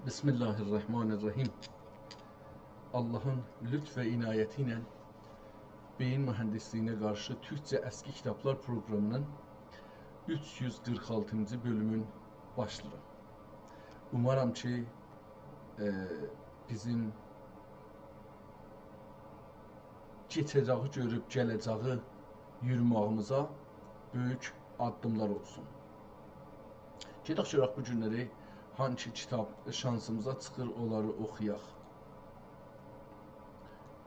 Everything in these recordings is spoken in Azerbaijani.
Bismillahirrahmanirrahim. Allahın lütf və inayəti ilə beyin mühəndisliyinə qarşı Türkcə əski kitablar proqramının 346-cı bölümün başlayıram. Umaram ki, bizim keçəcəyi görüb gələcəyi yürümağımıza böyük addımlar olsun. Gedək görək bu günləri hangi kitab şansımıza çıxır, onları oxuyaq.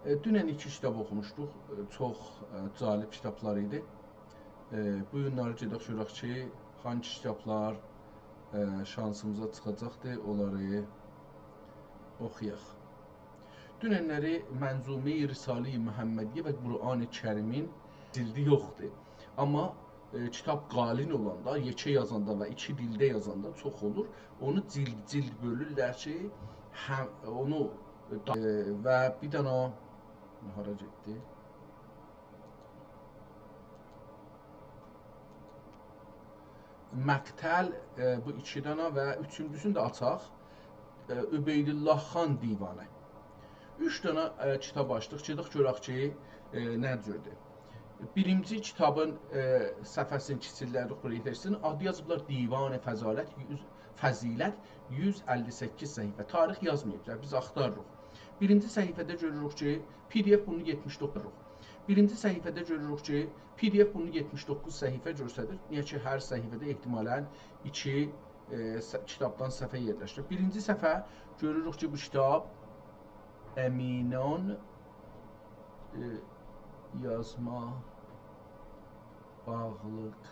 Dünən 2 kitab oxumuşduq, çox cəlib kitablar idi. Bu günləri gedək görək ki, hangi kitablar şansımıza çıxacaqdır, onları oxuyaq. Dünənləri Mənzume-i Risale-i Məhəmmədiyyə və Qur'an-ı Kərimin cildi yoxdur. Amma kitab qalin olanda, yekə yazanda və 2 dildə yazanda çox olur. Onu cild bölürlər ki, onu və bir dənə hara getdi? Məqtəl bu 2 dənə və üçüncüsünü də açaq. Übeydullah xan divanı. 3 dənə kitab açdıq. Gedək görək ki, nə cürdür. Birinci kitabın səhifəsinin kiçikləri oxuyursun. Adı yazıblar Divan-ı Fəzilət 158 səhifə. Tarix yazmayıblar, biz axtarırıq. Birinci səhifədə görürük ki, PDF bunu 79. Birinci səhifədə görürük ki, PDF bunu 79 səhifə göstərir. Niyə ki, hər səhifədə ehtimalən 2 kitabdan səhifə yerləşdirir. Birinci səhifə görürük ki, bu kitab Əminan yazma bağlıq.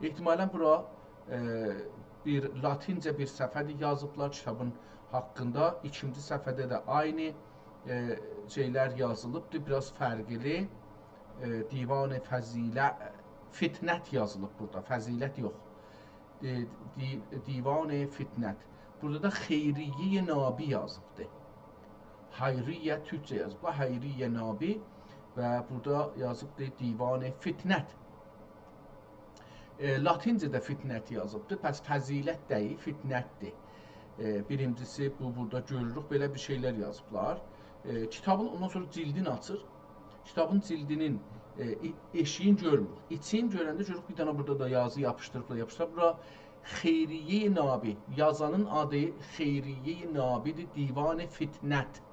Ehtimalən bura bir latincə bir səhifədir yazıblar kitabın haqqında. İkinci səhifədə də aynı şeylər yazılıbdır. Biraz fərqli. Divan-ı Fitnət yazılıb burada. Fəzilət yox. Divan-ı Fitnət. Burada da Xeyriyyə Nabi yazıbdır. Hayriyyə Türkçə yazıblar. Hayriyyə Nabi. Və burada yazıbdır Divan-ı Fitnət. Latincədə fitnət yazıbdır. Pəs fəzilət deyil, fitnətdir. Birincisi, burada görürük, belə bir şeylər yazıblar. Kitabın ondan sonra cildini açır. Kitabın cildinin eşiğini görmürük. İçini görəndə görürük, bir dənə burada da yazı yapışdırıblar. Bura Xeyriyyə Nabi. Yazanın adı Xeyriyyə Nabidir. Divan-ı Fitnət.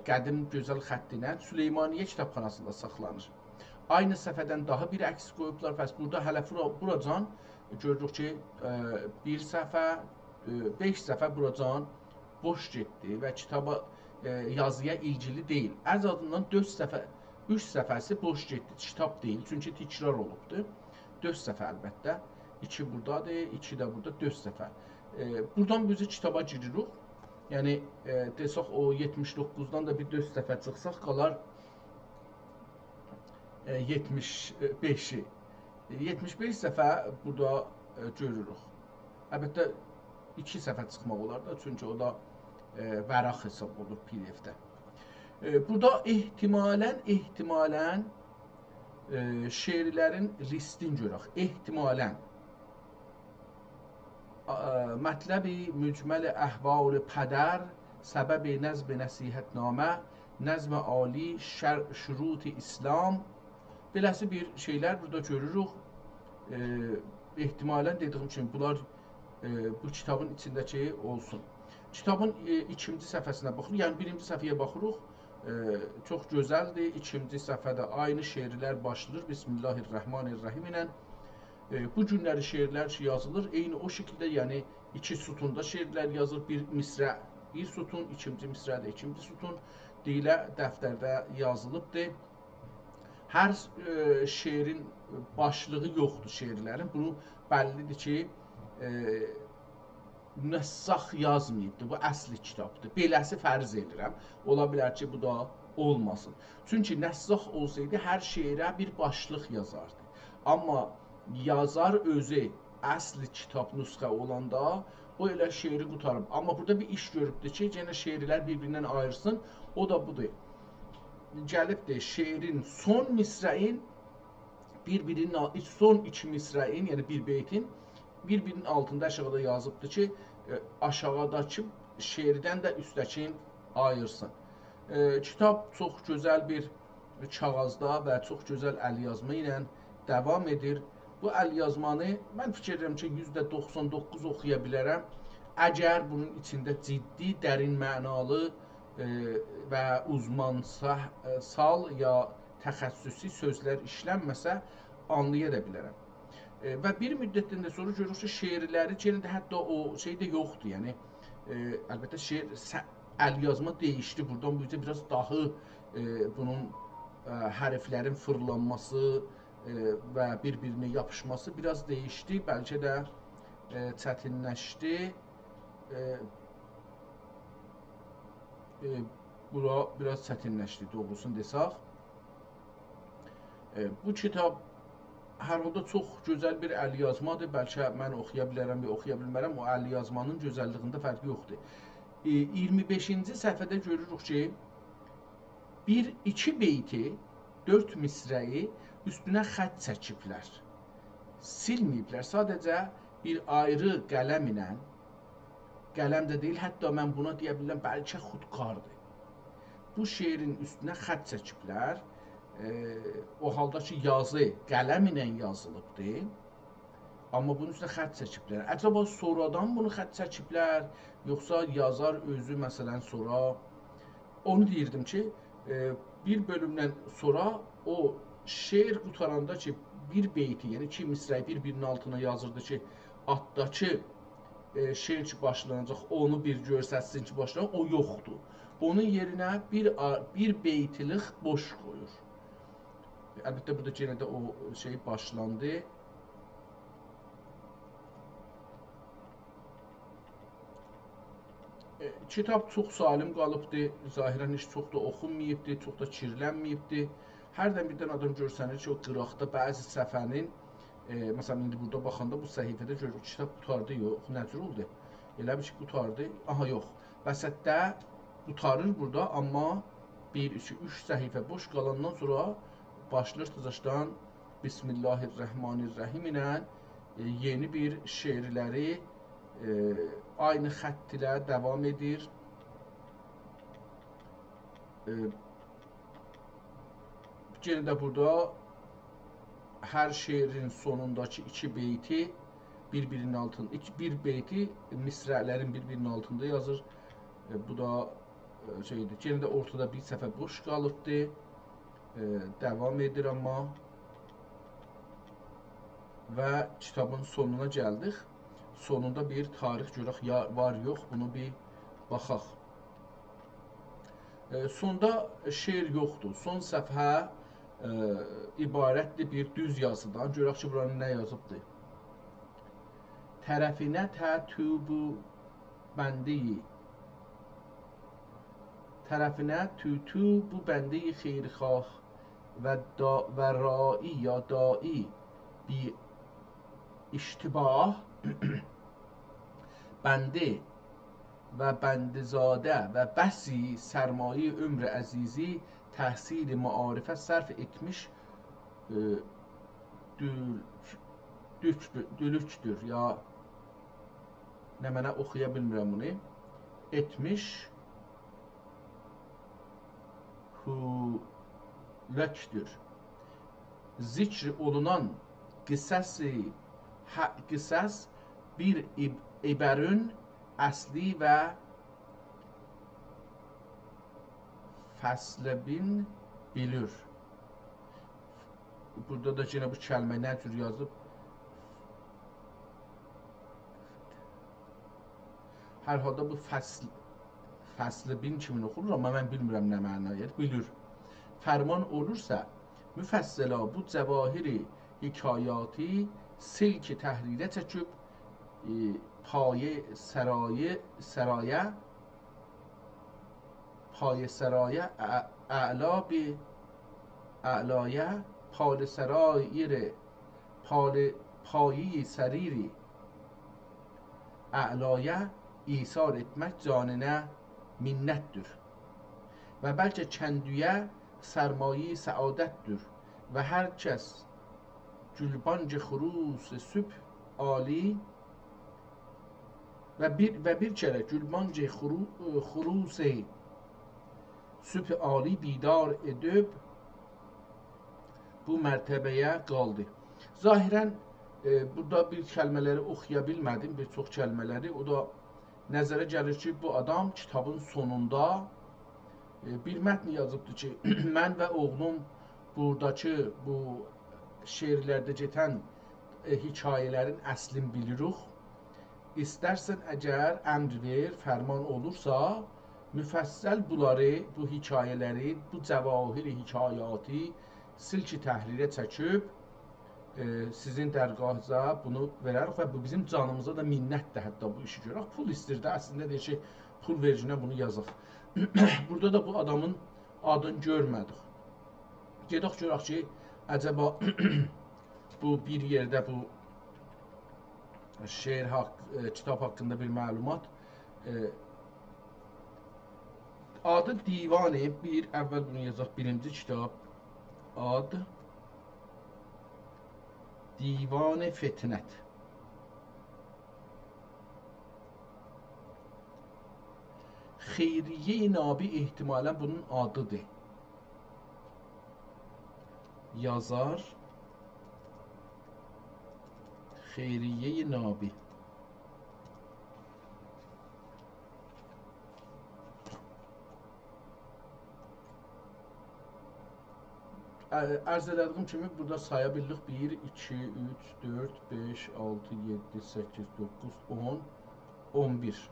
Qədim gözəl xəttinə Süleymaniyyə kitabxanasında saxlanır. Aynı səhifədən daha bir əks qoyublar. Pəs burada hələ buracan görürük ki, bir səhifə, 5 səhifə buracan boş getdi və kitaba yazıya ilgili deyil. Ərz adından 4 səhifə, 3 səhifəsi boş getdi. Kitab deyil, çünki təkrar olubdur. 4 səhifə əlbəttə. 2 buradadır, 2 də burada, 4 səhifə. Buradan biz kitaba giririk. Yəni, desək o 79-dan da bir 4 səhifə çıxsaq qalar 75-i. 75 səhifə burada görürük. Əlbəttə 2 səhifə çıxmaq olar da, çünki o da vəraq hesab olur PDF-də. Burada ehtimalən şeirlərin listini görək. Ehtimalən mətləbi mücməl əhval-ı pədər, səbəb nəzb nəsihətnamə, nəzm ali şurut-i İslam. Beləsi bir şeylər burada görürük. Ehtimalən dediyim kimi bunlar bu kitabın içindəki olsun. Kitabın 2-ci səhifəsinə baxırıq. Yəni birinci səhifəyə baxırıq. Çox gözəldir. 2-ci səhifədə aynı şeirlər başlayır. Bismillahirrahmanirrahim ilə. Bu günləri şeirlər yazılır. Eyni o şəkildə, yəni 2 sütunda şeirlər yazılır. Bir misrə, bir sütun, 2-ci misrədə 2-ci sütun deyilə dəftərdə yazılıbdır. Hər şeirin başlığı yoxdur şeirlərin. Bunu bəllidir ki, nəssəx yazmayıbdır. Bu əsli kitabdır. Beləsi fərz edirəm. Ola bilər ki, bu da olmasın. Çünki nəssəx olsaydı, hər şeirə bir başlıq yazardı. Amma yazar özü əsli kitab nüsxə olanda, o elə şeiri qutarıb. Amma burada bir iş görübdür ki, yenə şeirlər bir-birindən ayırsın. O da budur. Gəlibdir şeirin son misrəin son 2 misrəin, yəni bir beytin bir-birinin altında aşağıda yazıbdır ki, aşağıdakı şeirdən də üstəkin ayırsın. Kitab çox gözəl bir kağızda və çox gözəl əlyazma ilə davam edir. Bu əlyazmanı mən fikir edirəm ki, %99 oxuya bilərəm. Əgər bunun içində ciddi, dərin mənalı və uzmansal ya təxəssüsi sözlər işlənməsə, anlaya da bilərəm. Və bir müddətdən də sonra görürük ki, şeirləri yenə də hətta o şey də yoxdur. Yəni əlbəttə şeir əlyazma dəyişdi. Buradan bu biraz daha bunun hərflərin fırlanması və bir-birinə yapışması biraz dəyişdi. Bəlkə də çətinləşdi. Bura biraz çətinləşdi, doğrusunu desək. Bu kitab hər halda çox gözəl bir əlyazmadır. Bəlkə mən oxuya bilərəm ya oxuya bilmərəm. O əlyazmanın gözəlliyində fərqi yoxdur. 25-ci səhifədə görürük ki, 1-2 beyti, 4 misrəyi üstünə xətt çəkiblər. Silməyiblər. Sadəcə bir ayrı qələm ilə, qələm də deyil, hətta mən buna deyə bilirəm, bəlkə xudkardır. Bu şeirin üstünə xətt çəkiblər. O halda ki, yazı qələm ilə yazılıbdır. Amma bunun üstünə xətt çəkiblər. Əcaba sonradan bunu xətt çəkiblər, yoxsa yazar özü məsələn sonra onu deyirdim ki, bir bölümdən sonra o şeir qutaranda ki, bir beyti, yəni 2 misrəyi bir-birinin altına yazırdı ki, altdakı şeir ki başlanacaq, onu bir görsətsin ki başlanacaq, o yoxdur. Onun yerinə bir beytilik boş qoyur. Əlbəttə burada yenə də o şey başlandı. Kitab çox salim qalıbdır, zahirən heç çox da oxunmayıbdır, çox da kirlənməyibdir. Hərdən birdən adam görsənir ki, o qıraqda bəzi səhifənin, məsələn, indi burada baxanda bu səhifədə görürük, kitab qutardı, yox, nəcür oldu? Elə bir ki, qutardı, aha, yox. Vəsətdə qutarır burada, amma 1, 2, 3 səhifə boş qalandan sonra başlayır tızaşdan Bismillahirrahmanirrahim ilə yeni bir şeirləri aynı xətt ilə davam edir. Yenə də burada hər şeirin sonundakı 2 beyti bir-birinin altında, bir beyti misrələrin bir-birinin altında yazır. Bu da şeydir. Yenə də ortada bir səhifə boş qalıbdır. Davam edir amma və kitabın sonuna gəldik. Sonunda bir tarix görək var, yox, bunu bir baxaq. Sonda şeir yoxdur. Son səfhə ibarətdir bir düz yazıdan. Görək ki, buranın nə yazıbdır. Tərəfinə tətubu bəndeyi. Tərəfinə tutubu bəndeyi xeyrxah və rai ya dai bi iştibah bənde və bəndezadə və bəsi sərmayi ömrü əzizi təhsil-i maarifə sərf etmiş dülükdür. Ya nə mənə oxuya bilmirəm bunu. Etmiş hüləkdür. Zikr olunan qisəs bir iberün əsli və fəslebin bilir. Burada da yine bu kəlmə nə cür yazıb? Hər halda bu fəslebin kimin oxunur, amma mən bilmirəm nə mənaya bilir. Fərman olursa müfəssəla bu cəvahiri hikayati silk təhrirə çəkib paye سرایه اعلا به اعلایه پال سرایر پایه سریری اعلایه ایثار etmək canına minnətdir və bəlkə kəndüyə sərmayi səadətdir və hər kəs gülbancı xurus sübh ali və bir kərə gülmanc xurus sübh ali bidar edib bu mərtəbəyə qaldı. Zahirən burada bir kəlmələri oxuya bilmədim, bir çox kəlmələri. O da nəzərə gəlir ki, bu adam kitabın sonunda bir mətn yazıbdır ki, mən və oğlum buradakı bu şeirlərdə getən hekayələrin əslini bilirik. İstərsən əgər əmr ver, fərman olursa, müfəssəl bunları, bu hekayələri, bu cəvahiri hekayatı silki təhrirə çəkib sizin dərgahınıza bunu verərik və bu bizim canımıza da minnətdir hətta bu işi görək. Pul istirdi, əslində deyir ki, pul vericine bunu yazıq. Burada da bu adamın adını görmədik. Gedək görək ki, əcəba bu bir yerdə bu şeir kitab haqqında bir məlumat. Adı Divanı, əvvəl bunu yazaq, birinci kitab. Ad Divan Fitnət. Xeyriye Nabi ehtimalən bunun adıdır. Yazar Xeyriye Nabi. Ərz elədiyim kimi burada saya bildik 1, 2, 3, 4, 5, 6, 7, 8, 9, 10, 11.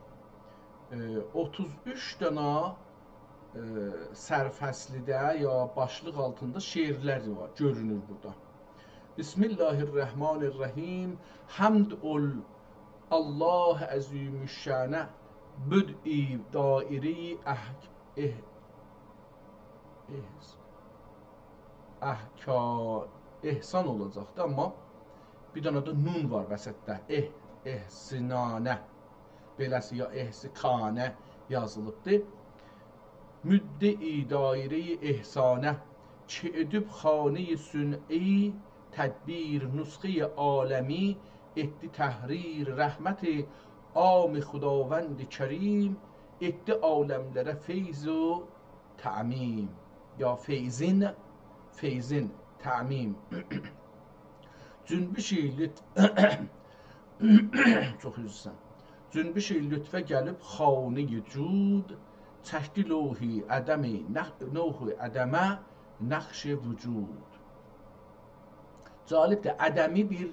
33 dənə sərfəslidə ya başlıq altında şeirlər var, görünür burada. Bismillahirrahmanirrahim. Hamd ol Allah əzimüşşənə büd'i dairi ehsan olacaqdı, amma bir dənə də nun var vəsətdə. Ehsinanə. Beləsi ya ehsikanə yazılıbdır. Müddəi daire-i ehsanə ki edib xane-i sün'i tədbir nusxe-i aləmi etdi təhrir rəhmət-i am xudavənd kərim etdi aləmlərə feyz و tə'mim ya feyzin tə'mim. Cünbüş-i çox üzrsən. Cünbüş-i lütfə gəlib xane-i cud çəkdi lohi ədəmi nohu ədəmə nəxş-i vücud. Calibdir, ədəmi bir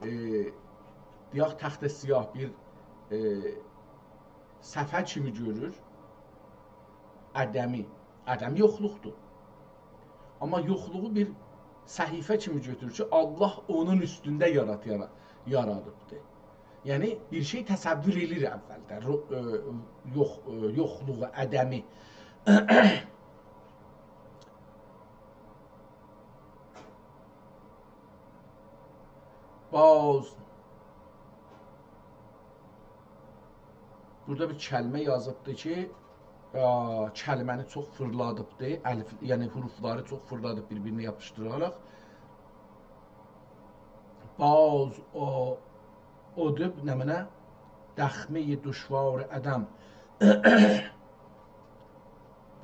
deyək təxtə siyah bir səfə kimi görür. Ədəmi yoxluqdur. Amma yoxluğu bir səhifə kimi götürür ki, Allah onun üstündə yaradıbdır. Yəni, bir şey təsəvvür edir əvvəldə, yoxluğu, ədəmi. Burada bir kəlmə yazıbdır ki, kəlməni çox fırladıbdır, yəni hurufları çox fırladıb bir-birinə yapışdıraraq. Baz odub nəminə dəxmi-i düşvar ədəm.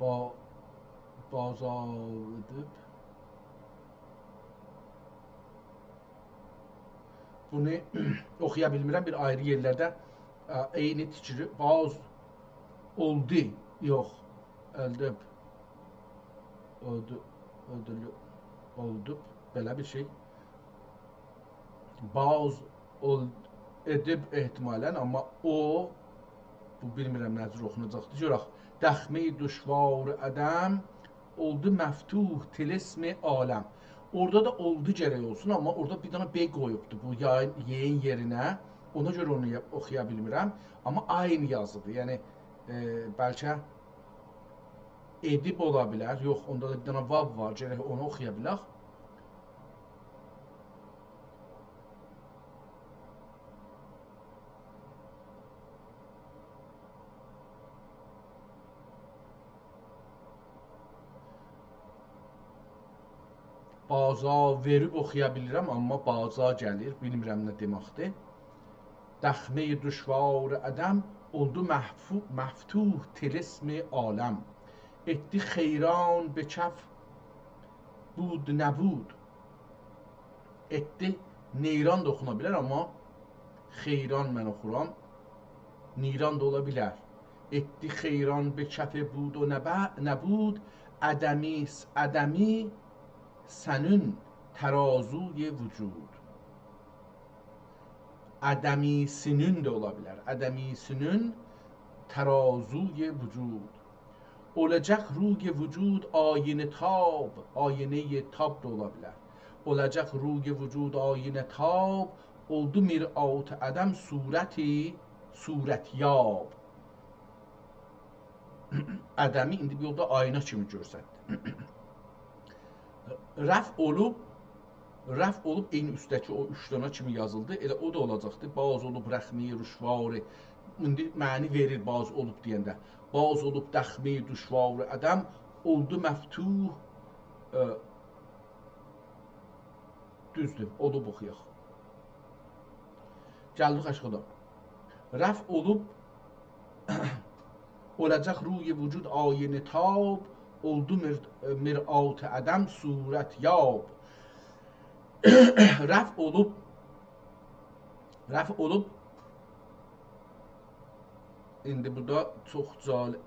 Baz odub. Bunu oxuya bilmirəm, bir ayrı yerlərdə eyni tikiri. Baz oldu, yox, öldüb, oldu, belə bir şey. Baz edib ehtimalən, amma o, bu bilmirəm nəcür oxunacaqdır. Görək, dəxmi-i düşvar ədəm oldu məftuh tilismi aləm. Orada da oldu gərək olsun, amma orada bir dənə B qoyubdur bu yeyin yerinə. Ona görə onu oxuya bilmirəm, amma aynı yazıdır. Yəni, bəlkə edib ola bilər. Yox, onda da bir dənə vav var, gərək onu oxuya bilək. Baza verib oxuya bilirəm, amma baza gəlir, bilmirəm nə deməkdir. دخمه دشوار عدم oldu meftuh طلسم عالم etdi xeyran به کف بود نبود etdi neyran da oxuna bilər amma xeyran mən oxuram niran da ola bilər etdi xeyran به کف بود و نبود عدمی سنün ترازوی vücud عدمی sinün de ola bilər عدمی sinün ترازوی vücud olacaq ruy vücud ayine tab ayine tab da ola bilər olacaq ruy vücud ayine tab oldu mir'at adam surəti surətyab ədəmi indi bir yolda ayna kimi görsətdi rəf olub eyni üstdəki o üç dana kimi yazıldı elə o da olacaqdı baz olub rəxmi rüşvarı indi məni verir baz olub deyəndə baz olub dəxmi rüşvarı ədəm oldu məftuh düzdür olub oxuyaq gəldik aşağıda rəf olub olacaq ruy vücud ayine tab oldu mir'at ədəm surət yab rəf olub indi burada çox cali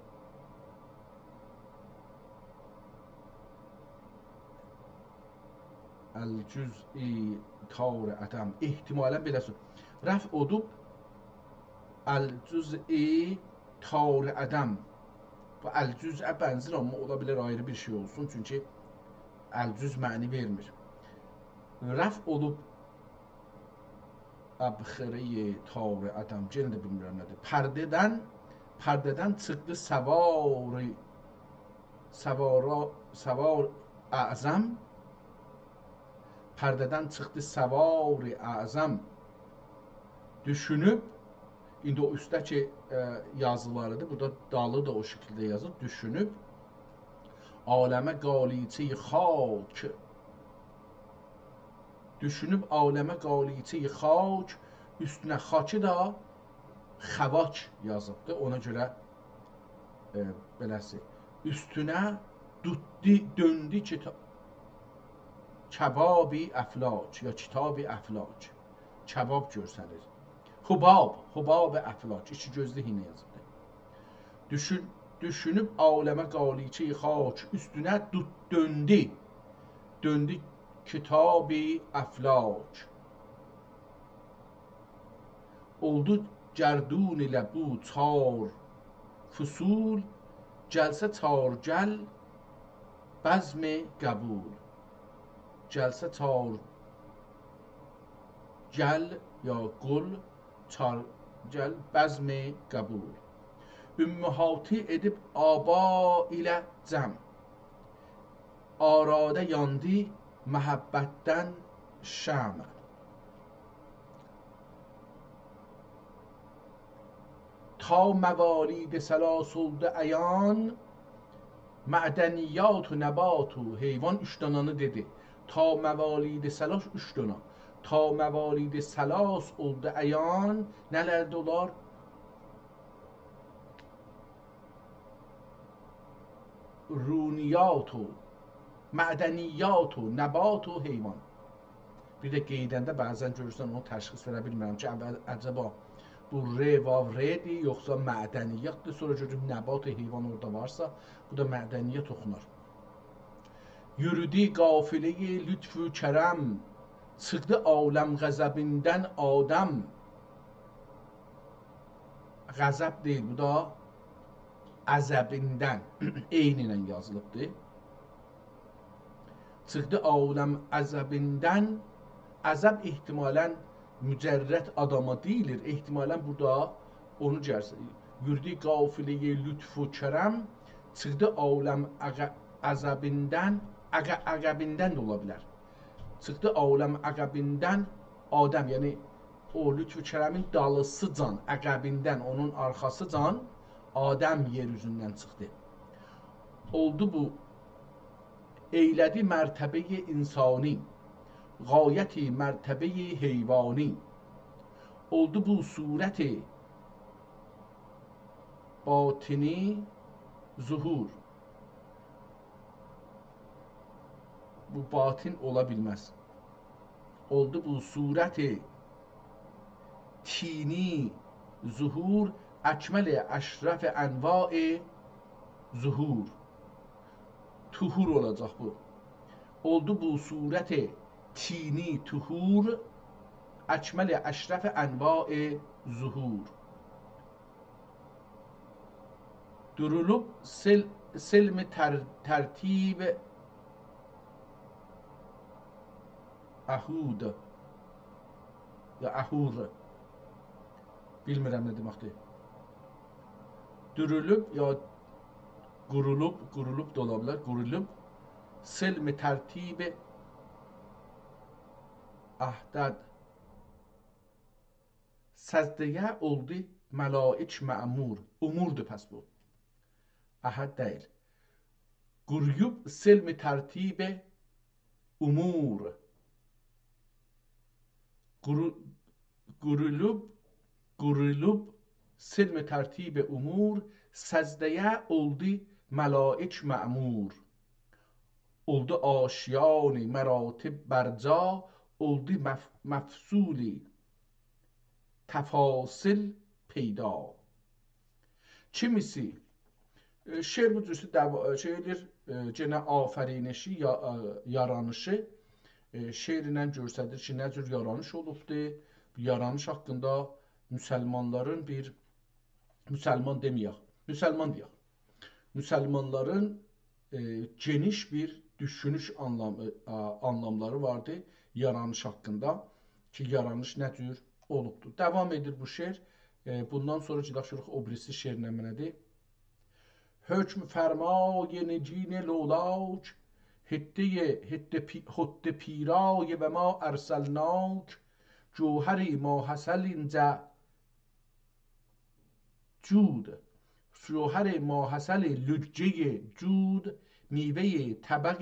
əl-cüz'i tar ədəm ehtimalən beləsi rəf olub əl-cüz'i tar ədəm bu əl-cüz'ə bənzir amma ola bilər ayrı bir şey olsun çünki əl-cüz məni vermir rəf olub əbxirə tar ədəm yenə də bilmirəm nədir pərdədən çıxdı səvar əzəm pərdədən çıxdı səvar əzəm düşünüb indi o üstdəki yazılarıdır burada dalı da o şəkildə yazır düşünüb aləmə qaliçə-i xak düşünüb aləmə qaliçə-i xak üstünə xakı da xəvac yazıbdır ona görə beləsi üstünə döndü kəbab-i əflac ya kitab-i əflac kəbab görsənir hubab əflac iki gözlü hinə yazıbdır düşünüb aləmə qaliçə-i xak üstünə döndü kitab-i əflac oldu gərdun ilə bu çar fusul gəlsə çargəl bəzm qəbul gəlsə çargəl ya qul çargəl bəzm qəbul ümmühati edib aba ilə cəm aradə yandı məhəbbətdən şəmə ta məvalid səlas oldu əyan mədəniyyat و nəbat و heyvan üç dananı dedi ta məvalid səlas üç dana ta məvalid səlas oldu əyan nələrdə olar runiyyat و mədəniyyat و nəbat و heyvan bir də qeydəndə bəzən görürsən onu təşxis verə bilmirəm ki əcəba bu re vav redir yoxsa mədəniyyatdır sonra görürüm nəbat heyvan orada varsa bu da mədəniyyat oxunar yürüdü qafilə-i lütfü kərəm çıxdı aləm qəzəbindən adam qəzəb deyil bu da əzəbindən eyni ilə yazılıbdır çıxdı aləm əzəbindən əzəb ehtimalən mücərrət adama deyilir ehtimalən burada onu gəlsin yürüdü qafilə-i lütfü kərəm çıxdı aləm əzəbindən əqəbindən də ola bilər çıxdı aləm əqəbindən adam yəni o lütfü kərəmin dalısı can əqəbindən onun arxası can Adəm yer üzündən çıxdı oldu bu eylədi mərtəbə-i insani qayəti mərtəbə-i heyvani oldu bu surət batini zuhur. Bu batin ola bilməz. Oldu bu surət tini zuhur, əkməl əşrəf ənva zuhur. Tuhur olacaq bu. Oldu bu surət tini tuhur, əkməl əşrəf ənva zuhur. Durulub selm tərtib ahud ya ahur. Bilmirəm nə deməkdir. Durulub ya qurulub da ola bilər. Qurulub selm tərtib ahdad. Səzdəyə oldu məlaik mə'mur. Umurdur pəs bu. Ahad deyil. Quruyub selm tərtib umur. Qurulub selm tərtib umur, səzdəyə oldu məlaik mə'mur. Oldu aşyan məratib bərca, oldu mefصول təfasil peyda. Kimisi şeir bu cürsü şeydir, gene afərinişi, yaranışı şeirlə göstərir ki, nə cür yaranış olubdur. Bu yaranış haqqında müsəlmanların müsəlman deyək. Müsəlmanların geniş bir düşünüş anlamları vardı yaranış haqqında ki, yaranış nə cür olubdur. Davam edir bu şeir. Bundan sonra gidaşırıq o birisi şeirinə mənədir. Hökm fərmay necin lolaک حد پیرای و ما ارسلناک جوهری ما حصل اینجا جود جوهر ما حصل لجه جود میوه طبق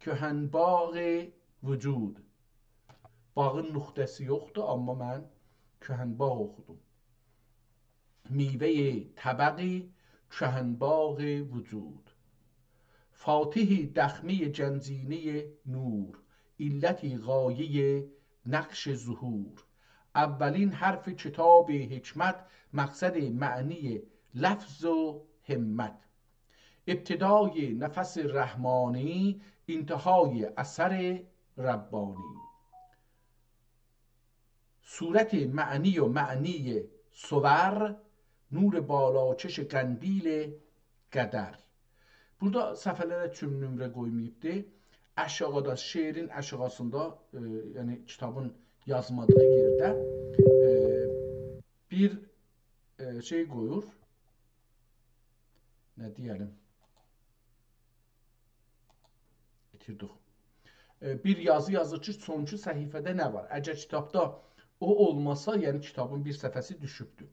کهنباغ vücud. Bağın nöqtəsi yoxdur, amma mən kəhənbağ oxudum. Meyvə-i təbəqi kəhənbağ vücud. Fatih-i dəxmi cənzini nur, illəti qayə نقش ظهور. اولین حرف کتاب حکمت، مقصد معنی لفظ و همت. ابتدای نفس رحمانی، انتهای اثر ربانی. صورت معنی و معنی صور، نور بالاچش قندیل قدر. Burada səfələrə üçün nömrə qoymayıbdır. Aşağıda, şeirin aşağısında, yəni kitabın yazmadığı yerdə bir şey qoyur. Nə deyəlim? Bitirdik. Bir yazı yazır ki, sonuncu səhifədə nə var? Əgər kitabda o olmasa, yəni kitabın bir səhifəsi düşübdür.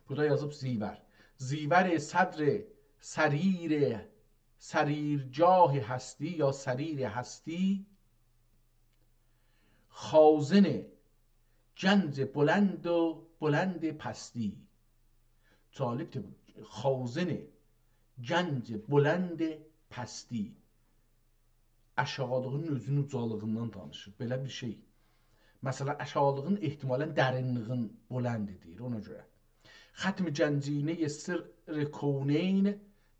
Burada yazıb zivər. Zivər sadr سریرجاه هستی یا سریر هستی، خازن گنج بلند و بلند پستی. جالبdir bu. Xazın gənc بلند پستی. Aşağılığın özünün ucalığından danışır. Belə bir şey. Məsələn, aşağılığın ehtimalən dərinliğin büləndidir ona görə. Xətm cəncinə sirr kouneyn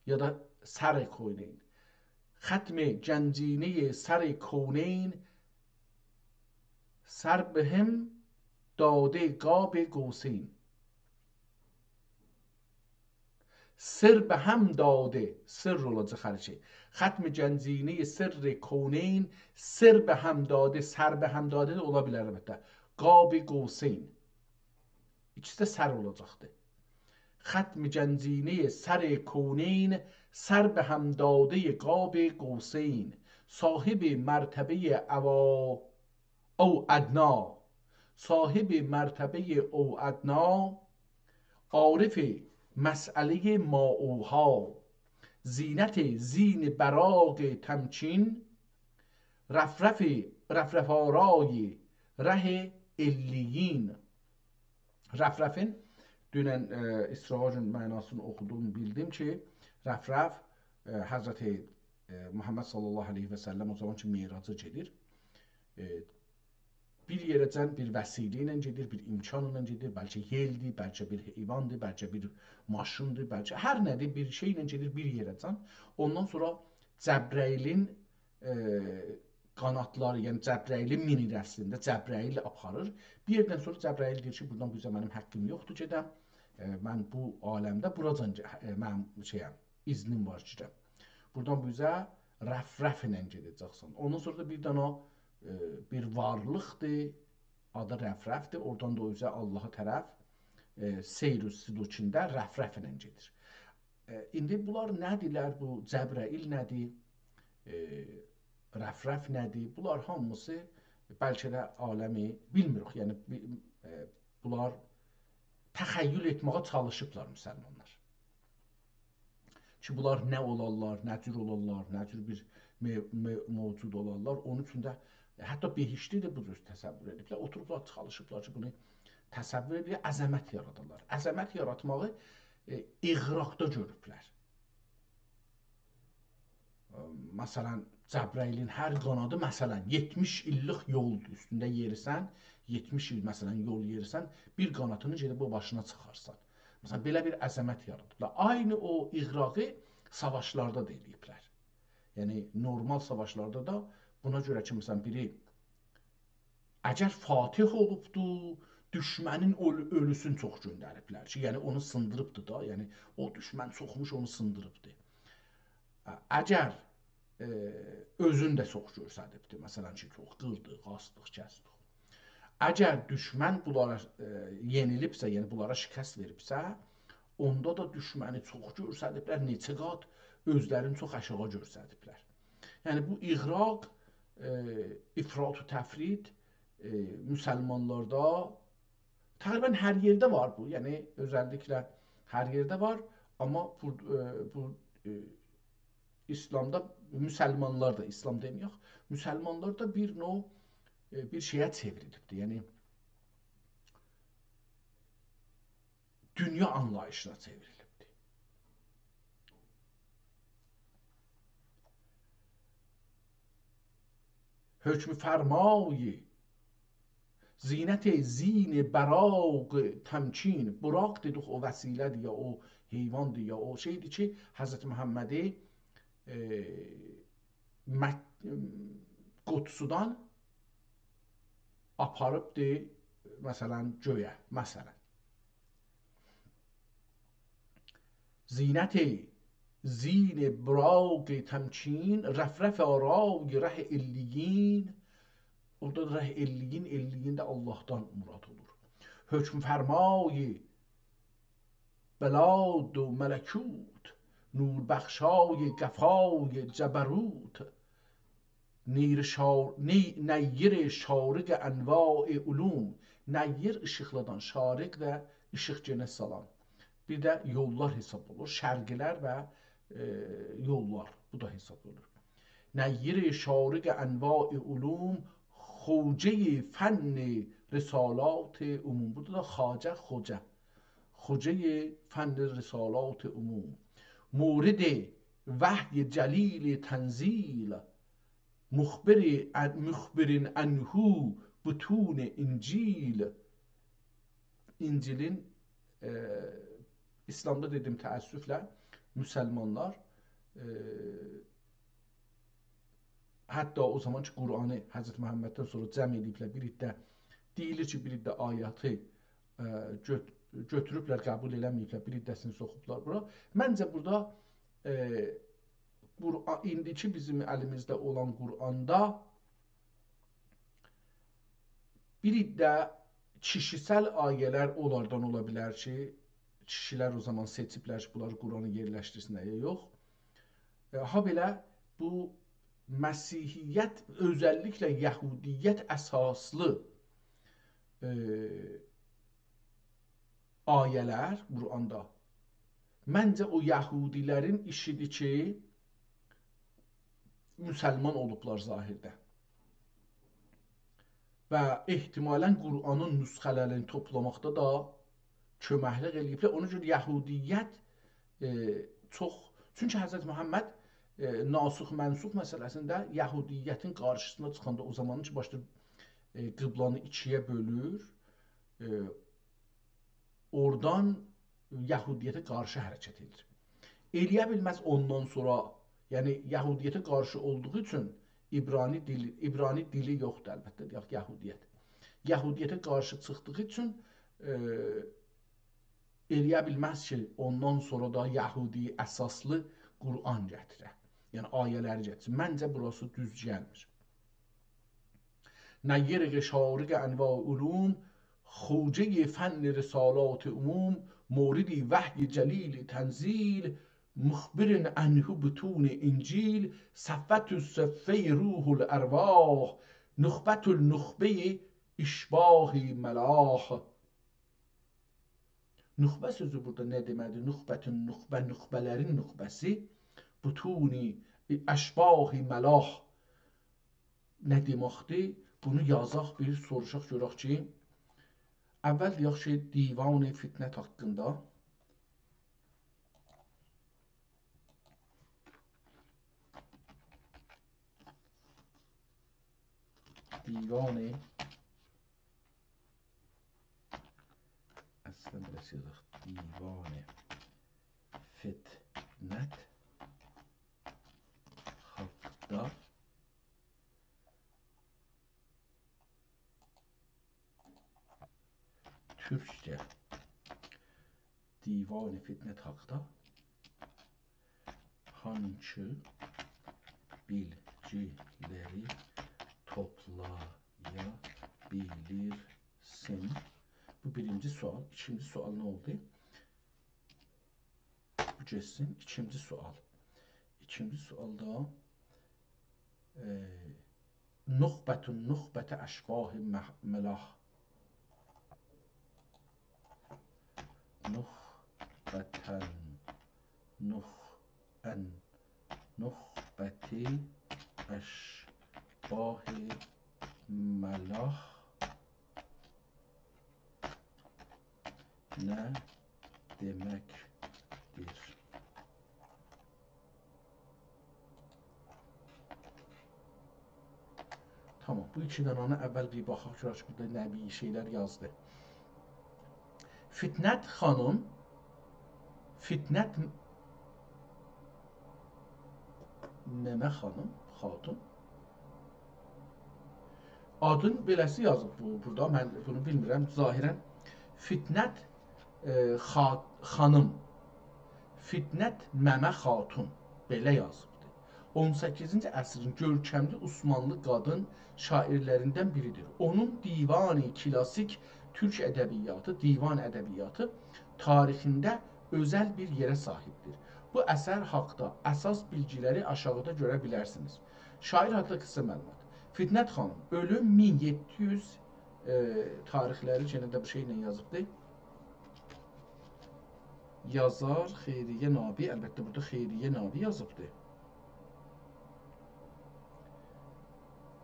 ya da sər kouneyn. Xətm cəncinə sər kouneyn sər bهم داده قاب قوسین. Sır به هم داده sır olacaq hər şey. Xətm cəncinə sirr kouneyn sır به هم داده sər به هم داده də ola bilər əlbəttə. قاب قوسین. İkisi də sər olacaqdır. ختم جنزینه سر کونین سر به هم داده قاب قوسین. صاحب مرتبه او ادنا صاحب مرتبه او ادنا عارف مسئله ما اوها. زینت زین براق تمچین رفرف آرای Rəh-i elliyin. Rəfrəfin dünən İsracın mənasını oxudum, bildim ki, rəfrəf Həzrəti Muhammed sallallahu aleyhi və səlləm o zaman ki, meyraca gedir. Bir yerəcən bir vəsilə ilə gedir, bir imkanla gedir, bəlkə yeldir, bəlkə bir heyvandır, bəlkə bir maşındır, bəlkə hər nədir, bir şeylə gedir bir yerəcən. Ondan sonra Cəbrəilin qanatları, yəni Cəbrəili minir əslində, Cəbrəil aparır. Bir yerdən sonra Cəbrəil deyir ki, buradan bu yüzden mənim həqqim yoxdur gedəm. Mən bu aləmdə buracan mənim iznim var gedəm. Buradan bu yüzden rəf ilə gedəcəksən. Ondan sonra da birdən o bir varlıqdır, adı rəfrəfdir. Oradan da o üzə Allaha tərəf seyr-ü sülükündə rəfrəf ilə gedir. İndi bunlar nədirlər? Bu Cəbrəil nədir? Rəfrəf nədir? Bunlar hamısı bəlkə də aləmi bilmirik. Yəni bunlar təxəyyül etməyə çalışıblar müsəlmanlar. Ki bunlar nə olarlar, nə cür olarlar, nə cür bir mövcud olarlar. Onun üçün də hətta behişti də bu cür təsəvvür ediblər. Oturublar, çalışıblar ki, bunu təsəvvür edib, əzəmət yaradarlar. Əzəmət yaratmağı iğraqda görüblər. Məsələn, Cəbrəilin hər qanadı, məsələn, 70 illik yoldur. Üstündə yerisən, 70 il məsələn yol yerisən, bir qanatını gedib o başına çıxarsan. Məsələn, belə bir əzəmət yaradıblar. Aynı o iğrağı savaşlarda da eləyiblər. Yəni, normal savaşlarda da buna görə ki, məsələn, biri əgər Fatih olubdur, düşmənin ölüsünü çox göndəriblər ki, yəni onu sındırıbdır da, yəni o düşmən çoxmuş onu sındırıbdır. Əgər özün də çox görsədibdir, məsələn ki, çox qırdıq, qasdıq, kəsdik. Əgər düşmən bunlara yenilibsə, yəni bunlara şikəst veribsə, onda da düşməni çox görsədiblər, neçə qat özlərini çox aşağı görsədiblər. Yəni bu iğraq, ifrat-ı təfrid müsəlmanlarda təqribən hər yerdə var bu. Yəni özəlliklə hər yerdə var, amma bu İslamda müsəlmanlar da, İslam deməyək, müsəlmanlar da bir növ bir şeyə çevrilibdir. Yəni dünya anlayışına çevrilibdir. Hökmü fərmayı zinət zin bəraق təmkin. Buraq dedik o vəsilədir, ya o heyvandır, ya o şeydir ki, Həzrəti Məhəmmədi Qudsudan aparıbdır, məsələn, göyə, məsələn. Zinət zin براق تمکین رفرف آرای ره elliyin. Orada rəh elliyin, elliyin də Allah'tan murad olur. Hökm fermayı belad و ملکوت نور بخشای قفای جبروت نیر şarık enva ulum. Nəyir ışıqladan, şarık da ışıq genə salan. Bir də yollar hesab olur. Şərqlər və yollar. Bu da hesab olur. Nəyir şarık enva ulum خوجه فن رسالات عموم. burada da xacə, xocə. خوجه فن رسالات عموم. مورد وحی جلیل تنزیل مخبر انهو بطون İncil. İncil'in İslam'da dedim təəssüflə müsəlmanlar hətta o zaman ki, Qur'anı Həzrət Məhəmməddən sonra cəm ediblər, bir iddə deyilir ki, bir iddə ayatı götürüblər, qəbul eləməyiblər, bir iddəsini soxublar bura. Məncə burada indiki bizim əlimizdə olan Qur'anda bir iddə kişisəl ayələr onlardan ola bilər ki, kişilər o zaman seçiblər ki, bunları Qur'anı yerləşdirsinlər ya yox. Ha belə bu Məsihiyyət, özəlliklə Yəhudiyyət əsaslı ayələr Qur'anda məncə o Yəhudilərin işidir ki, müsəlman olublar zahirdə. və ehtimalən Qur'anın nüsxələrini toplamaqda da köməklik eləyiblər. Ona görə Yəhudiyyət çox, çünki Həzrət Məhəmməd nasux-mənsux məsələsində Yəhudiyyətin qarşısına çıxanda o zamanın ki, başda qiblanı ikiyə bölür, oradan Yəhudiyyətə qarşı hərəkət edir. Eləyə bilməz ondan sonra, yəni Yəhudiyyətə qarşı olduğu üçün İbrani dili yoxdur əlbəttə, deyək Yəhudiyyət. Yəhudiyyətə qarşı çıxdığı üçün eləyə bilməz ki, ondan sonra da Yəhudi əsaslı Qur'an gətirə. Yəni ayələri gətirsin. Məncə burası düz gəlmir. Nəyyirq şariq ənva ulum, خوجه فن رسالات عموم، مورد وحی جلیل تنزیل، مخبر عنه بطون انجیل، صفت الصفه روح الارواح، نخبت النخبه اشباه ملاح. Nuxbə sözü burada nə deməkdir? Nuxbətün nuxbə, nuxbələrin nuxbəsi, bütuni əşbahi məlah nə deməkdir? Bunu yazaq, bir soruşaq, görək ki, əvvəl deyək ki, divan-ı fitnət haqqında divan-ı əslən biraz yazaq, divan-ı fitnət haqqında Türkçe divan-ı fitnət haqda hansı bilgiləri toplayabilirsin? Bu birinci sual. İkinci sual ne oldu? Bu geçsin. İkinci sual. İkinci sualda nuxbətun nuxbətə əşbahi məlah. Nuxbətən nuxbəti əşbahi məlah nə deməkdir? Tamam, bu iki dənanı əvvəl bir baxaq, görək ki, burada nə bir şeylər yazdı. Fitnət xanım, Fitnət Məmə xanım, xatun. Adın beləsi yazıb burada, mən bunu bilmirəm, zahirən. Fitnət xanım, Fitnət Məmə xatun, belə yazıbdır. 18-ci əsrin görkəmli Osmanlı qadın şairlərindən biridir. Onun divan-ı klasik Türk ədəbiyyatı, divan ədəbiyyatı tarixində özəl bir yerə sahibdir. Bu əsər haqda əsas bilgiləri aşağıda görə bilərsiniz. Şair haqda qısa məlumat. Fitnət xanım, ölüm 1700 tarixləri yenə də bu şeylə yazıbdır. Yazar Xeyriyə Nabi, əlbəttə burada Xeyriyə Nabi yazıbdır.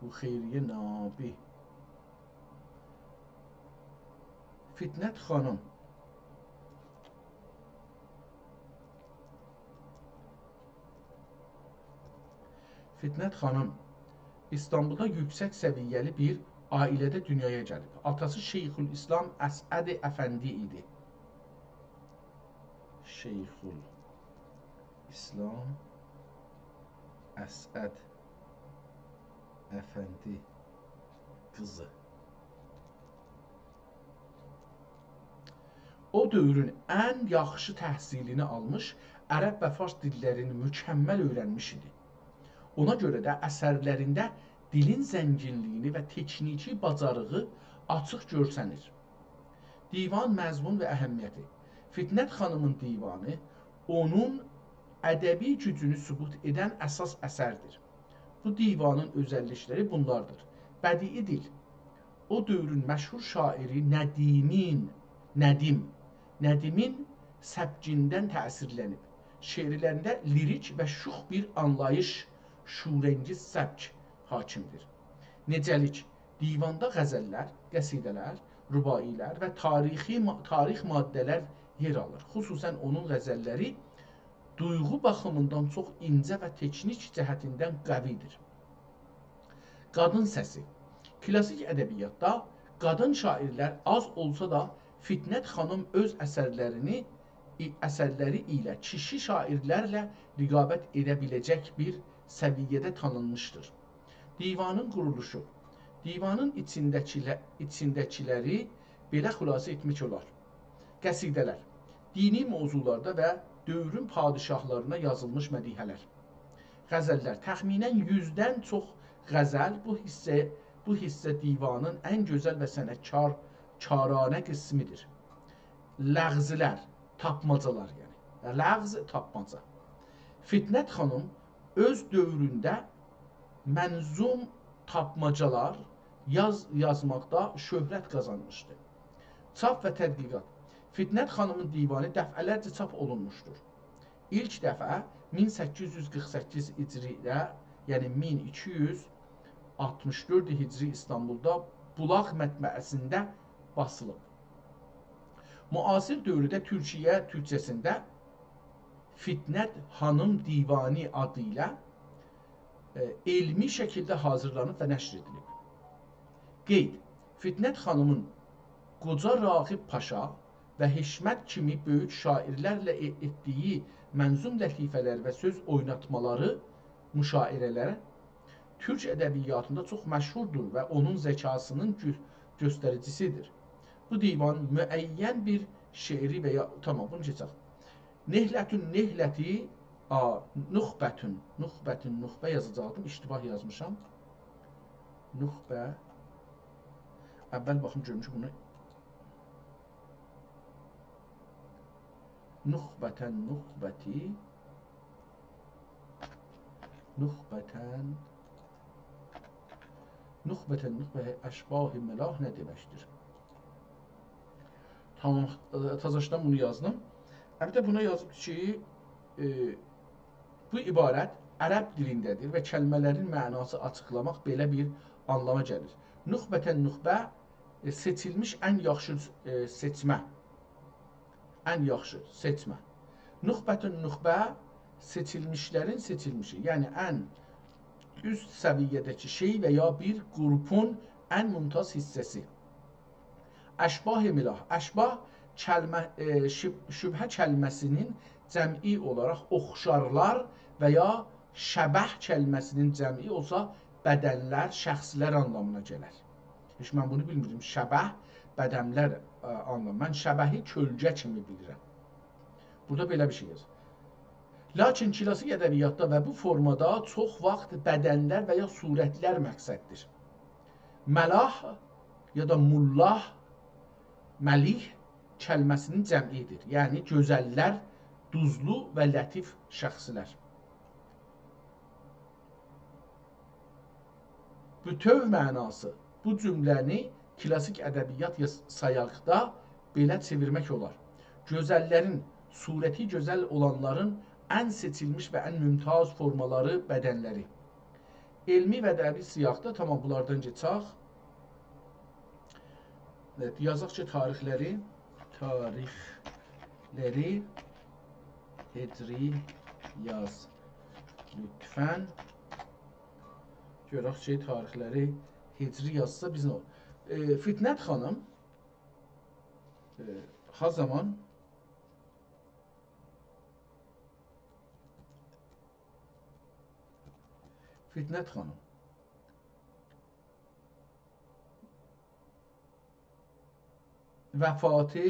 Bu Xeyriyə Nabi. Fitnət xanım. Fitnət xanım İstanbulda yüksək səviyyəli bir ailədə dünyaya gəlib. Atası Şeyxülislam Əsəd Əfəndi idi. Şeyxülislam Əsəd Əfəndi qızı. O dövrün ən yaxşı təhsilini almış, ərəb və fars dillərini mükəmməl öyrənmiş idi. Ona görə də əsərlərində dilin zənginliyini və texniki bacarığı açıq görsənir. Divan məzmun və əhəmiyyəti. Fitnət xanımın divanı onun ədəbi gücünü sübut edən əsas əsərdir. Bu divanın özəllikləri bunlardır. Bədii dil. O dövrün məşhur şairi Nədimin səbcindən təsirlənib. Şeirlərində lirik və şux bir anlayış, şurengiz səbk hakimdir. Necəlik, Divanda qəzəllər, qəsidələr, rübailər və tarix maddələr yer alır. Xüsusən onun qəzəlləri duyğu baxımından çox incə və teknik cəhətindən qəvidir. Qadın səsi. Klassik ədəbiyyatda qadın şairlər az olsa da Fitnət xanım öz əsərləri ilə kişi şairlərlə rəqabət edə biləcək bir səviyyədə tanınmışdır. Divanın quruluşu. Divanın içindəkiləri belə xülasə etmək olar. Qəsidələr. Dini mövzularda və dövrün padişahlarına yazılmış mədihələr. Qəzəllər. Təxminən 100-dən çox qəzəl bu hissə divanın ən gözəl və sənətkaranə qismidir. Ləğzilər, tapmacalar yəni. Ləğz, tapmaca. Fitnət xanım öz dövründə mənzum tapmacalar yazmaqda şöhrət qazanmışdı. Çap və tədqiqat. Fitnət xanımın divanı dəfələrcə çap olunmuşdur. İlk dəfə 1848 hicridə, yəni 1264 hicri İstanbulda Bulaq mətbəəsində basılıb. Müasir dövrdə türkcəsində Fitnət xanım divanı adı ilə elmi şəkildə hazırlanıb və nəşr edilib. Qeyd. Fitnət xanımın Qoca Rağib Paşa və Hişmət kimi böyük şairlərlə etdiyi mənzum lətifələr və söz oynatmaları, müşairələr türk ədəbiyyatında çox məşhurdur və onun zəkasının göstəricisidir. Bu divan müəyyən bir şeiri və ya tamam bunu keçək. Nehlətün nehləti nuxbə yazacaqdım, iştibah yazmışam. Nuxbə. Əvvəl baxım görmüşüm bunu. Nuxbətən nuxbəti nuxbətən əşbah-ı məlah nə deməkdir? Tamam, tazaşdan bunu yazdım. Bir də buna yazıb ki, bu ibarət ərəb dilindədir və kəlmələrin mənası açıqlamaq belə bir anlama gəlir. Nuxbətən nuxbə seçilmiş ən yaxşı seçmə. Ən yaxşı seçmə. Nuxbətün nuxbə seçilmişlərin seçilmişi, yəni ən üst səviyyədəki şey və ya bir qrupun ən mümtaz hissəsi. Əşbah-ı milah. Əşbah şübhə kəlməsinin cəmi olaraq oxşarlar və ya şəbəh kəlməsinin cəmi olsa bədənlər, şəxslər anlamına gələr. Heç mən bunu bilmirdim. Şəbəh, bədənlər anlamı. Mən şəbəhi kölgə kimi bilirəm. Burada belə bir şey yazır. Lakin klassik ədəbiyyatda və bu formada çox vaxt bədənlər və ya surətlər məqsəddir. Məlah ya da mullah, məlih kəlməsinin cəmidir. Yəni gözəllər, duzlu və lətif şəxslər. Bütöv mənası bu cümləni klassik ədəbiyyat sayaqda belə çevirmək olar. Gözəllərin, surəti gözəl olanların ən seçilmiş və ən mümtaz formaları bədənləri. Elmi və ədəbi siyaqda tamam bunlardan keçək. Evet, yazaq ki tarixləri hicri yaz lütfən. Görək ki tarixləri hicri yazsa biz nə olur? Fitnət xanım ha zaman Fitnət xanım vəfatı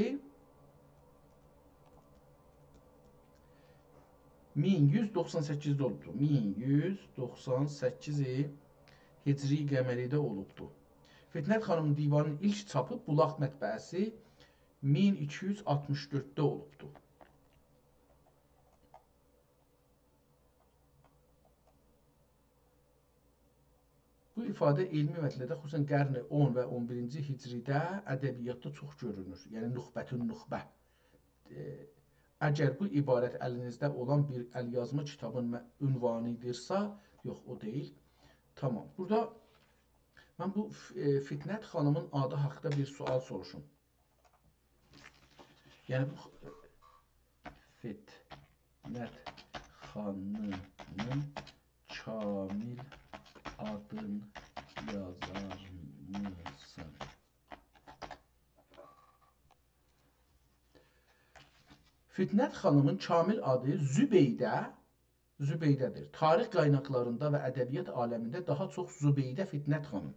1198-də olubdur. 1198 hicri qəməridə olubdur. Fitnət xanımın divanının ilk çapı Bulaq mətbəəsi 1264-də olubdur. Bu ifadə elmi mətlədə xüsusən qarni 10 və 11-ci hicridə ədəbiyyatda çox görünür. Yəni nuxbətün nuxbə. Əgər bu ibarət əlinizdə olan bir əlyazma kitabın ünvanıdırsa, yox o deyil. Tamam. Burada Mən bu Fitnət xanımın adı haqqında bir sual soruşum. Yəni bu Fitnət xanımın kamil adını yazar mısın? Fitnət xanımın kamil adı Zübeydədir. Tarix qaynaqlarında və ədəbiyyat aləmində daha çox Zübeydə Fitnət xanım.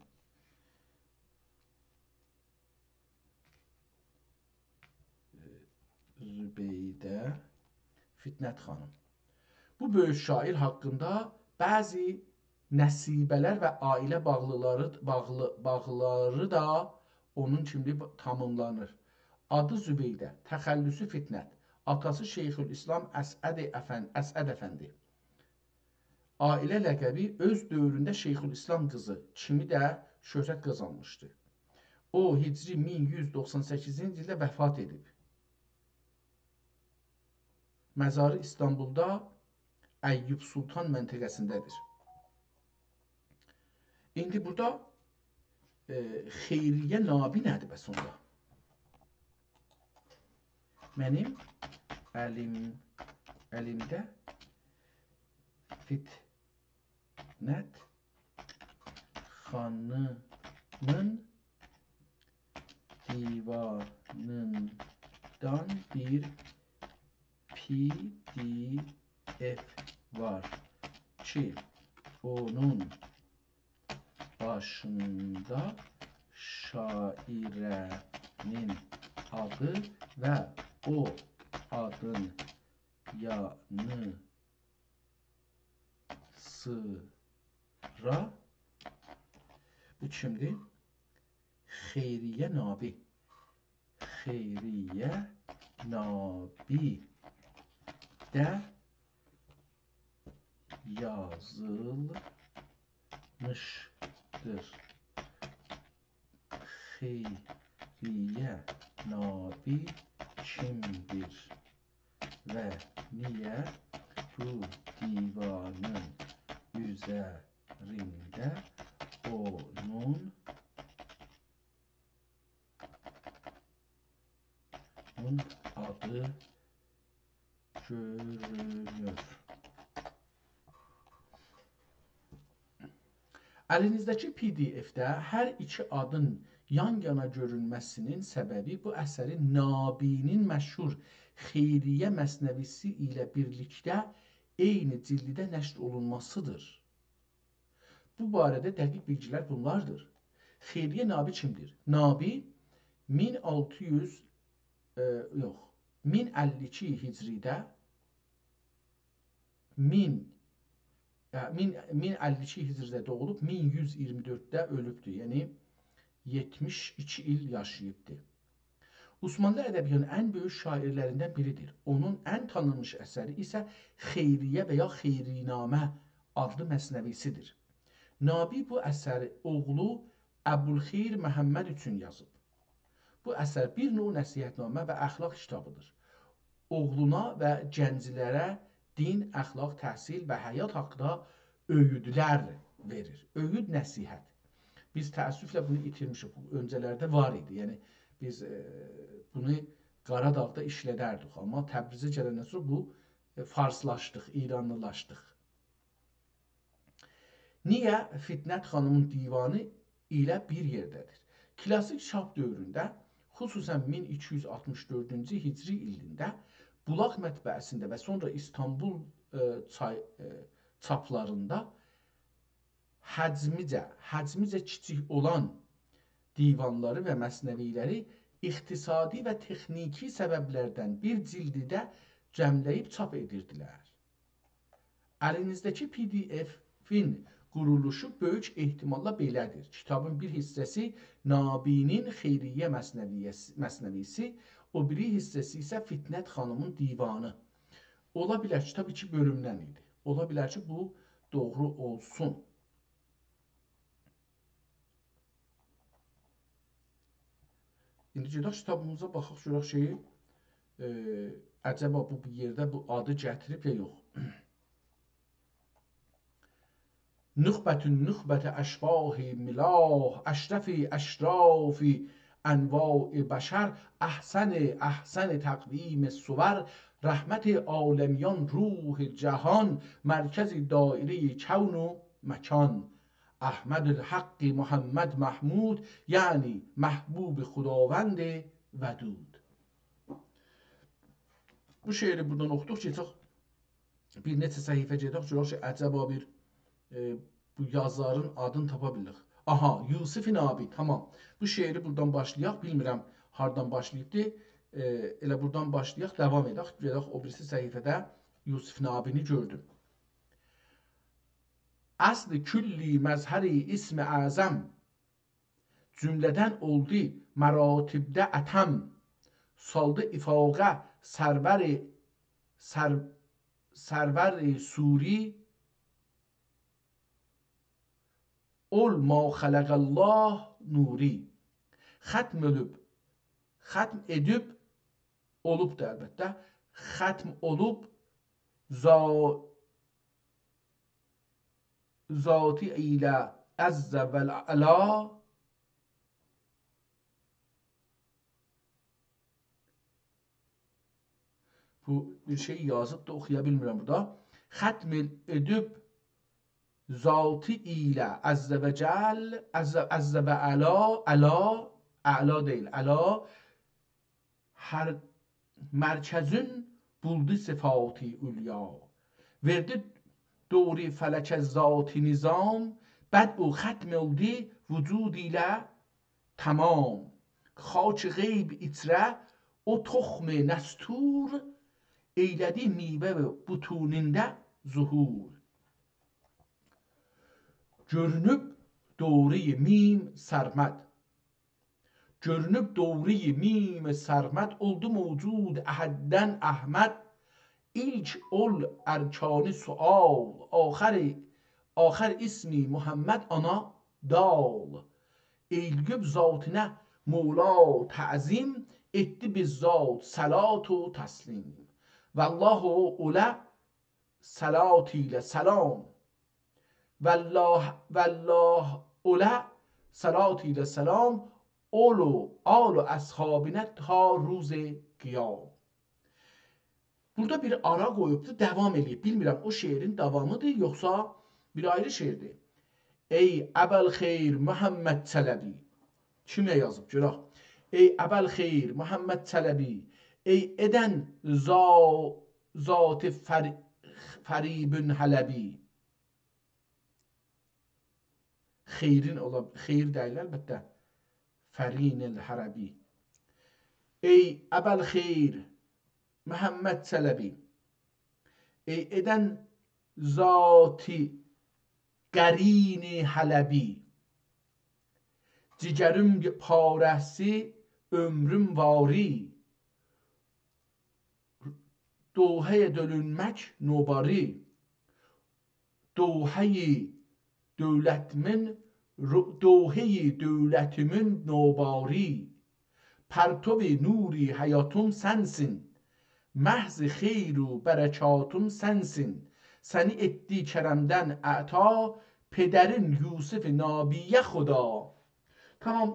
Zübeydə Fitnət xanım. Bu böyük şair haqqında bəzi nəsibələr və ailə bağları da onun kimi tamamlanır. Adı Zübeydə, təxəllüsü Fitnət, atası Şeyxülislam Əsəd Əfəndi. Ailə ləqəbi öz dövründə Şeyxülislam qızı kimi də şöhrət qazanmışdı. O, Hicri 1198-ci ildə vəfat edib. Məzarı İstanbulda Əyyub Sultan məntəqəsindədir. İndi burada Xeyriyyə Nabi nədir bəs onda? Mənim əlimdə Fitnət xanımın divanından bir PDF var ki, onun başında şairənin adı və o adın yanı sıra bu kimdir? Xeyriyyə Nabi. Xeyriyyə Nabi də yazılmışdır. Xeyriyyə Nabi kimdir və niyə bu divanın üzərində onun adı görünür? Əlinizdəki PDF-də hər iki adın yan-yana görünməsinin səbəbi bu əsərin Nabinin məşhur Xeyriyyə məsnəvisi ilə birlikdə eyni cildidə nəşr olunmasıdır. Bu barədə dəqiq bilgilər bunlardır. Xeyriyyə Nabi kimdir? Nabi 1052 Hicridə 1052 Hicridə doğulub 1124-də ölübdür. Yəni 72 il yaşayıbdır. Osmanlı ədəbiyyatının ən böyük şairlərindən biridir. Onun ən tanınmış əsəri isə Xeyriyyə və ya Xeyrinamə adlı məsnəvisidir. Nabi bu əsəri oğlu Əbulxeyr Məhəmməd üçün yazıb. Bu əsər bir növ nəsihətnamə və əxlaq kitabıdır. Oğluna və gənclərə din, əxlaq, təhsil və həyat haqqında öyüdlər verir. Öyüd, nəsihət. Biz təəssüflə bunu itirmişik. Öncələrdə var idi. Yəni biz bunu Qaradağda işlədərdik. Amma Təbrizə gələndən sonra bu farslaşdıq, İranlılaşdıq. Niyə Fitnət xanımın divanı ilə bir yerdədir? Klasik çap dövründə, xüsusən 1264-cü Hicri ilində Bulaq mətbəəsində və sonra İstanbul çaplarında həcmicə kiçik olan divanları və məsnəviləri iqtisadi və texniki səbəblərdən bir cildidə cəmləyib çap edirdilər. Əlinizdəki PDF-in quruluşu böyük ehtimalla belədir. Kitabın bir hissəsi Nabinin Xeyriyyə məsnəvisi, o biri hissəsi isə Fitnət xanımın divanı. Ola bilər ki, kitab iki bölümdən idi. Ola bilər ki, bu doğru olsun. İndi gedək kitabımıza baxaq, görək şeyi, əcəba bu bir yerdə bu adı gətirib ya yox. نخبت اشباه ملاح اشرف اشراف انواع بشر احسن تقویم صور رحمت عالمیان روح جهان مرکز دایره کون و مکان احمد الحق محمد محمود یعنی محبوب خداوند ودود. Bu şeiri buradan oxuduqca çox bir neçə səhifə gedək, görək əcəba bir bu yazarın adını tapa bilirik. Aha, Yusif Nabi, tamam. Bu şeiri buradan başlayaq, bilmirəm hardan başlayıbdı. Elə buradan başlayaq, davam edək. Gedək o birisi səhifədə Yusif Nabini gördüm. Aslı külli məzhəri ismi əzəm cümlədən oldu məratibdə ətəm saldı ifaqa سرور سوری ol ma xələqəllah nuri xətm edib olub da əlbəttə xətm olub zati ilə əzzə vəl-əla bu bir şey yazıb da oxuya bilmirəm burada. Xətm edib zati ilə əzzə və cəl, əzzə və əla deyil, əla hər mərkəzün buldu sifati ülya. Verdi doğru fələkə zati nizam, bəd o xətm oldu vücud ilə tamam. Xaç qeyb itirə o toxm nəstur eylədi meyvə butunində zuhur. Görünüb doğru mim sərməd. Görünüb doğru mim sərməd oldu mevcud əhəddən Əhməd. İlk ol ərkanı sual axər ismi Muhammed ana dal. Eylgüb zatına Mola təzim etdi bizzat salat و təslim. والله اوله صلاتی لسلام والله اوله صلاتی لسلام آل و ashabine ta روز قیام. Burada bir ara qoyubdu, devam eləyib. Bilmirəm o şeirin davamıdır yoxsa bir ayrı şeirdir. Ey Əbəl Xeyr Muhammed Çələbi. Kimə yazıb görək? Ey Əbəl Xeyr Muhammed Çələbi. Ey edən zat Fəribün Hələbi. Xeyrin ola, xeyr deyil əlbəttə. Fərinil Hərəbi. Ey Əbəl Xeyr Muhammed Çələbi. Ey edən zati Qərini Hələbi. Cigərim parəsi ömrüm vari. Dohəyə dölünmək nobari. Dohəyi dövlətimin nobari. Pərtovi nuri həyatım sənsin. Məhz xeyru bərəkatım sənsin. Səni etdi kərəmdən əta. Pederin Yusuf Nabiyə xuda. Tamam.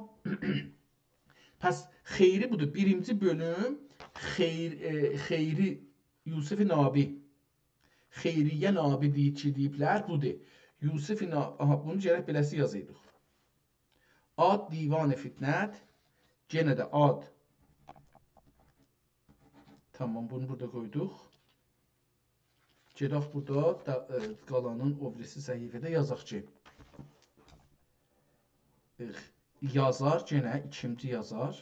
Pəs xeyri budur. Birinci bölüm xeyri Yusuf Nabi. Xeyriyə Nabi deyiblər budur. Yusuf Nabi. Aha, bunu gərək beləsi yazıydıq. Ad divan fitnət. Genə də ad. Tamam, bunu burada qoyduq. Gedək burada qalanın o birisi səhifədə yazaq ki. Yazar, genə ikinci yazar.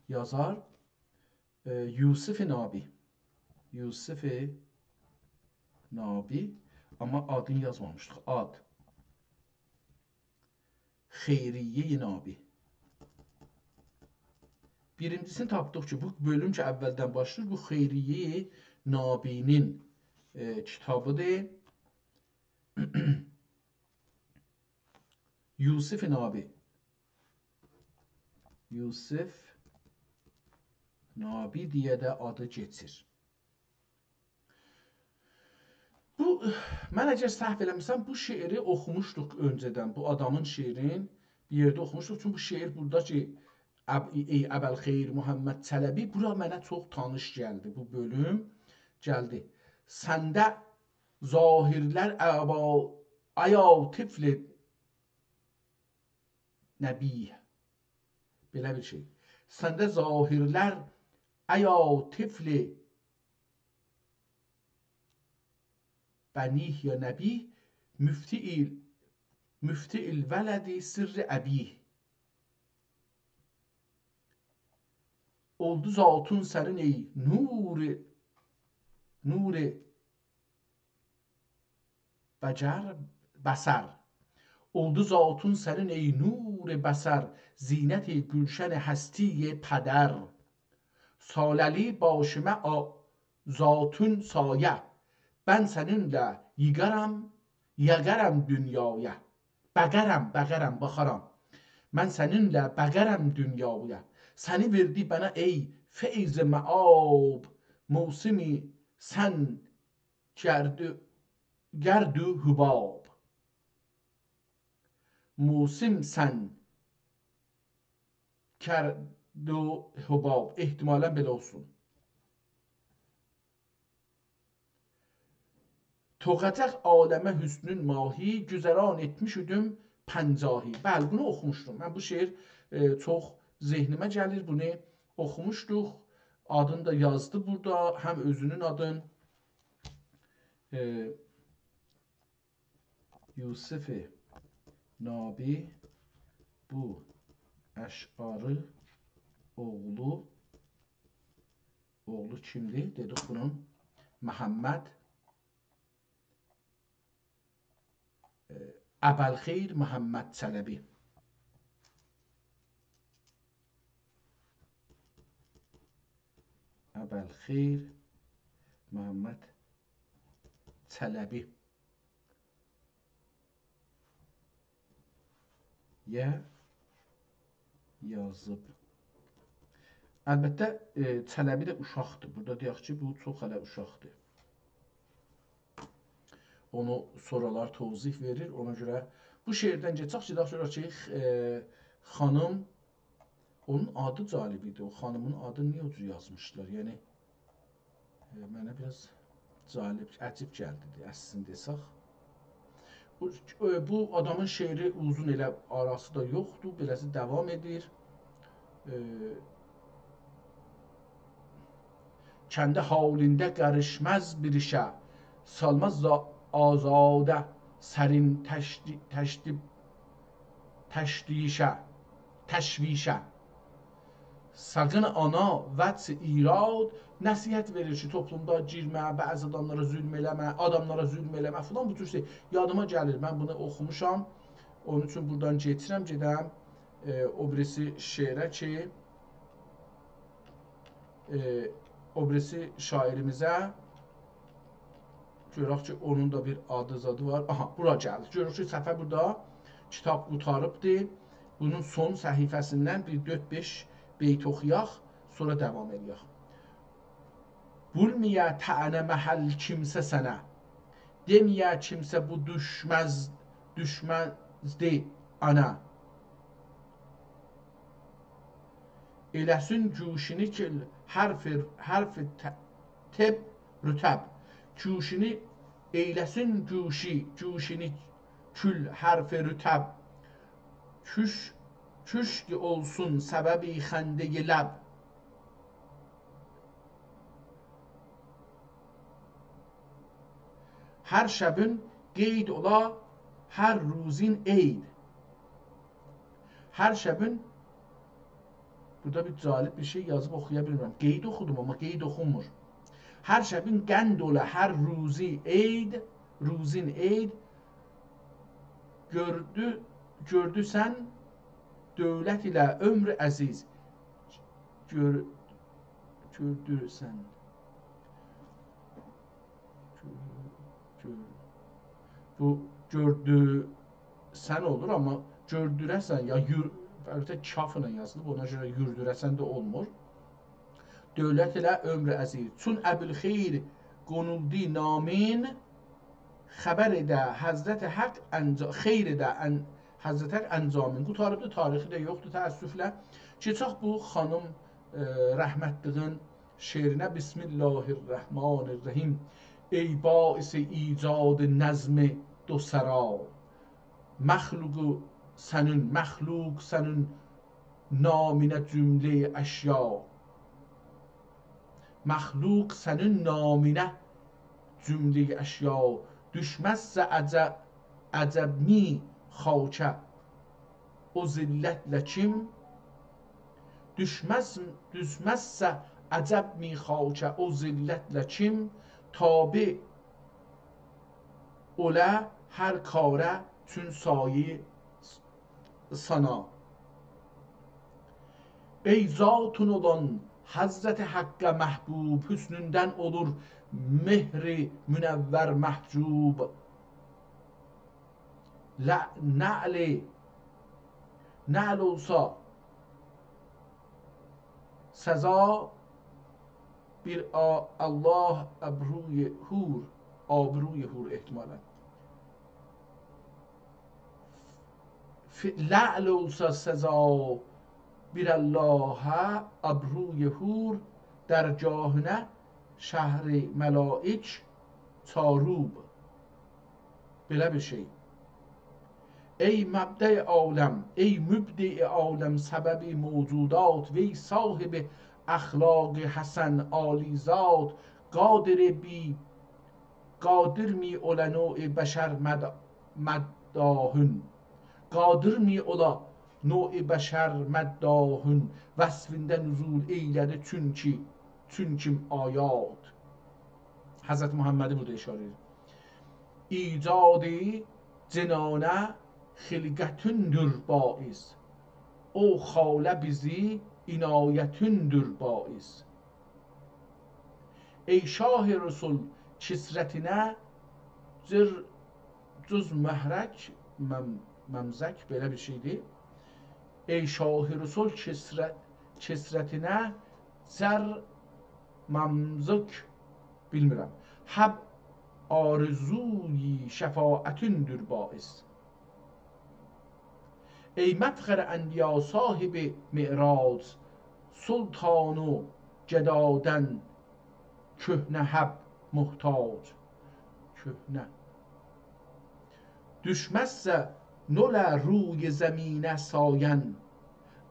Yazar Yusuf Nabi. Yusuf Nabi. Amma adını yazmamışdıq. Ad. Xeyriyə Nabi. Birincisini tapdıq ki, bu bölüm ki əvvəldən başlayır. Bu Xeyriyə Nabinin kitabıdır. Yusuf Nabi. Yusuf Nabi deyə də adı keçir. mən əgər səhv eləmirsəm, bu şeiri oxumuşduq öncədən. Bu adamın şeirin bir yerdə oxumuşduq. Çünki bu şeir buradakı ey Əbəlxeyir Muhammed Çələbi bura mənə çox tanış gəldi. Bu bölüm gəldi. Səndə zahirlər aya tifli nəbi. Belə bir şey. Səndə zahirlər aya tifli بنیه یا نبیه müfti veledi sırrı ebih. Oldu zatun serin ey nuri becer basar. Oldu zatun serin ey nuri basar. Zineti gülşen hestiye peder. Saleli başıma zatun saye. Ben seninle yıgarım dünyaya. Bəqərəm, baxaram. Mən səninlə bəqərəm dünyaya. Səni verdi bana ey feyz məab. Musimi sən gərdü hübab. Musim sən gərdü hübab. İhtimalen belə olsun. Toqataq aləmə hüsnün mahi, güzəran etmiş üdüm pəncahi. Bəli, bunu oxumuşdum. Mən bu şeir çox zehnimə gəlir. Bunu oxumuşduq. Adını da yazdı burada. Həm özünün adın Yusuf-i Nabi bu əşarı oğlu kimdir? Dedik bunun Məhəmməd Əbəlxeyir Muhammed Çələbi. Əbəlxeyir Muhammed Çələbi. Yazıb. Əlbəttə, Çələbi də uşaqdır. Burada deyək ki, bu çox hələ uşaqdır. Onu soralar tozih verir. Ona görə bu şeirdən geçək ki, xanım, onun adı cəlib idi. O xanımın adı niyə o cür yazmışlar? Yəni, mənə biraz cəlib, əcib gəldi, əslində desək. Bu adamın şeiri uzun elə arası da yoxdur. Beləsi davam edir. Kəndi halində qarışmaz bir işə, salmaz azadə sərin təşvişə. Sakın ana vəts irad nəsihət verir ki, toplumda girmə, bəzi adamlara zülm eləmə, filan bu tür şey yadıma gəlir. Mən bunu oxumuşam. Onun üçün buradan getirəm, gedəm o birisi şeirə ki, o birisi şairimizə görək ki, onun da bir adı var. Aha, bura gəldi. Görək ki, səfər burada kitab qutarıbdır. Bunun son səhifəsindən bir 4-5 beyt oxuyaq, sonra davam edək. Bulmiyə təənə məhəl kimsə sənə, demiyə kimsə bu düşməzdi ana. Eləsin cuşini ki, hərf teb rütəb. Cuşini eyləsin cuşini kül hərf rütəb. Küşk olsun səbəbi xəndəyi ləb. Hər şəbin qeyd ola, hər ruzin eyd. Hər şəbin, burada bir cəlib bir şey yazıb oxuya bilmirəm. Qeyd oxudum, amma qeyd oxunmur. Hər şəbin qənd ola, hər ruzin eyd. Gördüsən dövlət ilə ömrü əziz. Gördürsən. Bu gördürsən olur, amma gördürəsən ya kaf ilə yazılıb, ona görə yürdürəsən də olmur. Dövlət ilə ömrü əziz. Çün Əbülxeyir qonuldu namin, xəbər edə Həzrət Haqq xeyr edə Həzrət Haqq əncamın. Qutarıbdı, tarixi də yoxdur təəssüflə. Keçək bu xanım rəhmətliğin şeirinə. Bismillahirrahmanirrahim. Ey baisi icad nəzm do səra, məxluq sənün naminə cümlə əşya. Məxluq sənin naminə cümlə əşya. Düşməzsə əcəb mi xaçə o zillətlə kim. Düşməzsə əcəb mi xaçə o zillətlə kim. Tabe olə hər karə çün sayi sana. Ey zatun olan Həzrət Haqqə məhbub, hüsnündən olur mehri münəvvər məhcub. Nə'l olsa səza bir Allah abruy hur ehtimalen. La'l olsa səza bir Allah'a abruy hur, در جاهنه شهر ملائک چاروب. belə bir şey. Ey mebde alem, ey mübde alem, sebebi mevcudat, vey sahibi اخلاق حسن عالی ذات. قادر می ola نوع بشر مداهن. قادر می ola نوع بشر مداهن. Vəsfində nüzul eylədi çünkim ayat. Hazreti Muhammed'i burada işaret ediyor. İcadı cenane xilqətündür baiz. O xalə bizi inayətündür baiz. Ey şah-ı Resul kisrətinə cüz məhrək məmzək belə bir şeydir. Ey şah-ı Resul kisrətinə zər məmzək bilmirəm. Həb arzuyi şəfaətündür baiz. Ey məfxər ənbiya sahibi mi'rac, sultanu cədadən köhnə həb muhtac. Köhnə. Düşməzsə nolə ruy zəminə sayan,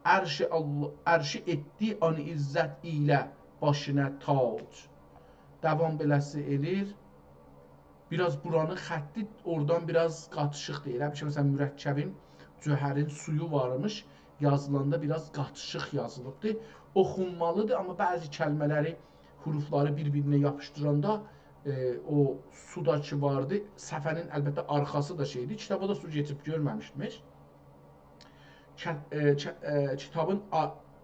ərşi etdi an izzət ilə başına tac. Davam beləsi edir. Biraz buranın xətti oradan biraz qatışıq deyil. Həmişə məsələn mürəkkəbin, cöhərin suyu varmış, yazılanda biraz qatışıq yazılıbdır. Oxunmalıdır, amma bəzi kəlmələri, hurufları bir-birinə yapışdıranda o sudakı vardı. Səfənin əlbəttə arxası da şeydir. Kitaba da su geçib görməmişmiş. Kitabın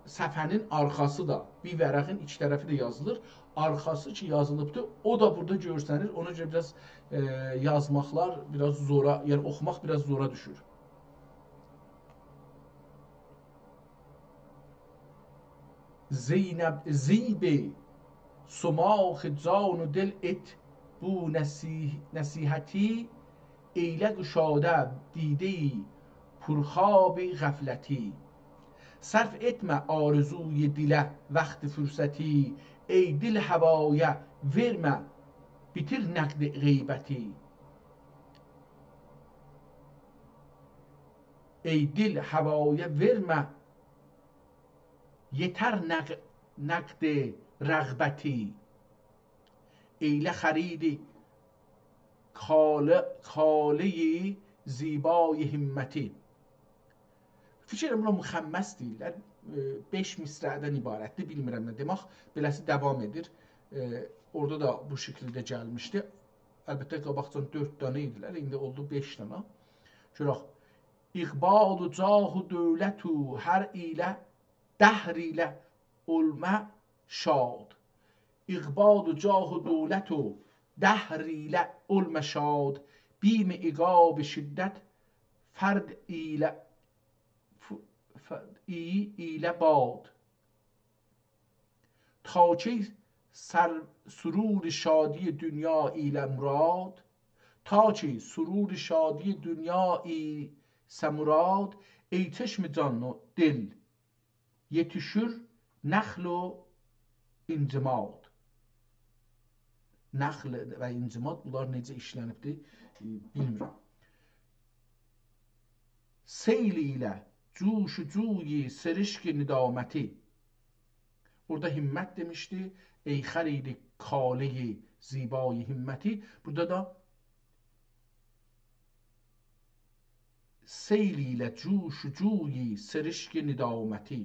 səfənin arxası da bir vərəqin iki tərəfi də yazılır. Arxası ki yazılıbdır, o da burada görsənir. Ona görə biraz yazmaqlar biraz zora, yəni oxumaq biraz zora düşür. Zeynəb zibi sumax can و دل et bu nəsihəti eylə qüşadə dideyi purxabi qəfləti. Sərf etmə arzuy dilə vaxt fürsəti. Ey dil havaya vermə bitir nəqd qeybəti. Ey dil havaya vermə yetər nəqd rəğbəti. Eylə xəridi xaləyi zibay himməti. Fikirəm buna müxəmməs deyirlər. 5 misrədən ibarətdir, bilmirəm nə demək. Beləsi davam edir. Orada da bu şəkildə gəlmişdi. Əlbəttə qabaqcan 4 dənə idilər, indi oldu 5 dənə. Görək. İqbalu cahu dövlətu hər ilə dəhr ilə olmə şad. İqbalu cahu dövlətu dəhr ilə olmə şad. Bim iqab şiddət fərd ilə bad. تا کی سرور شادی دنیا ایل مراد. تا ki surur şadi dünyayı semurad ey çeşmi can و dil yetişir naxl و incimad. Naxl və incimad bunlar necə işlənibdir bilmirəm. Seyl ilə cuşu cuyi serişk nidaməti. Burada himmət demişdi. Ey xəridi kaleyi zibai himməti. Burada da seyl ilə cuşu cuyi serişk nidaməti.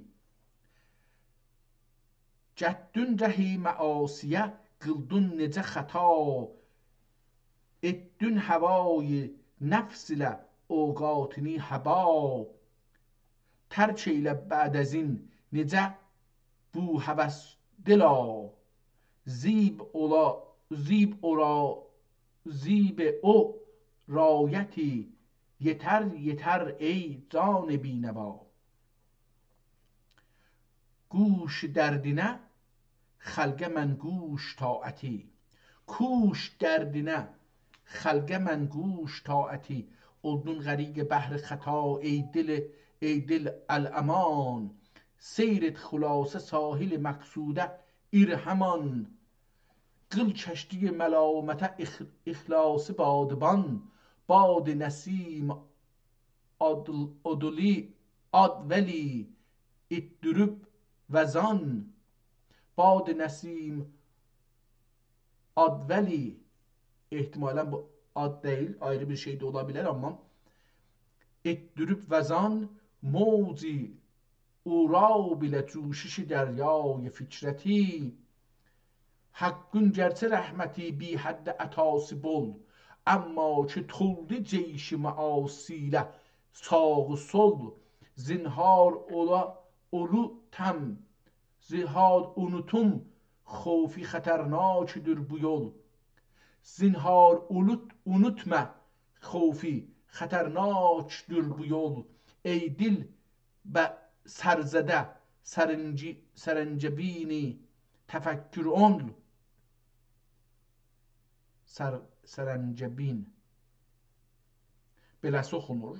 Cəddün rəhi məasiyə qıldun necə xəta. Etdün həvayı nəfs ilə اوقاتنی هبا ترک ilə بعد از این necə bu həvəs dila zib o rayəti yetər ey can bینوا گوش دردinə xəlqə mən گوش taəti کوش دردinə خلق من گوش طاعتی اردون غریق بحر خطا ای دل الامان سیرت خلاصه ساحل مقصوده ایرهمان قل کشتی ملامت اخلاص بادبان باد نسیم ادلی adveli iddürüb vəzan bad nəsim adveli ihtimalen bu ad değil ayrı bir şey de olabilir ama iddürüb vəzan موجی اورا bile cuşişi deryای fikreti hakkın gerçe rahmeti bi hadde atası bol ama ki toldi ceyşi maasiyle sağ sol zinhar ola olu tem zinhar unutum خوفی خطرناکدür bu yol zinhar unutma خوفی خطرناکدür bu yol ey dil ve serzede serencebini tefekkür ol serencebin beləsi oxunur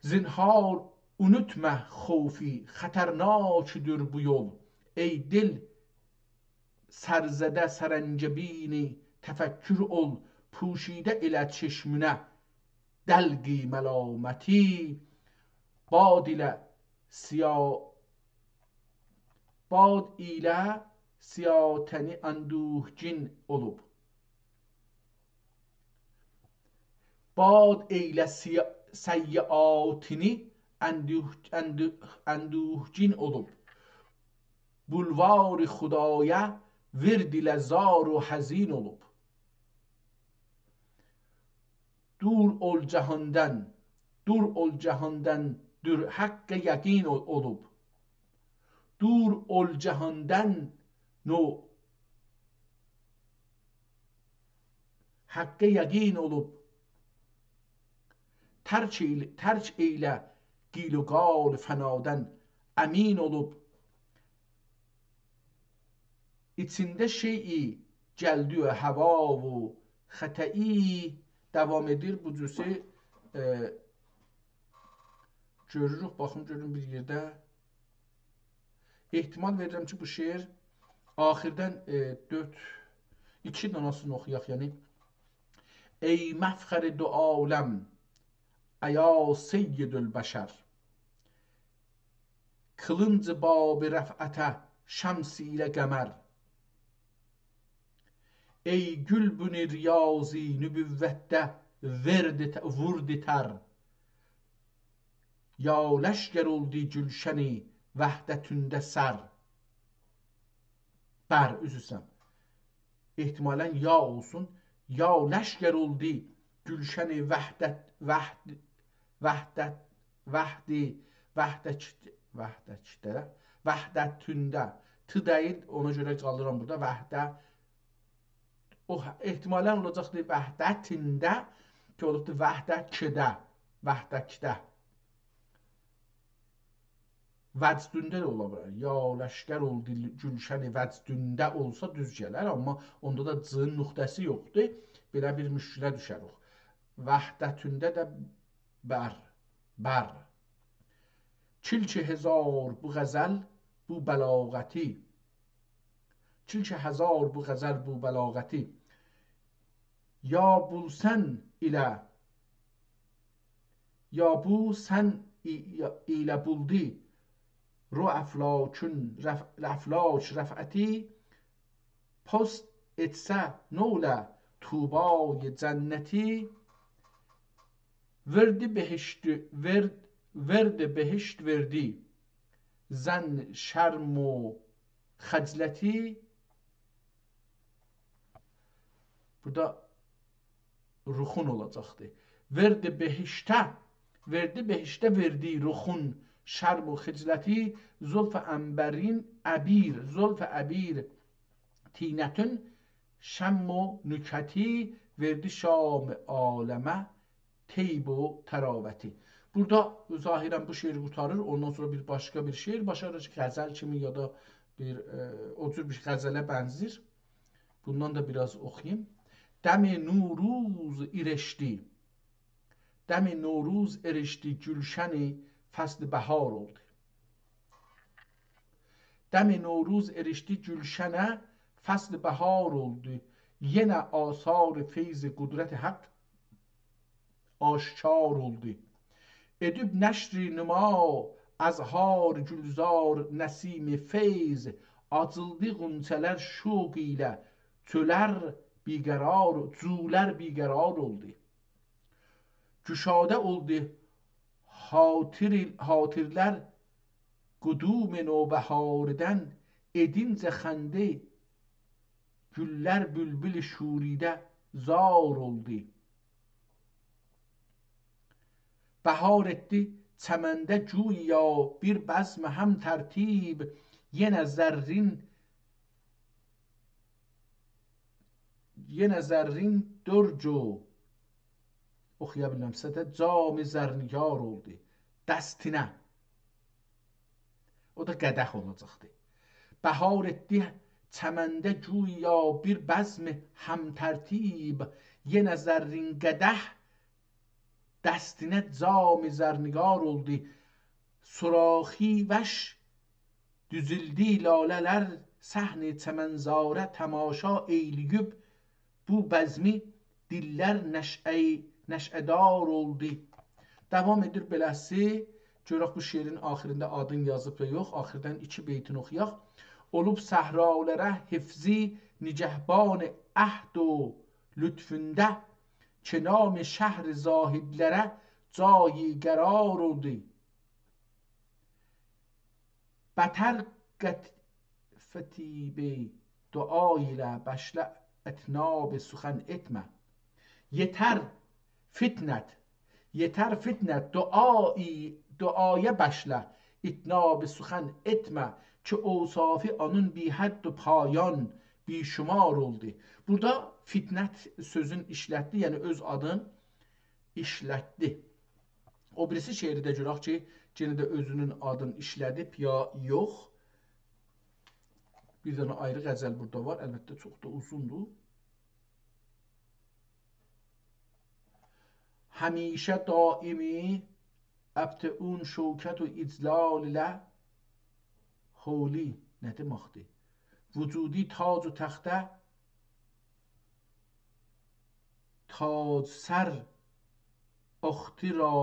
zinhar unutma خوفی خطرناکدür bu yol ey dil سرزده سرنجبینی تفکر ol پوشیده ilə çeşmünə دلقی ملامتی باد ilə siyatəni anduhcin olub bad eylə səyyiatini anduhcin olub bulvar xudaya ورد ilə zar و həzin olub dur ol cahandan dür haqq yəqin olub dur ol cahandan no haqq yəqin olub tərk eylə qil و qal fənadan əmin olub içinde şeyi geldi ve hava ve xətəi devam edir. Bu cüzü görürük. Baxın görün bir yerdə. İhtimal verirəm ki bu şeir axirdən 2 danasını oxuyaq. Yəni ey məfxər du aləm əya seyyidül bəşər kılıncı bab rəfətə şəmsi ilə qəmər ey gülbün riyazi nübüvvətdə vurdi tər ya leşker oldu gülşəni vəhdətündə sər bər üzüsəm ihtimalen ya olsun ya leşker oldu gülşəni vəhdətündə tı deyil ona görə qalıram burada vəhdə o ihtimalen olacaqdır vəhdətində ki olubdur vəhdəkdə vəcdündə də ola bilər ya leşker oldu gülşəni vəcdündə olsa düz gələr amma onda da cın nöqtəsi yoxdur belə bir müşkilə düşərik. Vəhdətündə də bər. Çilçe hezar bu غزل bu بلاغتی چلچه هزار bu غزل bu بلاغتی یا بوسن ایله بولدی رو افلاچ رفعتی پست اتسه نوله توبای جنتی ورد بهشت وردی زن şərm و xəcləti. Burada ruxun olacaqdır. Verdi behiştə verdi ruxun şərm و xəcləti zülf əbir tinətün şəmm و nükəti verdi şam aləmə teyb و təravəti. Burada zahirən bu şeiri qurtarır. Ondan sonra bir başqa bir şeir başarır ki, qəzəl kimi ya da o cür bir qəzələ bənzir. Bundan da biraz oxuyayım. Dəmi Noruz erişdi gülşəni fəsl bəhar oldu. Dəmi Noruz erişdi gülşənə fəsl bəhar oldu. Yenə asar feyz qudret haqq aşkar oldu. Edib nəşri nüma azhar gülzar nəsim feyz açıldı qunçələr şuq ilə cülər biqərar oldu. Güşadə oldu hatirlər qudum növbəhardən edincə xəndə güllər bülbül şuridə zar oldu. Bahar etdi çəməndə güya bir bəzm həm tərtib yenə zərrin dörc oxuya bilməmsə də cam-ı zərnigar oldu. Dəstinə. O da qədəh olacaqdır. Bahar etdi çəməndə güya bir bəzm həm tərtib yenə zərrin qədəh dəstinə cam-ı zərnigar oldu. Suraxi vəş düzüldü lalələr səhn-i çəmənzarə təmaşa eyləyib bu bəzmi dillər nəşədar oldu. Davam edir beləsi. Görək bu şeirin axirində adın yazıb və yox. Axirdən 2 beytin oxuyaq. Olub səhralərə hifzi nicəhban əhd و lütfündə Çenam şəhr zahidlərə cayi qərar oldu. Bətər qətfətibi dua ilə bəşlə ətnab suxən etmə. Yetər fitnət duaya bəşlə اتناب suxən etmə ki اوصافی onun bi hədd و payan bi şumar oldu. Burada fitnət sözün işlətdi, yəni öz adın işlətdi. O birisi şeirdə görək ki, yenə də özünün adını işlədib ya yox. Bir dənə ayrı qəzəl burada var, əlbəttə çox da uzundur. Həmişə daimi əbtəun şövkət و iclal ilə Holi nə deməkdir? Vücudi tac و təxtə tac sər اختی را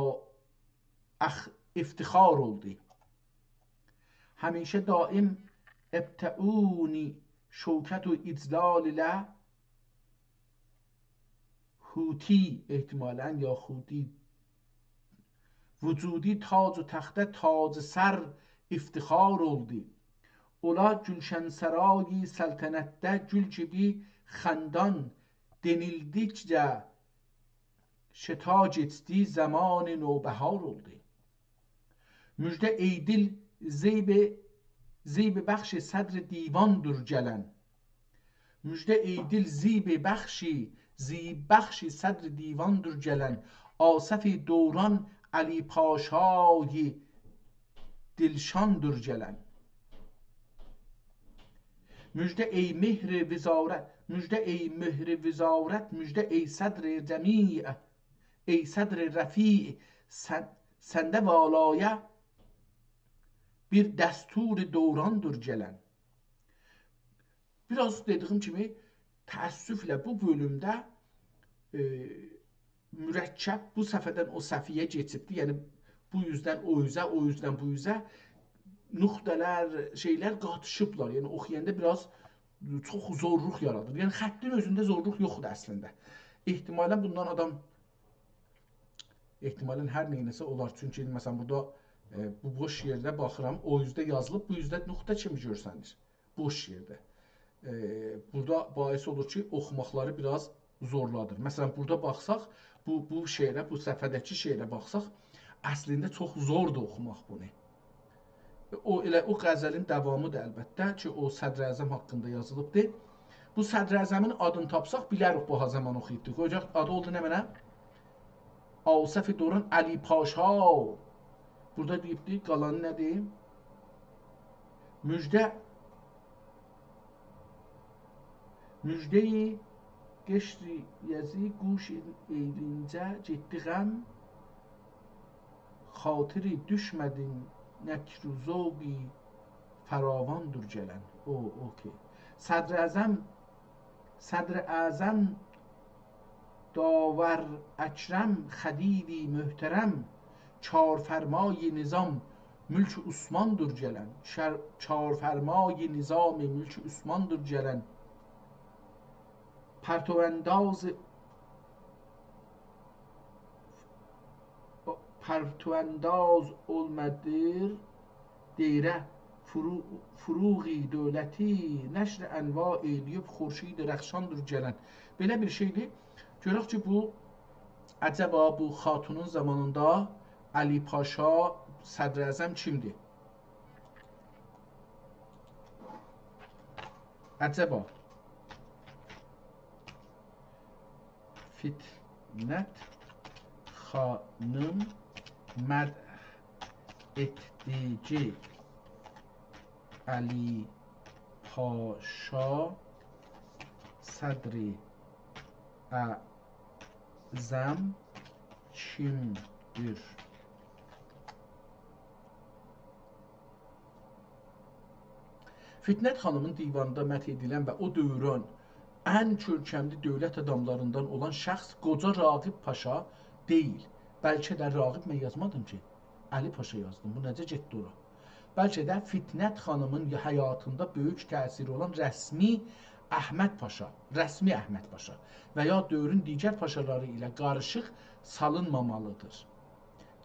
افتخار oldu. Həmişə daim ابتعونی şövkət و iclal ilə Huti ehtimalən ya Huti vücudi tac و təxtə tac sər iftixar oldu. Ola Gülşən Sərayı səltənətdə gül gibi xəndan denildikcə şeta geçdi zaman nوبهار oldu. Müjdə ey dil zeyb bəxş صدر دیوانdır gələn. Müjdə ey dil zeyb bəxş صدر دیوانdır gələn. Asəfi dövran علی پاشای دلشانdır gələn. Müjdə ey mehr vizarət müjdə ey möhri vizarət, müjdə ey sədri cəmiə, ey sədri rəfi, səndə valaya bir dəstur dövrandır gələn. Biraz dediyim kimi, təəssüflə bu bölümdə mürəkkəb bu səfədən o səfiyə keçibdi. Yəni, bu yüzdən o üzə, o yüzdən bu üzə nöqtələr, şeylər qatışıblar. Yəni, oxuyanda biraz çox zorluq yaradır. Yəni, xəttin özündə zorluq yoxdur əslində. Ehtimalən bundan adam, ehtimalən hər neynəsə olar. Çünki, məsələn, burada bu boş yerdə baxıram, o yüzdə yazılıb, bu yüzdə nöqtə kimi görsənir. Boş yerdə. Burada bahis olur ki, oxumaqları biraz zorladır. Məsələn, burada baxsaq, bu şeirə, bu səfədəki şeirə baxsaq, əslində çox zordur oxumaq bunu. Elə o qəzəlin davamıdır əlbəttə ki, o Sədr-Əzəm haqqında yazılıbdır. Bu Sədr-Əzəmin adını tapsaq, bilərik bu zaman oxuyubdur. Qoyacaq, adı oldu nə mənə? Asəf Doran Əli Paşa. Burada deyibdir, qalanı nədir? Müjdeyi geçti yazı quş eylincə getdi qəm, xatiri düşmədin nəkru zoqi fəravandır gələn. Okey. Sədr-Əzəm davar əkrəm xədidi möhtərəm, çarfərmay nizam mülk Osmandır gələn. Çarfərmay nizam mülk Osmandır gələn. پرتوانداز olmadır deyirə furuği dövləti nəşr ənva eləyib xurşid rəxşandır gələn. Belə bir şeydir. Görək ki, bu əcəba bu xatunun zamanında Əli Paşa Sədr-Əzəm kimdir? Əcəba Fitnət xanım mədh etdiyi Əli Paşa Sədr-i Əzəm kimdir? Fitnət xanımın divanında məth edilən və o dövrün ən görkəmli dövlət adamlarından olan şəxs qoca Rağib Paşa deyil. Bəlkə də Rağib mən yazmadım ki, Əli Paşa yazdım. Bu necə getdi ora? Bəlkə də Fitnət xanımın həyatında böyük təsiri olan rəsmi Əhməd Paşa və ya dövrün digər paşaları ilə qarışıq salınmamalıdır.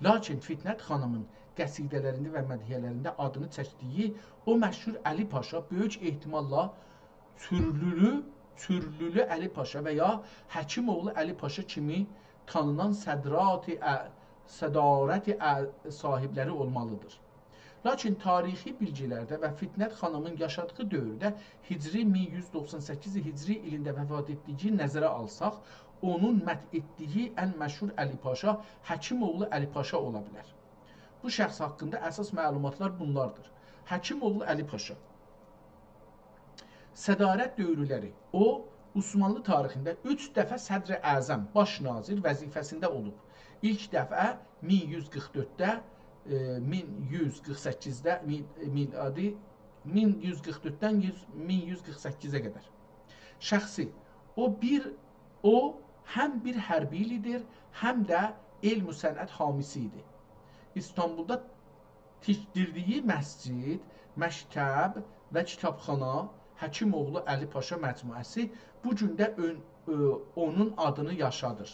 Lakin Fitnət xanımın qəsidələrində və mədhiyyələrində adını çəkdiyi o məşhur Əli Paşa böyük ehtimalla Türlülü Əli Paşa və ya Həkimoğlu Əli Paşa kimi tanınan sədarət sahibləri olmalıdır. Lakin tarixi bilgilərdə və Fitnət xanımın yaşadığı dövrdə Hicri 1198 Hicri ilində vəfat etdiyi nəzərə alsaq, onun məth etdiyi ən məşhur Əli Paşa Həkimoğlu Əli Paşa ola bilər. Bu şəxs haqqında əsas məlumatlar bunlardır. Həkimoğlu Əli Paşa sədarət dövrləri. O, Osmanlı tarixində 3 dəfə Sədr-Əzəm, baş nazir vəzifəsində olub. İlk dəfə 1144-də, 1148-də, 1144-dən 1148-ə qədər. Şəxsi, o həm bir hərbi lider, həm də elm-i sənət hamisi idi. İstanbulda tikdirdiyi məscid, məktəb və kitabxana Həkimoğlu Əli Paşa məcmuəsi bu gündə onun adını yaşadır.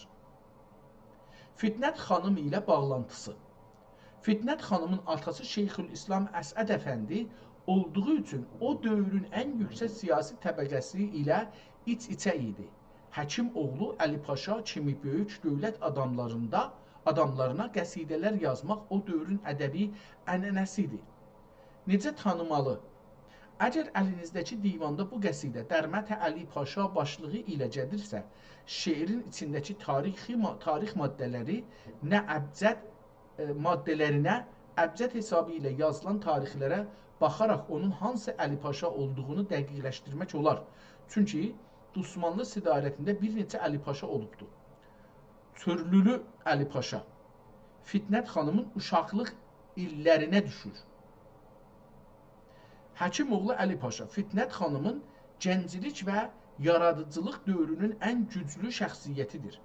Fitnət xanım ilə bağlantısı. Fitnət xanımın atası Şeyxülislam Əsəd Əfəndi olduğu üçün o dövrün ən yüksək siyasi təbəqəsi ilə iç-içə idi. Həkimoğlu Əli Paşa kimi böyük dövlət adamlarına qəsidələr yazmaq o dövrün ədəbi ənənəsidir. Necə tanımalı? Əgər əlinizdəki divanda bu qəsidə Dərmət-i Əli Paşa başlığı ilə gedirsə, şeirin içindəki tarix maddələrinə əbcəd hesabı ilə yazılan tarixlərə baxaraq onun hansı Əli Paşa olduğunu dəqiqləşdirmək olar. Çünki Abdusmanlı sidarətində bir neçə Əli Paşa olubdur. Çörlülü Əli Paşa Fitnət xanımın uşaqlıq illərinə düşür. Həkimoğlu Əli Paşa Fitnət xanımın gənclik və yaradıcılıq dövrünün ən güclü şəxsiyyətidir.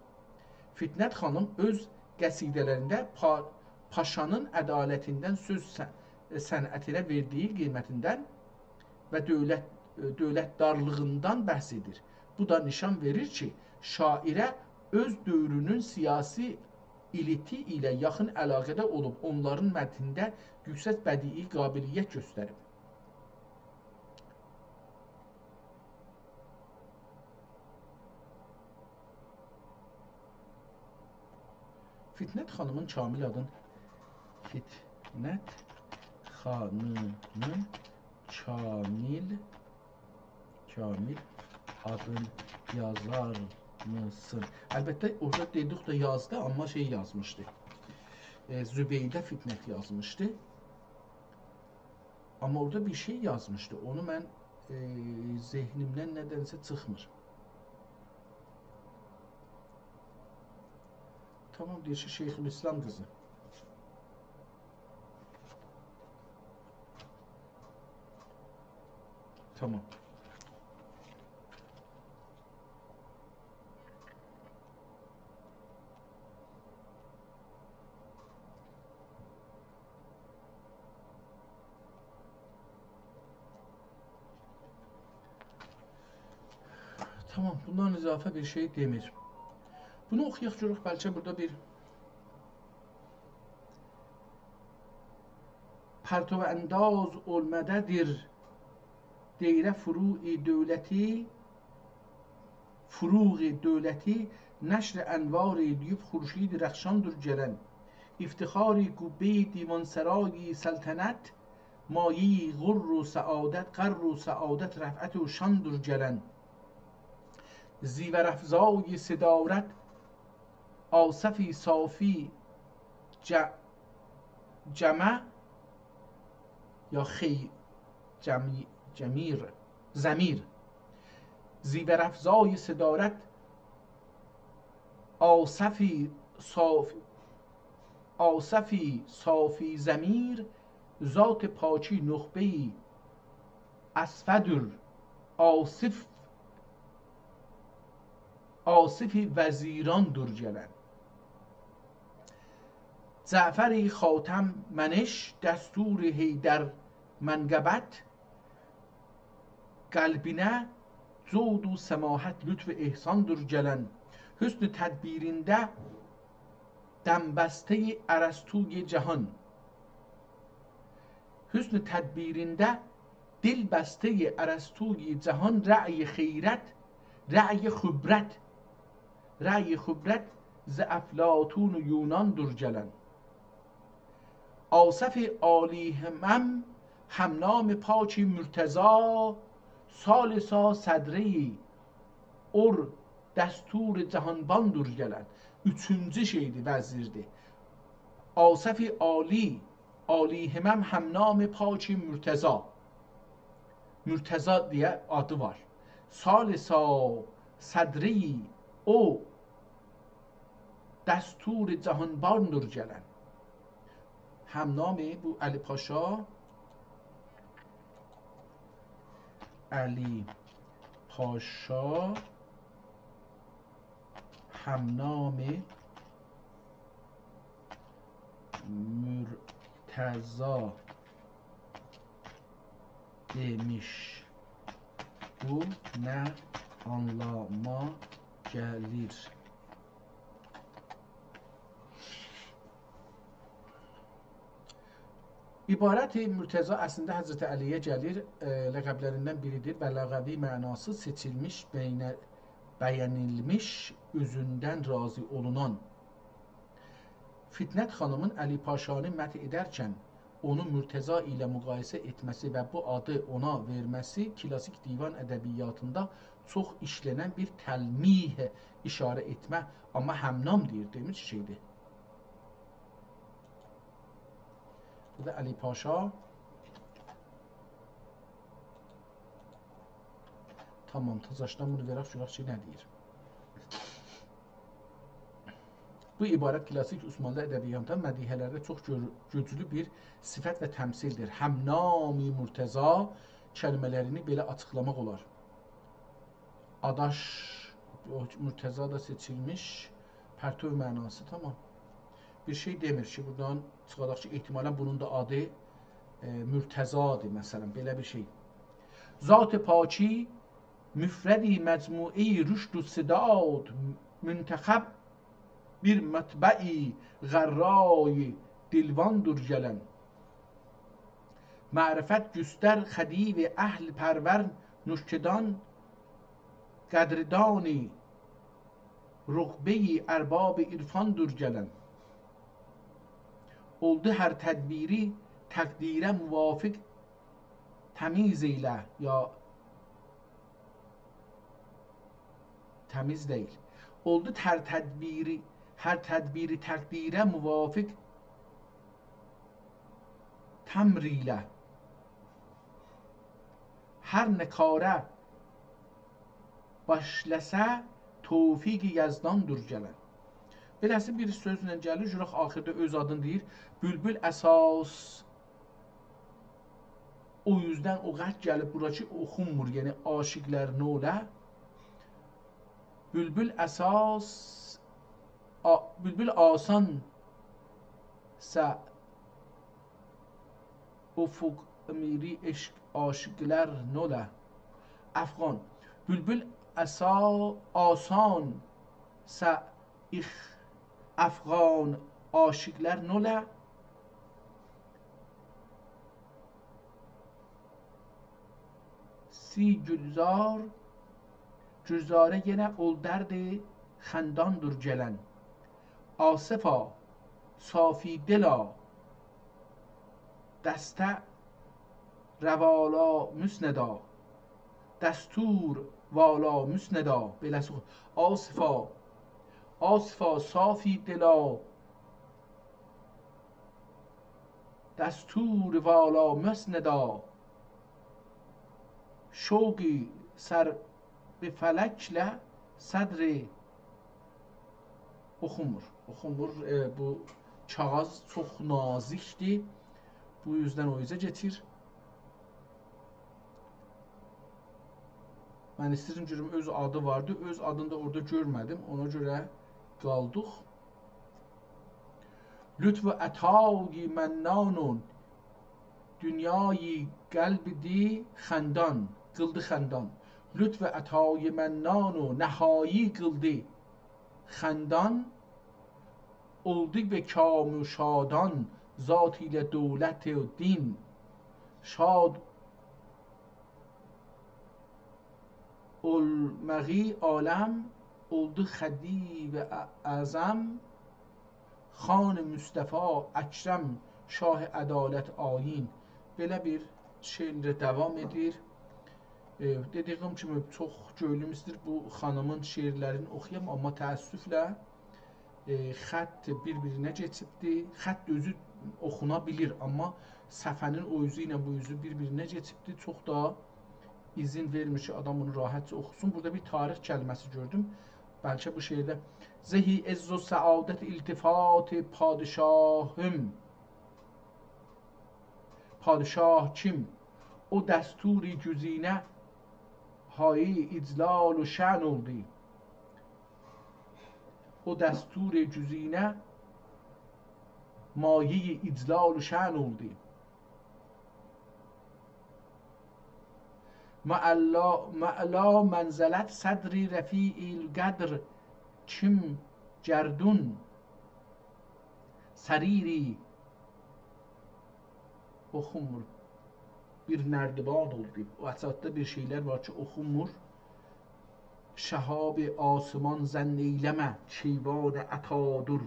Fitnət xanım öz qəsidələrində paşanın ədalətindən, söz sənətinə verdiyi qiymətindən və dövlətdarlığından bəhs edir. Bu da nişan verir ki, şairə öz dövrünün siyasi eliti ilə yaxın əlaqədə olub, onların mətnində yüksək bədii qabiliyyət göstərib. Fitnət xanımın kamil adın Fitnət xanımın kamil adın yazar mısın? Əlbəttə orada dedik də yazdı, amma şey yazmışdı. Zübeydə Fitnət yazmışdı. Amma orada bir şey yazmışdı. Onu mən zehnimdən nədənsə çıxmır. Tamam, deyir ki, Şeyxülislam qızı. Tamam. Tamam, bundan izafə bir şey demir. Bunu oxuyaq görək, bəlkə burada bir pərtov əndaz olmədədir deyrə furuği dövləti nəşr ənvar edib xurşid rəxşandır gələn iftixari qubbe-i divanسرای سلطنت مایه غر و سعادت قر و سعادت رفعت و شانdır gələn زیورافزای صدارت آصفی صافی جمع یا خی زمیر زیورافزای صدارت آصفی صافی زمیر ذات پاکی نخبه‌ای اسفدر آصفی وزیرانdır gələn Cəfəri xatəm mənş dəsturi heydər mənqəbət qəlbinə cud و səmahət lütf ehsandır gələn hüsn tədbirində dəmbəstə ərəstuy cahan hüsn tədbirində dilbəstə ərəstuy cahan rəy xeyrət rəy xübrət ز افلاطون و یونانdır gələn آصف عالی همم همنام پاکی مرتضا سالسا صدری or dəstur cahanbandır gələn üçüncü şeydir, vəzirdir. Asaf-i Ali himəm həmnam paki Mürtəza. Mürtəza deyə adı var. Salisa sadri o dəstur cahanbandır gələn. Həmnami bu Əli Paşa həmnami Mürtəza demiş. Bu nə anlama gəlir? İbarət-i Mürtəza əslində Həzrəti Əliyə gəlir, ləqəblərindən biridir və ləqəbi mənası seçilmiş, bəyənilmiş, özündən razı olunan. Fitnət xanımın Əli Paşanı məth edərkən onu Mürtəza ilə müqayisə etməsi və bu adı ona verməsi klasik divan ədəbiyyatında çox işlənən bir təlmih işarə etmə, amma həmnam deyir, demiş şeydir. Bu da Əli Paşa. Tamam, Tazaşdan bunu verək, görək ki, nə deyir. Bu ibarət klassik Osmanlı ədəbiyyatında mədihələrdə çox güclü bir sifət və təmsildir. Həmnami Murtəza kəlmələrini belə açıqlamaq olar. Adaş, Murtəza da seçilmiş, pərtöv mənası, tamam. Bir şey demir ki, buradan çıxadaq ki, ehtimalən bunun da adı Mürtəzadır, məsələn, belə bir şey. Zat-ı paki müfrədi məcmui rüşd-ü sidad müntəxəb bir mətbəi qərray dilvandur gələn. Mərifət güstər xədiv əhl pərvər nuşkedan qədridani rüqbe-i ərbab irfandur gələn. Oldu hər tədbiri təqdirə muvafiq təmiz eylə, ya təmiz deyil. Oldu hər tədbiri təqdirə muvafiq təmr ilə. Hər nə karə başləsə tövfiq yəzdandır gələn. Beləsi bir sözlə gəlir, juraq axırda öz adını deyir. Bülbül əsas o yüzdən o qət gəlib bura ki, oxunmur, yəni aşiqlər nə olə? Bülbül əsas, bülbül asan sə ufuk miri eşq aşiqlər nə olə? Əfqan, bülbül asan sə əfqan aşiqlər nə olə? Si gülzarə yenə ol dərdi xəndandır gələn. Asıfa safi dila dəstə rəvala müsnəda dəstur vala müsnəda. Beləsi Asıfa safi dila dəstur vala müsnəda. Şoqi sər bir fələklə sədri oxunmur. Bu kağız çox nazikdir. Bu yüzden o yüzden getir. Ben istəyirəm görüm öz adı vardı. Öz adını da orada görmədim. Ona görə qaldıq. Lütfü ətaği mənnanun dünyayı qəlbidi xəndan. Qıldı xəndan. Lütfü ətaği mənnanu nəhayı qıldı xəndan. Oldu ve kâmu şadan zat ile dövlət و din. Şad olmağı aləm oldu xədîv əzəm. Xan Mustafa Əkrəm Şah ədalət ayin. Belə bir şeirlə devam edir. Dediyim kimi çox göylümüzdür bu xanımın şeirlərini oxuyam, amma təəssüflə xətt bir-birinə keçibdir. Xətt özü oxuna bilir, amma səfənin o üzü ilə bu üzü bir-birinə keçibdir. Çox da izin vermir ki, adam bunu rahatca oxusun. Burada bir tarix kəlməsi gördüm. Bəlkə bu şeirdə Zehi ezzu səadət iltifat padişahım. Padişah kim? O dəsturi güzinə hayi iclal و şən oldu. O dəstur güzinə mayi iclal و şən oldu. Mə'la mənzələt sədri rəfi'il qədr kim gərdun səriri oxunmur. Bir nərdiban oldu. O əsasda bir şeylər var ki, oxunmur. Şəhab-ı asman zənn eyləmə şeyvan ətadur.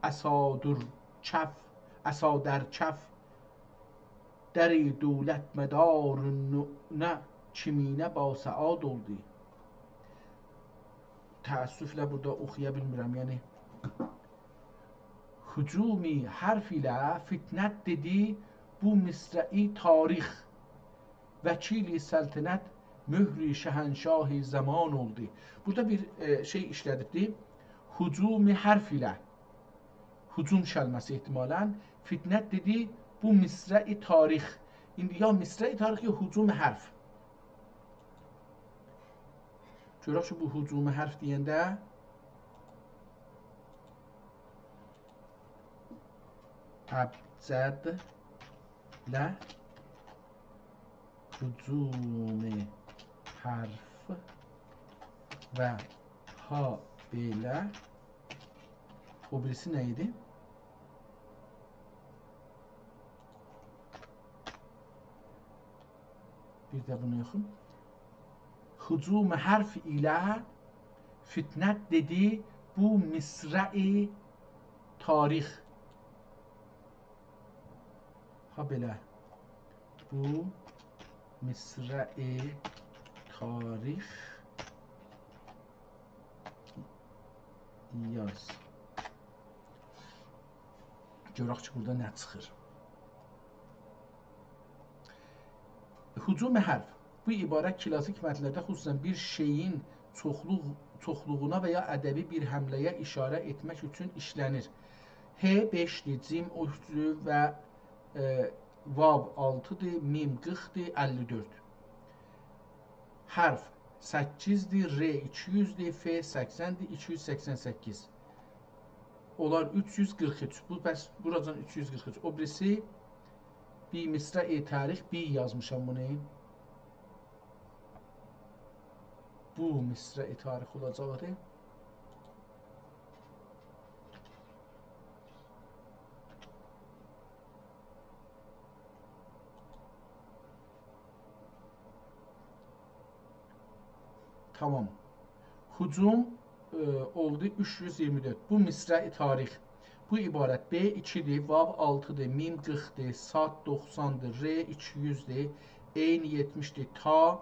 Əsadur kəf, əsadər kəf. Dəri dövlət mədarınə kiminə basəad oldu. Təəssüflə burada oxuya bilmirəm. Yəni hücumi hərf ilə fitnət dedi bu misra'i tarix vəkili səltənət mühri şəhənşahi zaman oldu. Burada bir şey işlədibdi. Hücumi hərf ilə hücum kəlməsi ehtimalən fitnət dedi bu misrə-i tarix. İndi ya misrə-i tarix ya hücum hərf. Görək ki bu hücum hərf deyəndə əbcəd lə hücum hərf və ha belə o birisi nə idi? Bir də bunu yoxum. Hücum hərf ilə fitnət dedi bu misrə-i tarix. Ha belə bu misrə-i tarix yaz. Görək ki, burada nə çıxır. Hücum hərf. Bu ibarət klassik mətnlərdə xüsusən bir şeyin çoxluğuna və ya ədəbi bir həmləyə işarə etmək üçün işlənir. H 5-dir, cim 3-dür və vav 6-dır, mim 40-dır, 54. Hərf 8-dir, R 200-dir, F 80-dir, 288. Onlar 343. Bu bəs buradan 343. O birisi bir misra-i tarix bir yazmışam bunu. Bu misra-i tarix olacaqdır. Tamam. Hücum oldu 324. Bu misra-i tarix. Bu ibarət B 2-dir, vav 6-dır, mim 40-dır, sad 90-dır, R 200-dir, eyn 70-dir, ta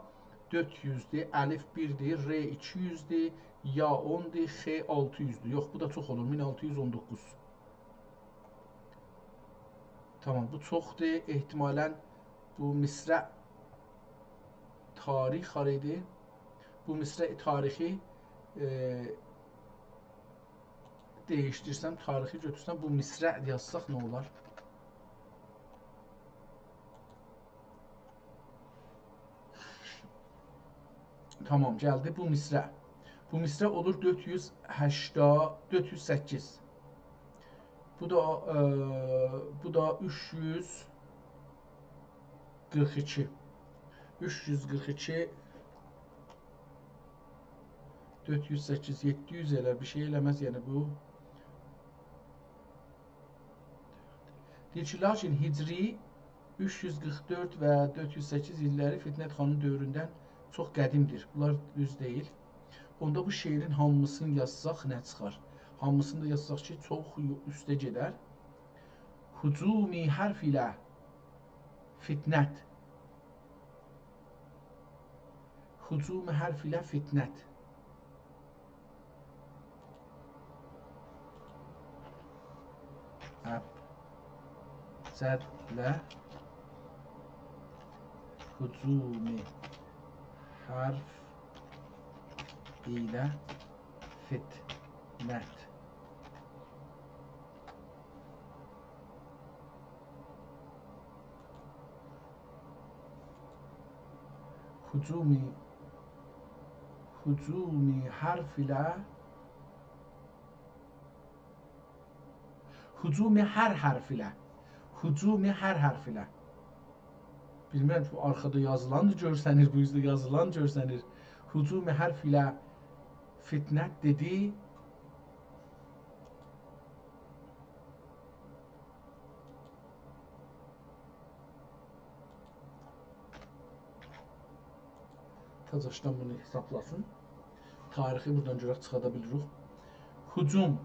400-dir, əlif 1-dir, R 200-dir, ya 10-dir, X 600-dir. Yox, bu da çox olur, 1619. Tamam, bu çoxdur. Ehtimalən bu misra tarix haraydı? Bu misra tarixi değiştirsəm, tarixi götürsəm, bu misrə yazsaq nə olar? Tamam, gəldi bu misrə. Bu misrə olur 408. Bu da 342. 342 408 700 elə bir şey eləməz, yəni bu. Deyir ki, lakin hicri 344 və 408 illəri Fitnət xanın dövründən çox qədimdir. Bunlar düz deyil. Onda bu şeirin hamısını yazsaq nə çıxar? Hamısını da yazsaq ki, çox üstə gedər. Hücumi hərf ilə fitnət. Hücumi hərf ilə fitnət. Əbcədlə hücumi hərf ilə fitnət. Hücumi hərf ilə hücumi hər hərf ilə. Hücumi hər hərf ilə. Bilmirəm, bu arxada yazılan da görsənir, bu yüzdə yazılan görsənir. Hücumi hərf ilə fitnət dedi. Tacaşdan bunu hesablasın. Tarixi buradan görək çıxada bilirik. Hücum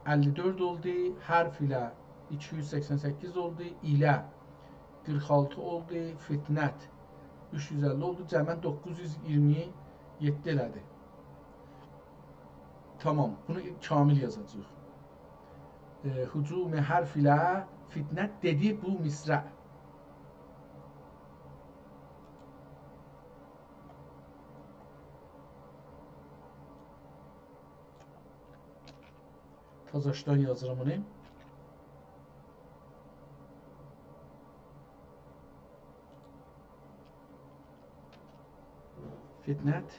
54 oldu, hərf ilə 288 oldu, ilə 46 oldu, fitnət 350 oldu, cəmən 927 elədi. Tamam, bunu kamil yazacaq. Hücumi hərf ilə fitnət dedi bu misrə. Tazaşdan yazıram onu. Fitnət.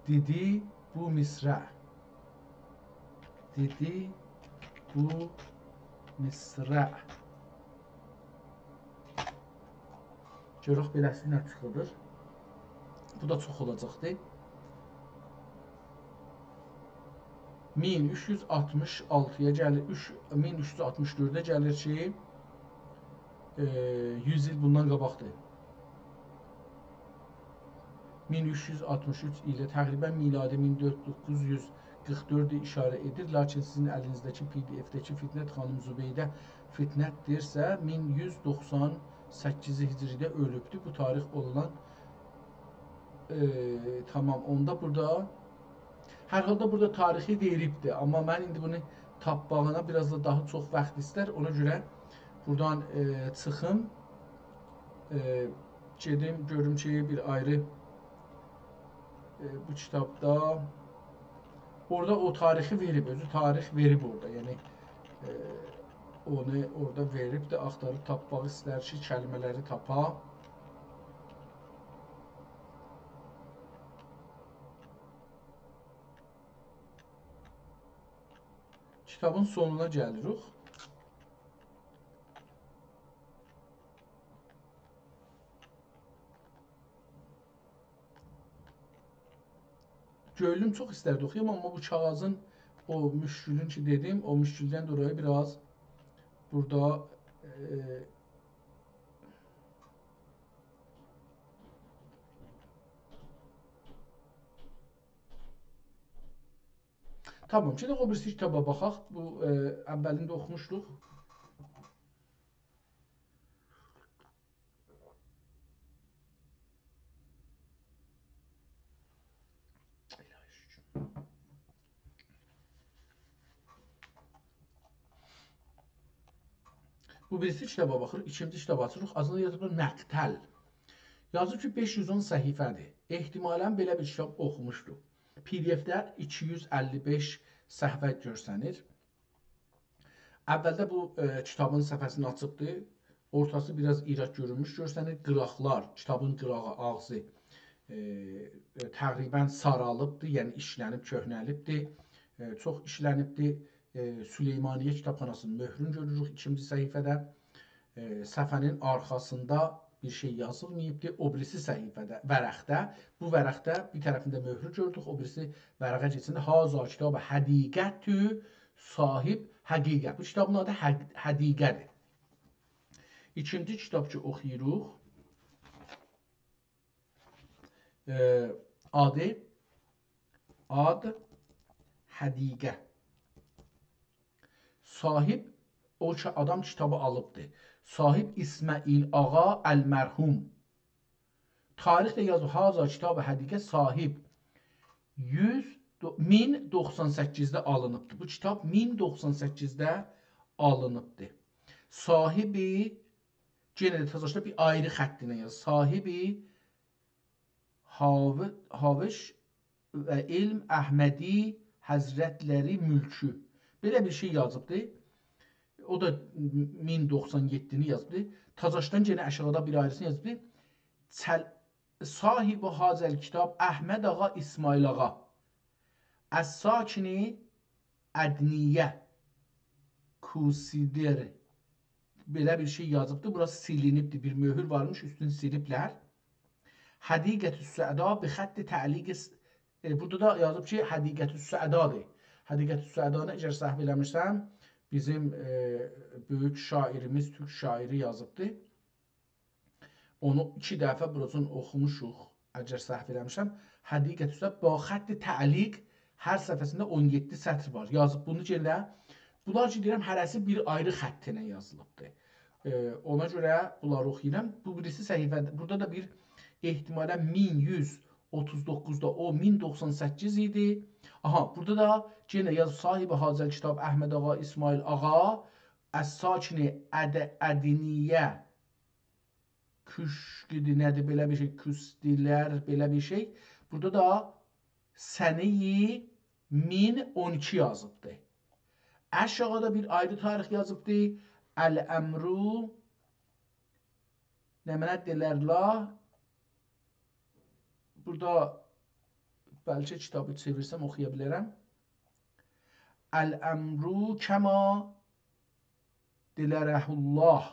Dedi bu misra. Dedi bu misra. Görək beləsi nə çıxıdır. Bu da çox olacaqdır. 1366-ya gəlir, 1364-ə gəlir ki, 100 il bundan qabaqdır. 1363 ilə təqribən miladi 1444-ü işarə edir. Lakin sizin əlinizdəki PDF-dəki Fitnət xanım Zübeydə Fitnətdirsə, 1198 hicridə ölübdür. Bu tarix olunan tamam. Onda burada hər halda burada tarixi veribdir. Amma mən indi bunu tapmağına biraz da daha çox vaxt istər. Ona görə buradan çıxım. Gedim, görüm ki, bir ayrı bu kitabda orada o tarixi verib, özü tarix verib orada. Yəni onu orada verib də axtarıb tapmaq istər ki, kəlmələri tapa. Kitabın sonuna gəlirik. Göylüm çox istərdi oxuyam, amma bu kağızın o müşkülün ki dedim, o müşküldən dolayı biraz burada tamam, şimdi o birisi kitaba baxaq. Bu əvvəlində oxumuşduq. Bu birisi kitaba baxırıq, ikinci kitaba açırıq. Azında yazılır məqtəl. Yazır ki 510 səhifədir. Ehtimalən belə bir kitab oxumuşduq. PDF-də 255 səhifə görsənir. Əvvəldə bu kitabın səhifəsini açıbdır. Ortası biraz iraq görünmüş görsənir. Qıraqlar, kitabın qırağı, ağzı təqribən saralıbdır, yəni işlənib, köhnəlibdir. Çox işlənibdir. Süleymaniyə kitabxanasının möhrünü görürük ikinci səhifədə. Səhifənin arxasında bir şey yazılmayıbdır. O birisi səhifədə, vərəqdə. Bu vərəqdə bir tərəfində möhrü gördük. O birisi vərəqə keçində Haza kitabı həqiqətü sahib həqiqət. Bu kitabın adı həqiqədir. İkinci kitab ki oxuyuruq. Ad həqiqə. Sahib, o ki adam kitabı alıbdır. Sahib İsmail Ağa Əl-Mərhum. Tarix də yazıb Haza kitabı həqiqə sahib 1098-də alınıbdır. Bu kitab 1098-də alınıbdır. Sahibi yenə də təzəşdə bir ayrı xəttinə yazır. Sahibi Haviş və İlm Əhmədi Həzrətləri Mülkü. Belə bir şey yazıbdır. O da 1097-ni yazıbdır. Tazaşdan yenə aşağıda bir ayrısını yazıbdır. Sahibi hazəl kitab Əhməd Ağa İsmail Ağa. Əs-Sakini Ədniyyə Kusidir. Belə bir şey yazıbdır. Burası silinibdir. Bir möhür varmış. Üstünü siliblər. Həqiqətü Səda bi xətti təliq. Burada da yazıb ki, Həqiqətü Sədadır. Həqiqətü Sədanı əgər səhv eləmirsəm, bizim böyük şairimiz, türk şairi yazıbdır. Onu 2 dəfə burasını oxumuşuq, əgər səhv eləmişəm. Həqiqətü Səda ba xətti təliq hər səhifəsində 17 sətr var. Yazıb bunu gələ. Bunlar ki, deyirəm, hərəsi bir ayrı xəttinə yazılıbdır. Ona görə bunları oxuyuram. Bu birisi səhifədə, burada da bir ehtimalən 1139-da o 1098 idi. Aha, burada da yenə yazıb sahibi hazəl kitab Əhməd Ağa İsmail Ağa Əs-Sakini Ədniyyə küşkidir, nədir belə bir şey, küstilər, belə bir şey. Burada da səneyi 1012 yazıbdır. Aşağıda bir ayrı tarix yazıbdır. Əl-əmru nə mənə delərlər. Burada bəlkə kitabı çevirsəm oxuya bilərəm. Əl-əmru kəma dilərəhullah.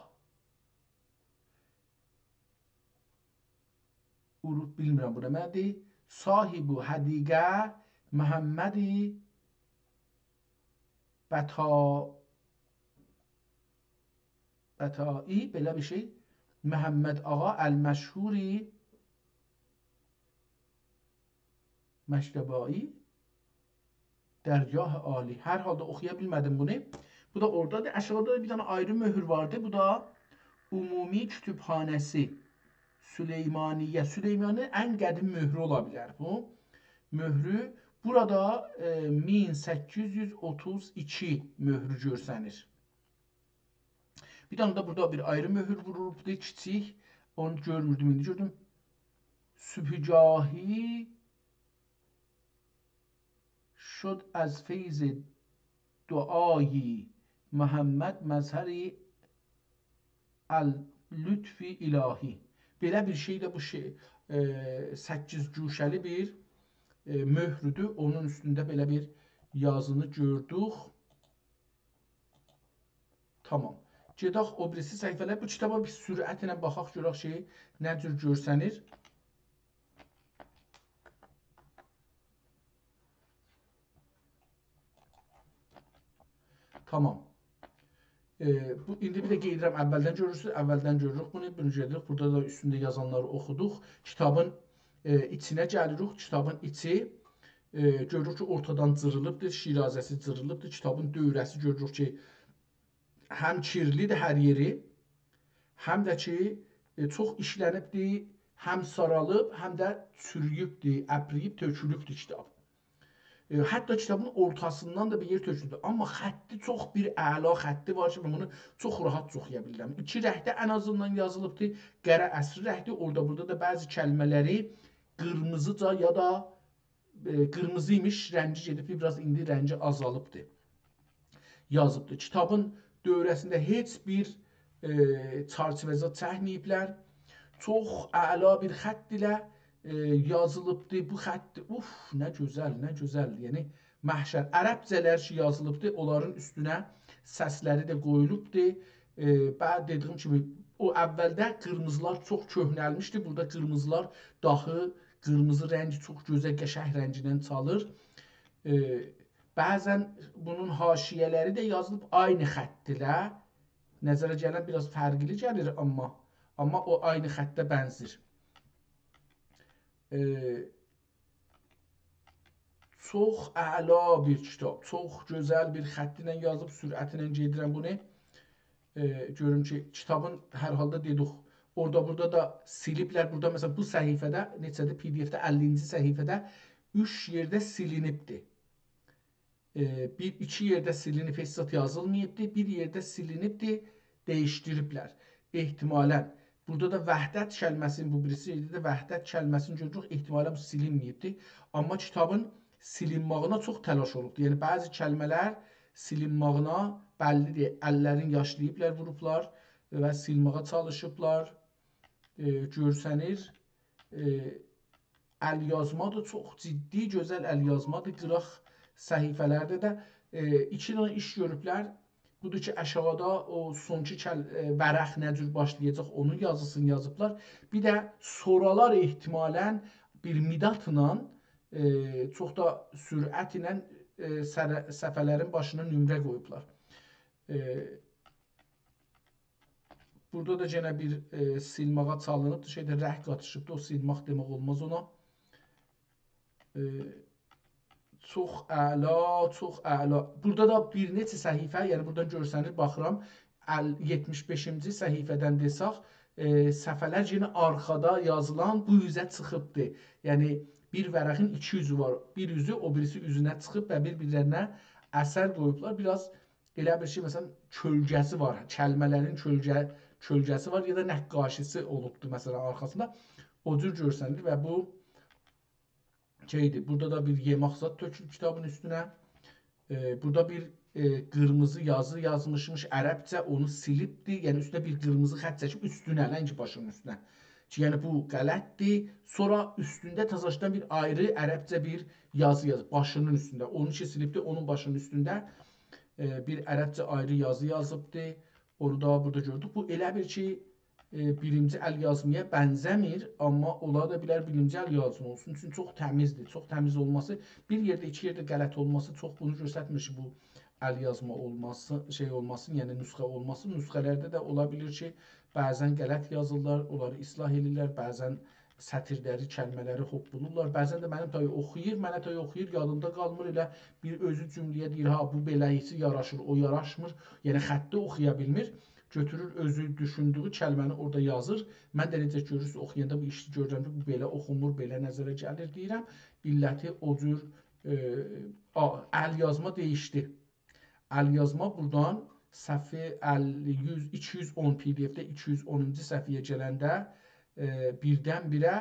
Bilmirəm bu nə mənədir. Sahibu hədiqə Məhəmmədi Bətai, belə bir şey. Məhəmməd ağa Əl-Məşhuri Məşrəbai Dərgah Ali. Hər halda oxuya bilmədim bunu. Bu da oradadır. Aşağıda bir dənə ayrı möhür vardı. Bu da Ümumi Kütüphanəsi Süleymaniyyə. Süleymaniyyə ən qədim möhrü ola bilər bu. Möhrü burada 1832 möhrü görsənir. Bir dənə də burada bir ayrı möhür vurulubdur, kiçik. Onu görmürdüm, indi gördüm. Sübhücahi şud az feyz duayı Məhəmməd məzhəri əl-lütfi ilahi. Belə bir şey də bu şey 8 güşəli bir möhrüdür. Onun üstündə belə bir yazını gördük. Tamam. Gedək o birisi səhifələr. Bu kitaba bir sürətlə baxaq, görək şey nə cür görsənir. Tamam. Bu indi bir də qeyd edirəm, əvvəldən görürsünüz, əvvəldən görürük bunu, bunu gedirik. Burada da üstündə yazanları oxuduq. Kitabın içinə gəlirik. Kitabın içi görürük ki, ortadan cırılıbdır, şirazəsi cırılıbdır. Kitabın dövrəsi görürük ki, həm kirlidir hər yeri, həm də ki, çox işlənibdir, həm saralıb, həm də çürüyübdür, əpriyib, tökülübdür kitab. Hətta kitabın ortasından da bir yer töküldü. Amma xətti çox bir əla xətti var ki, mən bunu çox rahat oxuya bilirəm. 2 rəngdə ən azından yazılıbdır. Qərə əsri rəngdə, orada burada da bəzi kəlmələri qırmızıca ya da qırmızı imiş, rəngi gedib, biraz indi rəngi azalıbdır. Yazıbdır. Kitabın dövrəsində heç bir çarçıvəzat çəkməyiblər. Çox əla bir xətt ilə yazılıbdır. Bu xətti, nə gözəl, nə gözəl. Yəni, məhşər. Ərəbcələr ki, yazılıbdır. Onların üstünə səsləri də qoyulubdur. Dediyim kimi, o əvvəldə qırmızılar çox köhnəlmişdir. Burada qırmızılar daxı, qırmızı rəngi çox gözəl, qəşəng rəngindən çalır. Bəzən bunun haşiyələri də yazılıb aynı xətt ilə. Nəzərə gələn biraz fərqli gəlir, amma o aynı xəttə bənzir. Çox əla bir kitab, çox gözəl bir xətti ilə yazıb, sürəti ilə gedirəm bunu. Görüm ki, kitabın hər halda dedik, orada-burada da siliblər. Burada məsələn bu səhifədə, neçədir PDF-də 50-ci səhifədə 3 yerdə silinibdir. 2 yerdə silinib, heç zat yazılmayıbdır, bir yerdə silinibdir, dəyişdiriblər. Ehtimalən. Burada da vəhdət kəlməsinin, bu birisi yerdə də vəhdət kəlməsini görürük, ehtimalən silinməyibdir. Amma kitabın silinmağına çox təlaş olubdur. Yəni, bəzi kəlmələr silinmağına bəllidir. Əllərin yaşlayıblər, vurublar və silmağa çalışıblar. Görsənir. Əl yazmadır, çox ciddi, gözəl əl yazmadır. Qıraq səhifələrdə də 2 dənə iş görüblər. Budur ki, aşağıda o sonki vərəq nə cür başlayacaq, onun yazısını yazıblar. Bir də soralar ehtimalən bir midatla, çox da sürət ilə səhifələrin başına nömrə qoyublar. Burada da yenə bir silmağa çalınıb, şeydə rəh qatışıbdır, o silmaq demək olmaz ona. Çox əla, çox əla. Burada da bir neçə səhifə, yəni buradan görsənir, baxıram, 75-ci səhifədən desaq, səhifələr yenə arxada yazılan bu üzə çıxıbdır. Yəni, bir vərəqin 2 üzü var. Bir üzü, o birisi üzünə çıxıb və bir-birlərinə əsər qoyublar. Biraz elə bir şey, məsələn, kölgəsi var. Kəlmələrin kölgəsi var ya da nəqqaşisi olubdur məsələn arxasında. O cür görsənir və bu şeydir. Burada da bir yemaqzat tökülüb kitabın üstünə. Burada bir qırmızı yazı yazmışmış ərəbcə, onu silibdi. Yəni üstünə bir qırmızı xətt çəkib üstünə, nəinki başının üstünə. Yəni bu qələtdir. Sonra üstündə təzəşdən bir ayrı ərəbcə bir yazı yazıb başının üstündə. Onu ki silibdi, onun başının üstündə bir ərəbcə ayrı yazı yazıbdı. Onu da burada gördük. Bu elə bir ki birinci əl yazmaya bənzəmir, amma ola da bilər birinci əl yazma olsun. Çünki çox təmizdir. Çox təmiz olması, bir yerdə, iki yerdə qələt olması çox bunu göstərmir ki, bu əl yazma olması, şey olmasın, yəni nüsxə olmasın. Nüsxələrdə də ola bilir ki, bəzən qələt yazırlar, onları islah edirlər, bəzən sətirləri, kəlmələri hoppulurlar. Bəzən də mənim tayı oxuyur, mənə tayı oxuyur, yadımda qalmır, elə bir özü cümləyə deyir, ha bu beləsi yaraşır, o yaraşmır. Yəni xətti oxuya bilmir. Götürür, özü düşündüyü kəlməni orada yazır. Mən də necə görürsünüz, oxuyanda bu işi görürəm ki, bu belə oxunmur, belə nəzərə gəlir deyirəm. İlləti o cür əl yazma dəyişdi. Əl yazma buradan səhifə 210 PDF-də 210-cu səhifəyə gələndə birdən-birə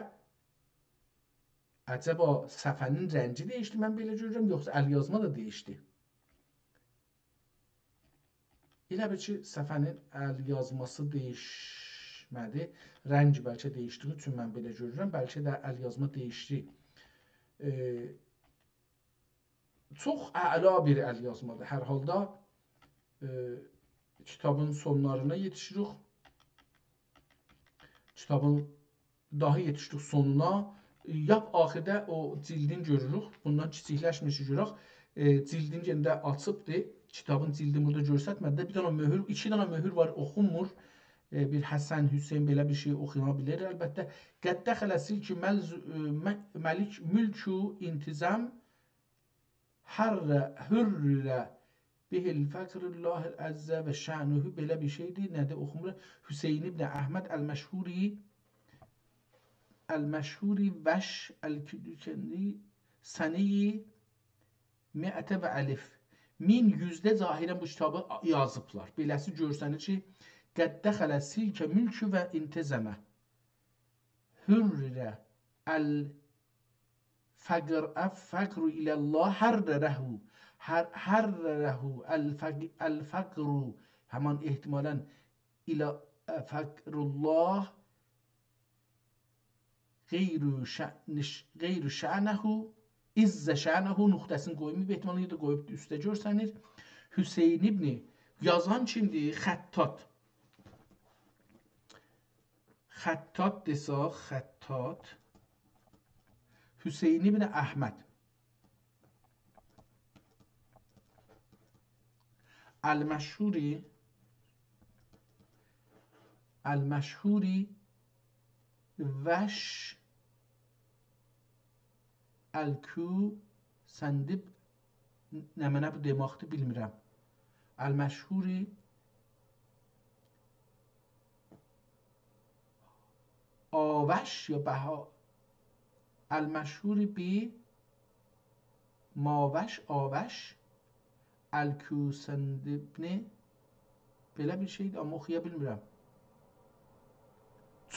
əcəba səhifənin rəngi dəyişdi, mən belə görürəm, yoxsa əl yazma da dəyişdi. Elə bir ki, səhifənin əl yazması dəyişmədi. Rəng bəlkə dəyişdiyi üçün mən belə görürəm. Bəlkə də əl yazma dəyişdi. Çox əla bir əl yazmadır. Hər halda kitabın sonlarına yetişirik. Kitabın daha yetişdik sonuna. Yap axirdə o cildin görürük. Bundan kiçikləşmiş görürük. Cildin yerində açıbdır. Kitabın cildini burada göstərmədi. Bir dənə möhür, iki dənə möhür var, oxunmur. Bir Həsən, Hüseyn belə bir şey oxuyana bilir əlbəttə. Qəddə xələsil ki, məlik mülkü intizam hürrə bihil fəqrullahil əzzə və şənuhu belə bir şeydir. Nədə oxumur? Hüseyn ibn Əhməd Əl-Məşhuri vəş Əl-Küdükəndi səniyi miətə və əlif. 1100-də zahirən bu kitabı yazıblar. Beləsi görsənir ki, qəddə xələsil ki, mülkü və intizəmə hürrə əl-fəqru iləllah hərrərəhu əl-fəqru həman ehtimalən ilə fəqrullah qeyru şənəhu İzzə şənəhu nöqtəsini qoymayıb, ehtimalı da qoyub üstə görsənir. Hüseyn ibn yazan kimdir? Xəttat. Xəttat desaq, Xəttat. Hüseyn ibn Əhməd. Əl-Məşhuri vəş Əl-Kü səndib nə mənə bu demaqdır bilmirəm. Əl-Məşhuri Avəş ya bəha Əl-Məşhuri bi Mavəş Avəş Əl-Kü səndibni belə bir şeydir, amma oxuya bilmirəm.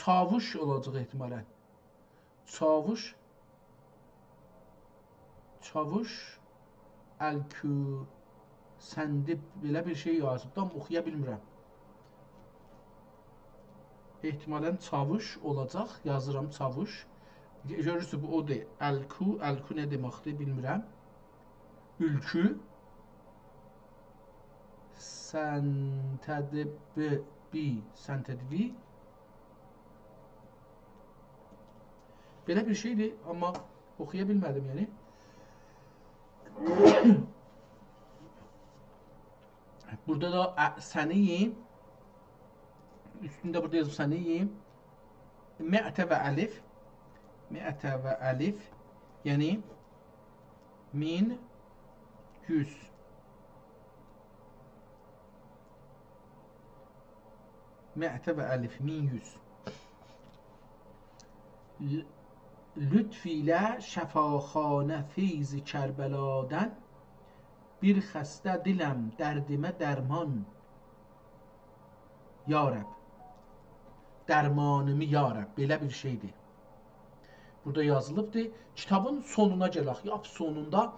Çavuş olacaq ehtimalən. Çavuş Əl-Kü səndib belə bir şey yazıb, amma oxuya bilmirəm. Ehtimalən çavuş olacaq, yazıram çavuş. Görürsünüz bu o deyil. Əl-Kü nə deməkdir bilmirəm. Ülkü səntədbi belə bir şeydir, amma oxuya bilmədim yəni. Burada da səniyim, üstündə burada yazıb səniyim, mi'ətə və əlif, yəni 1100. Mi'ətə və əlif 1100. Lütfilə şəfaxanə feyzi Kərbəladən bir xəstə diləm dərdimə dərman Ya Rəb. dərmanımı ya Rəbb. Belə bir şeydir. Burada yazılıbdır. Kitabın sonuna gələk. Yap sonunda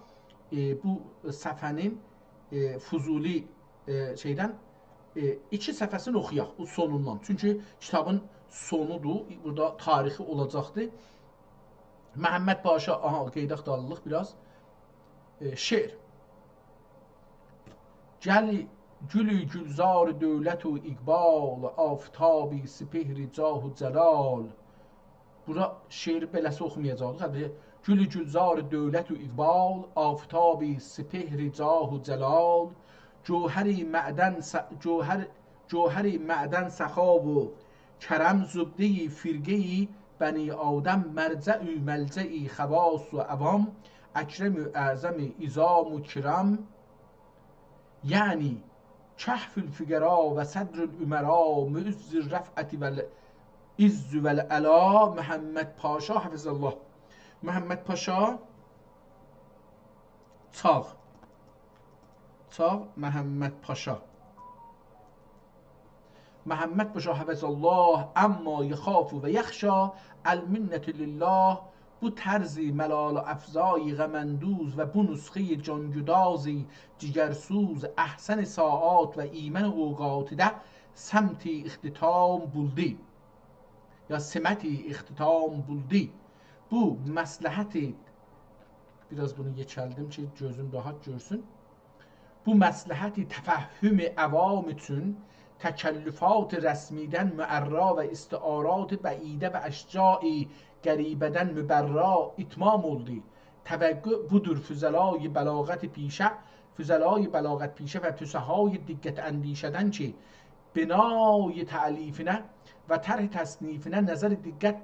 bu səfənin Fuzuli şeydən 2 səfəsini oxuyaq bu sonundan. Çünki kitabın sonudur. Burada tarixi olacaqdır. Məhəmməd Paşa, aha qeyd axtarılıq biraz. Şeir. Gəli gülü gülzar dövlət و iqbal, aftabi sipehri cahu cəlal. Bura şeiri beləsi oxumayacaqdıq. Gülü gülzar dövlət و iqbal, aftabi sipehri cahu cəlal. جوهری معدن سخاب و کرم زبدهی فرگهی بنی آدم مرجعی ملجعی خواص و عوام اکرم و اعظم ایزام و کرم یعنی کهف الفقرا و صدر الامرا معز الرفعت و العز و العلا. محمد پاشا حفظ الله. محمد پاشا çağ Məhəmməd Paşa. Məhəmməd Paşa həvəzəllah əmma yəxafu və yəxşa əl-minnətü lillah. Bu tərzi məlal əfzai qəmənduz və bu nusxi cangüdazi cigersuz əhsən saat və imən oqatidə səmti ixtitam buldi ya semeti ixtitam buldi. Bu məsləhəti, biraz bunu yekəldim ki gözüm rahat görsün. Bu məsləhəti təfəhhüm əvam üçün təkəllüfat rəsmidən müərra və istiarat bəidə və əşca'i qəribədən mübərra itmam oldu. Təvəqqü budur füzəlay bəlağət پیشه و توسهای دیگت اندیشدن که بنای تعلیفینه و طرح تصنیفینه نظر دیگت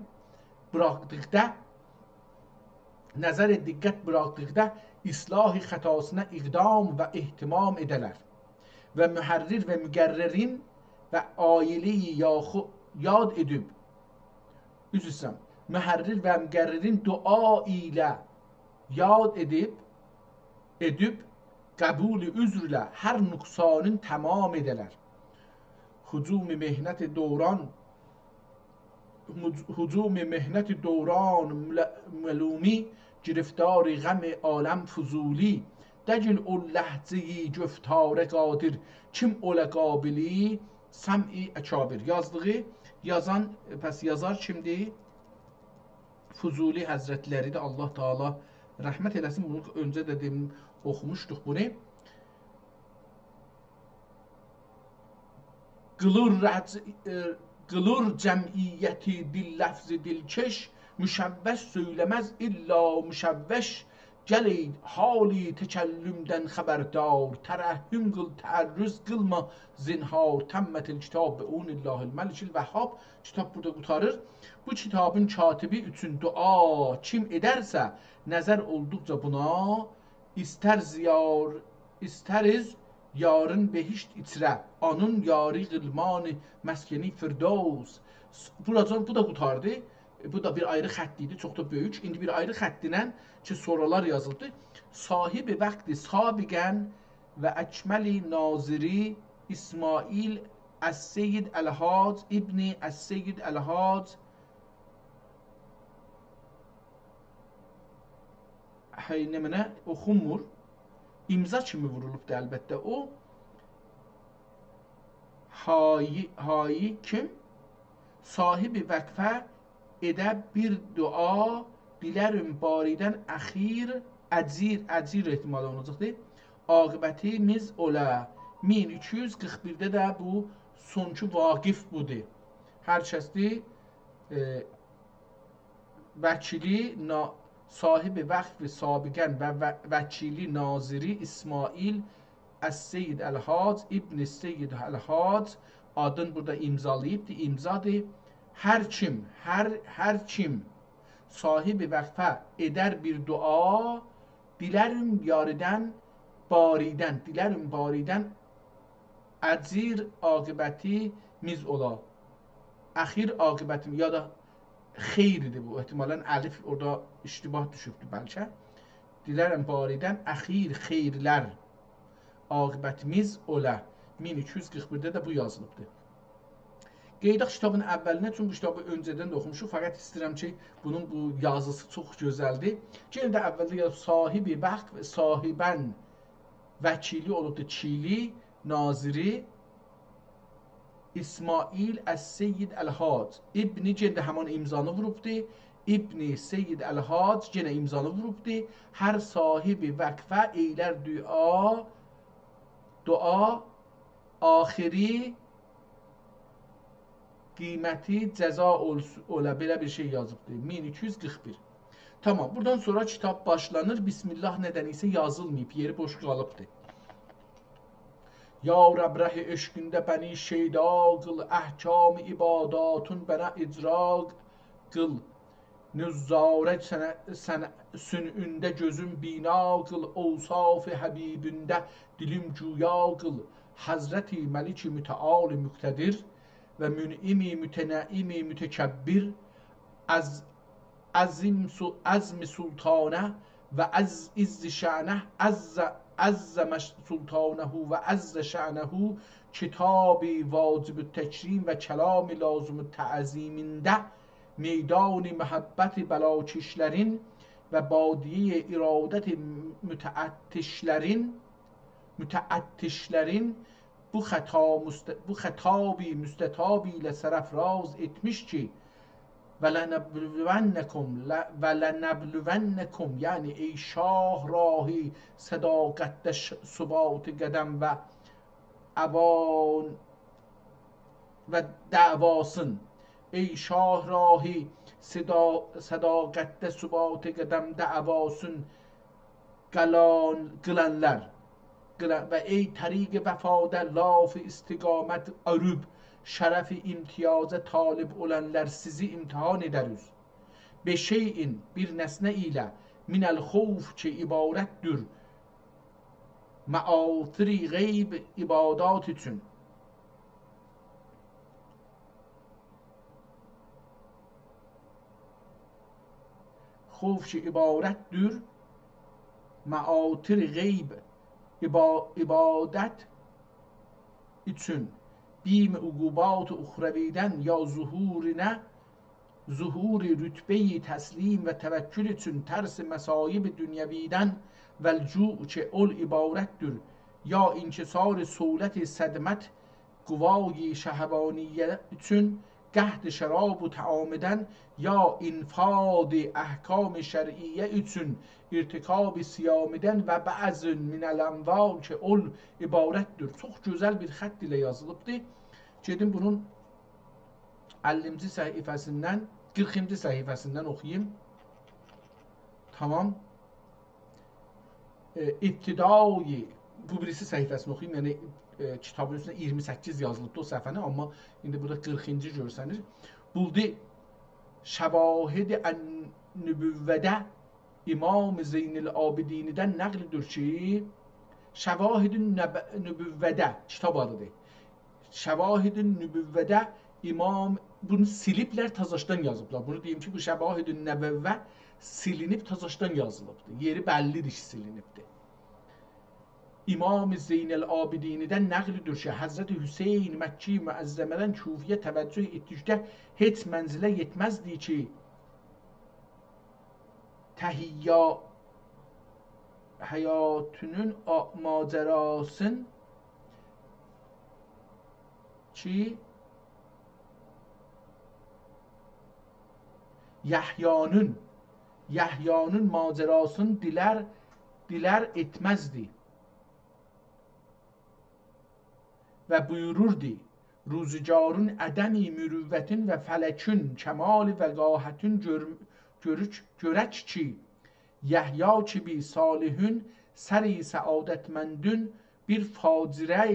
براقدقده اصلاح خطاسına اقدام و اهتمام edeler ve müherrir ve mügerrerin ve aileyi yad edip müherrir ve mügerrerin dua ile yad edip kabul üzrle her nuksanın tamam edeler. Hücum mehnet دوران ملومی گرفتار غم عالم فضولی دجل o ləhcəyi göftare qadir kim ola qabili səm'i əkabir. Yazdığı yazar kimdir? Fuzuli Həzrətləridir. Allah Taala rəhmət eləsin. Bunu öncə də dedim, oxumuşduq bunu. Qılır cəmiyyəti dil ləfzi dilkeş müşəvvəş söyləməz illa müşəvvəş gəley hali təkəllümdən xəbərdar tərəhhüm qıl tərrüz qılma zinhar təmmətil kitab və unillahil məlikil vəhhab. Kitab burada qutarır. Bu kitabın katibi üçün dua kim edərsə nəzər olduqca buna isteriz yarın behişt içrə anın yari qılmanı məskeni firdaus. Bu da qutardı. Bu da bir ayrı xətt idi, çox da böyük. İndi bir ayrı xəttinə ki sorular yazıldı. Sahibi vaxtı sabiqən və əkməli naziri İsmail Əs-Seyyid Əl-Hac İbni Əs-Seyyid Əl-Hac Həynəmənə oxunmur. İmza kimi vurulubdur əlbəttə. O hayi kim? Sahibi vəqfə edə bir dua dilərim baridən əxir əcir ehtimalı olacaqdır. Aqibətimiz ola 1241-də də bu sonki vaqif budur. Hər kəsdir vəkili sahibi vəqf sabiqən və vəkili naziri İsmail Əs-Seyyid Əl-Hac İbn Seyyid Əl-Hac adını burada imzalayıbdır. İmzadır. Hər kim sahibi vəqfə edər bir dua dilərim baridən əcir aqibətimiz ola. Əxir aqibətimiz ya da xeyridir bu. Ehtimalən əlif orada iştibah düşübdür bəlkə. Dilərəm baridən əxir xeyirlər aqibətimiz ola. 1241-də də bu yazılıbdır. Qeydaq kitabın əvvəlinə, çünki bu kitabı öncədən də oxumuşuq, fəqət istəyirəm ki, bunun bu yazısı çox gözəldir. Yenə də əvvəldə yazıb sahibi bəxt və sahibən vəkili olubdur Çili naziri İsmail Əs-Seyyid Əl-Hac İbni, yenə də həman imzanı vurubdur. İbni Seyyid Əl-Hac yenə imzanı vurubdur. Hər sahibi vəqfə eylər dua axiri qiyməti cəza ola, belə bir şey yazıbdır. 1241. Tamam, buradan sonra kitab başlanır. Bismillah nədənsə yazılmayıb, yeri boş qalıbdır. Ya Rəb rəhi eşqində bəni şeyda qıl, əhkam ibadatun bənə icra qıl. Nüzzarə sənə sünündə gözüm bina qıl, ovsaf-ı həbibündə dilim güya qıl. Həzrəti Məlik-i mütəal-i müqtədir və mün'imi mütənəimi mütəkəbbir azmi sultanə və izz şənə əzzəmə sultanəhu və əzzə şənəhu kitabi vacib təkrim və kəlami lazım təəzimində meydani məhəbbəti bəlakişlərin və badiye iradət mütəəttişlərin bu xətabi müstətabi ilə sərəfraz etmiş ki və lənəbluvənnəkum yəni ey şah rahi sədaqətdə subat qədəm və əvan və dəvasın ey şah rahi sədaqətdə subat qədəm dəvasın qılanlar və ey təriq vəfadə laf istiqamət arub şərəfi imtiyazə talib olanlar sizi imtihan edərüz. Be şeyin bir nəsnə ilə minəl xovf ki ibarətdür məatiri qeyb ibadat üçün. Xovf ki ibarətdür məatiri qeyb ibadət üçün bim uqubat uxravidən ya zuhuri rütbeyi təslim və təvəkkül üçün tərs məsayib dünyəvidən vəlcu ki ol ibarətdür ya inkisar soləti sədmət quvayı şəhvaniyyə üçün qəhd şərab و təamidən ya infad əhkam şər'iyyə üçün irtikab siyamidən və bəzün minəl əmval ki ol ibarətdir. Çox gözəl bir xətt ilə yazılıbdır. Gedim bunun 50-ci səhifəsindən 40-cı səhifəsindən oxuyayım. Tamam. İbtidai bu birisi səhifəsini oxuyayım. Yəni kitabın üstündə 28 yazılıbdır o səhifəni, amma indi burada 40-cı görsənir. Buldu şəvahid ən-nübüvvədə İmam Zeynil Abidinidən nəqlidir ki, Şəvahid-ün nübüvvədə kitab adıdır. Şəvahid-ün nübüvvədə İmam, bunu siliblər, tazaşdan yazıblar. Bunu deyim ki, bu Şəvahid-ün nəbəvvə silinib, tazaşdan yazılıbdır. Yeri bəllidir ki, silinibdir. İmam Zeynil Abidinidən nəqlidir ki, Həzrəti Hüseyin Məkki müəzzəmədən Kufiyə təvəccüh etdikdə heç mənzilə yetməzdi ki, təhiyyə həyatının macərasın ki Yahyanın macərasını dilər etməzdi və buyururdu ruzicarın ədəmi mürüvvətin və fələkün kəmali və qahətün görək ki Yahya kimi salihün səri səadətməndün bir facirə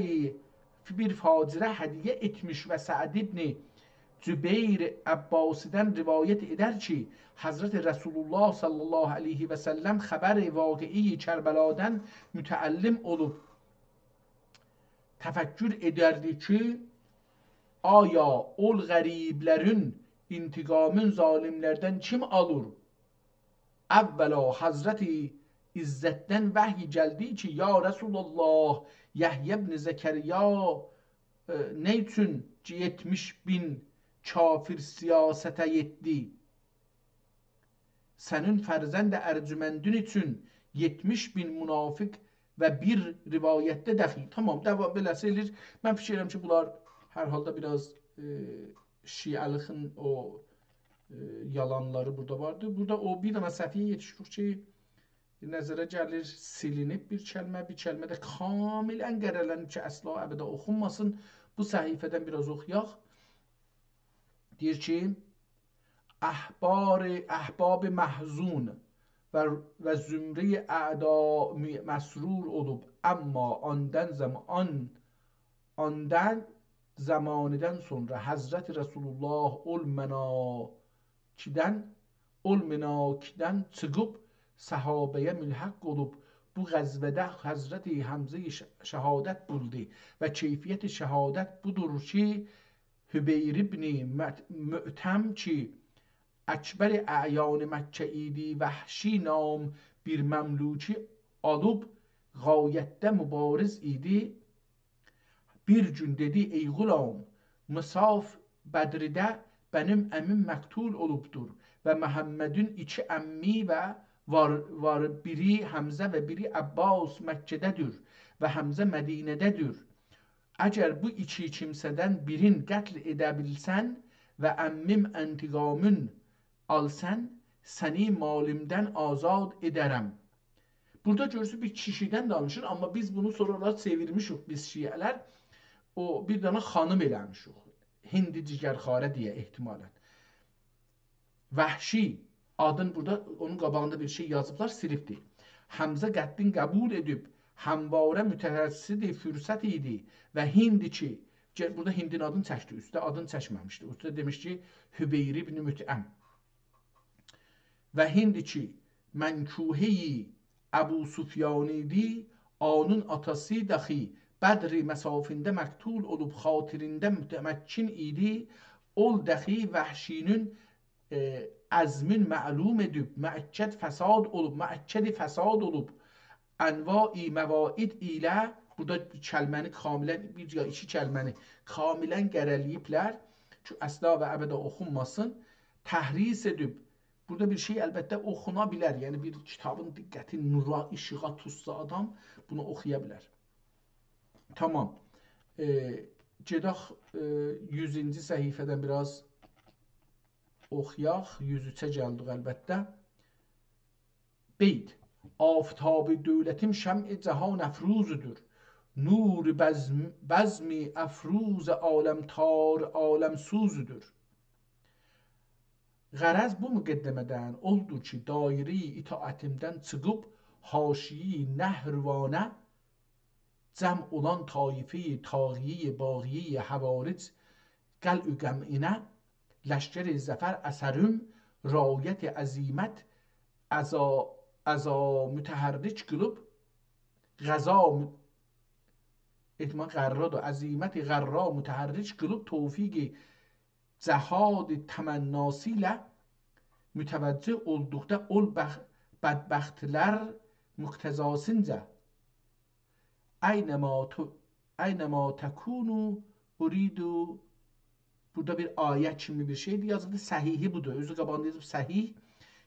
hədiyyə etmiş və Səəd ibn Cübeyr Əbbasidən rivayət edər ki Həzrəti Rəsulullah sallallahu aleyhi və səlləm xəbər vaqi'i Kərbəladan mütəəllim olub təfəkkür edərdi ki aya ol qəriblərin intiqamın zalimlərdən kim alır? Əvvəla Həzrəti İzzətdən vəhy gəldi ki ya Rəsulullah Yəhyə ibn Zəkərya nə üçün 70.000 kafir siyasətə yetdi. Sənin fərzənd ərcümendin üçün 70.000 münafiq və bir rivayətdə dəxil. Tamam, devam beləsi edir. Mən fikir edirəm ki, bunlar hər halda biraz şiəlikin o yalanları burada vardı. Burada o bir dənə səhviyyə yetişdik ki, nəzərə gəlir, silinib bir kəlmə də kamilən qərələnib ki, əsla əbədə oxunmasın. Bu səhifədən biraz oxuyaq. Deyir ki, əhbab mahzun və zümre əda məsrur olub, amma ondan zamanıdan sonra Həzrət Resulullah olmenakiden çıxıb sahabəyə mülhaq olub. Bu qəzvədə Həzrət Həmzə şəhadət buldu və keyfiyyət şəhadət budur ki, Hübeyr ibn Mü'tem ki, əkbər əyan Məkkə idi, vəhşi nam bir məmluki alıb, qayətdə mübariz idi. Bir gün dedi, ey qulam, Musaf Bədirdə benim əmim məqtul olubdur və Məhəmmədin iki əmmi və var biri Həmzə və biri Abbas Məkkədədir və Həmzə Mədinədədir. Əgər bu iki kimsədən birin qətl edə bilsən və əmmim intiqamın alsan, səni malimdən azad edərəm. Burada görürsünüz bir kişidən danışır, amma biz bunu sonralar çevirmişik biz şiələr. O bir dənə xanım eləmişik. Hindi cigərxarə deyə ehtimalən. Vəhşi adın burada onun qabağında bir şey yazıblar, silibdir. Həmzə qəddin qəbul edib, həmvarə mütəhəssidi fürsət idi və hindi ki, burada hindin adını çəkdi, üstə adını çəkməmişdi. Üstə demiş ki, Hübeyr ibn Mütəm. Və hindi ki, mənkuheyi Əbu Sufyan idi, onun atası daxi Bədri məsafində məqtul olub, xatirində mütəməkkin idi, ol daxi vəhşinin əzmin məlum edib, məəkkəd fəsad olub, ənvai məvaid ilə, burada kəlməni kamilən, bir ya iki kəlməni kamilən qərəliyiblər ki, əsla və əbədə oxunmasın, təhris edib. Burada bir şey əlbəttə oxuna bilər, yəni bir kitabın diqqəti nura, işığa tutsa adam bunu oxuya bilər. Tamam. Gedək 100-ci səhifədən biraz oxuyaq. 103-ə gəldik əlbəttə. Beyd. Aftab-ı dövlətim şəm-i cahan əfruzudur. Nur bəzmi əfruz aləmtar aləmsuzudur. Qərəz bu müqəddəmədən oldur ki, dairi itaətimdən çıxıb haşiyi nəhrvanə cəm olan taife-i tağiye bağiye havaric qəl'ü qəm'inə لشکر زفر اثرم رایت عزیمت ازا متحرک قلوب غذا احتمال قراد و عزیمت غرا متحرک قلوب توفیق جهاد تمناسیله mütəvəccih olduqda ol bədbəxtlər müqtəzasınca aynəma təkunu uridu. Burada bir ayə kimi bir şeydir. Yazıldı səhihi budur. Özü qabağında yazıb səhih.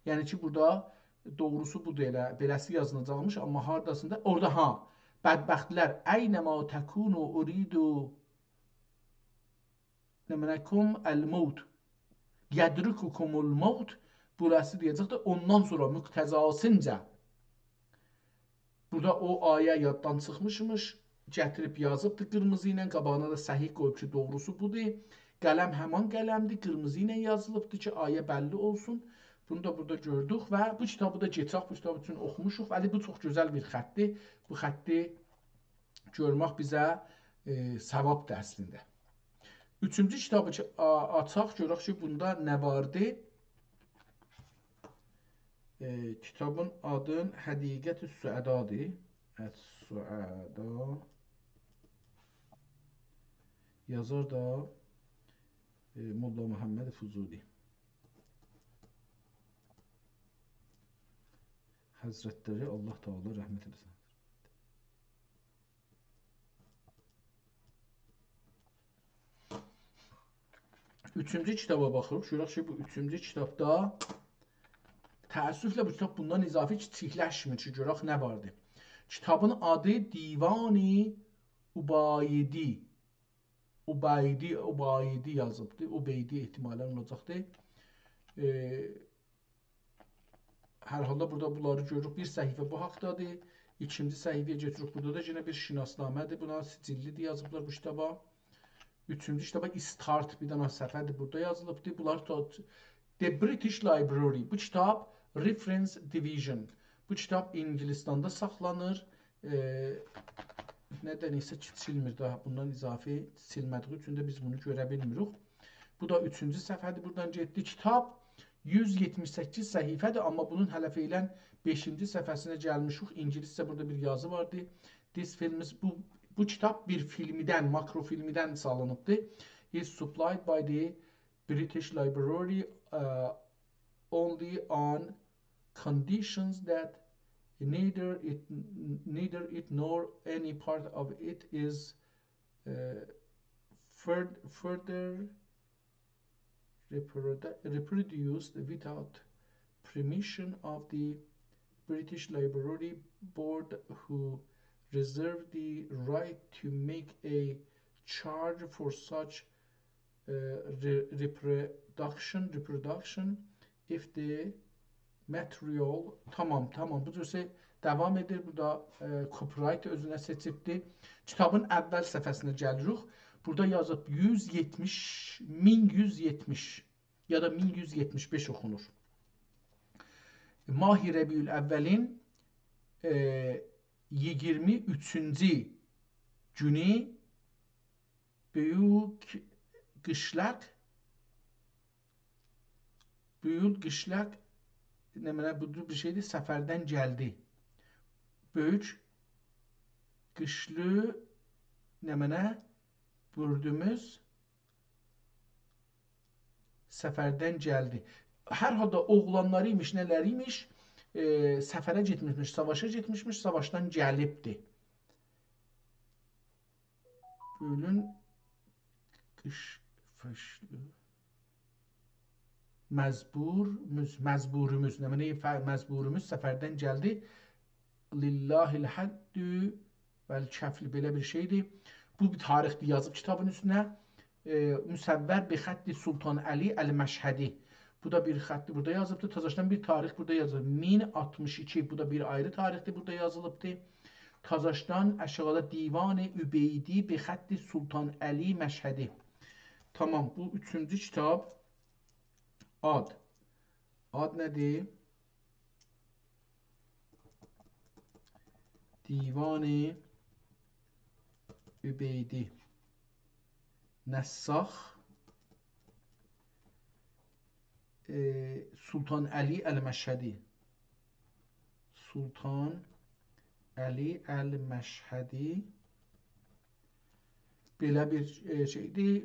Yəni ki burada doğrusu budur elə. Beləsi yazılacaqmış. Amma hardasında? Orada ha. Bədbəxtlər aynəma təkunu uridu nəmənəkum əl-mevt yədrikukumul mevt. Burası deyəcəkdir. Ondan sonra müqtəzasınca. Burada o ayə yaddan çıxmışmış. Gətirib yazıbdır qırmızı ilə. Qabağına da səhih qoyub ki, doğrusu budur. Qələm həman qələmdir. Qırmızı ilə yazılıbdır ki, ayə bəlli olsun. Bunu da burada gördük və bu kitabı da geçək. Bu kitabı üçün oxumuşuq. Əli, bu çox gözəl bir xətdir. Bu xətti görmək bizə savabdır əslində. Üçüncü kitabı açaq. Görək ki, bunda nə vardır? Kitabın adı Həqiqət-ü Süədadır. Əs-Süəda. Yazar da Molla Muhammed Fuzuli. Həzrətləri Allah Teala rəhmət eləsin. Üçüncü kitaba baxırıq. Görək ki, bu üçüncü kitabda təəssüflə bu kitab bundan izafi kiçikləşmir ki, görək nə vardı. Kitabın adı Divani Ubaydi. Ubaydi yazıbdı. Ubeydi ehtimalən olacaqdı. Hər halda burada bunları görürük. Bir səhifə bu haqdadır. İkinci səhifəyə getiririk. Burada da yenə bir şinasnamədir. Buna sicillidir yazıblar bu kitaba. Üçüncü kitaba Start bir dənə səfərdir. Burada yazılıbdır. Bunlar The British Library. Bu kitab Reference Division. Bu kitab İngilistanda saxlanır. Nədən isə silmir daha. Bundan izafi silmədiyi üçün də biz bunu görə bilmirik. Bu da üçüncü səfərdir. Buradan getdi. Kitab 178 səhifədir, amma bunun hələ feylən 5-ci səhifəsinə gəlmişik. İngiliscə burada bir yazı vardı. This film is bu kitab bir filmidən, makrofilmidən salınıbdır. Is supplied by the British Library only on conditions that neither it nor any part of it is further reproduced without permission of the British Library Board, who reserve the right to make a charge for such reproduction if the material tamam bu cürsə devam edir. Burada copyright özünə seçibdir. Kitabın əvvəl səhifəsinə gəlirik. Burada yazıb 1170 ya da 1175 oxunur. Mahi Rəbiül Əvvəlin 23-cü günü Böyük qışlaq nə bu bir şeydir, səfərdən gəldi. Böyük qışlı nə Bürdümüz səfərdən gəldi. Hər halda oğlanları imiş, nələri imiş? Səfərə getmişmiş, savaşa getmişmiş, savaşdan gəlibdi. Bölün qışlı məzburumuz məzburumuz səfərdən gəldi. Lillahil həddü vəl kəfl belə bir şeydir. Bu bir tarixdir yazıb kitabın üstünə. Müsəvvər bi xətti Sultan Əli Əl-Məşhədi. Bu da bir xətti burada yazılıbdır. Tazaşdan bir tarix burada yazılıb. 1062. Bu da bir ayrı tarixdir burada yazılıbdır. Tazaşdan aşağıda Divani Übeydi bi xətti Sultan Əli Məşhədi. Tamam, bu üçüncü kitab. Ad nədir? Divani Übeydi. Nəssax Sultan Əli Əl-Məşhədi. Sultan Əli Əl-Məşhədi. Belə bir şeydir.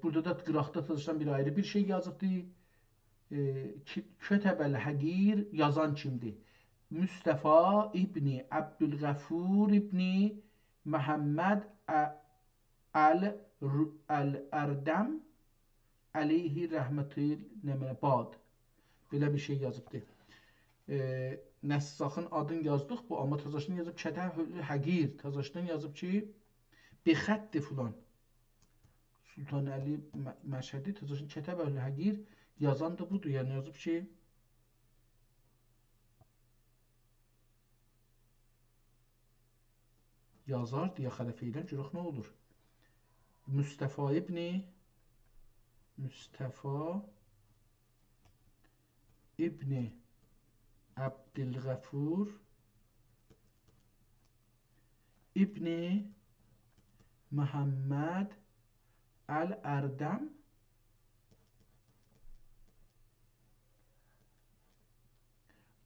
Burada da qıraqda çalışan bir ayrı bir şey yazıbdır. Kötəbəl Həqir yazan kimdir? Müstəfa İbni Abdülğəfur İbni Məhəmməd Əl-Ərdəm Əleyhi Rəhmətil Bad. Belə bir şey yazıbdır. Nəssaxın adını yazdıq bu, amma tazaşdan yazıb Kötəbəl Həqir. Tazaşdan yazıb ki, Bixətti filan. Sultan Əli Məşhədi, tazaşdan Kötəbəl Həqir yazan da budur. Yəni yazıb ki, yazar deyə xələf edən görək nə olur. Müstəfa İbni Abdülğəfur İbni Məhəmməd Əl-Ərdəm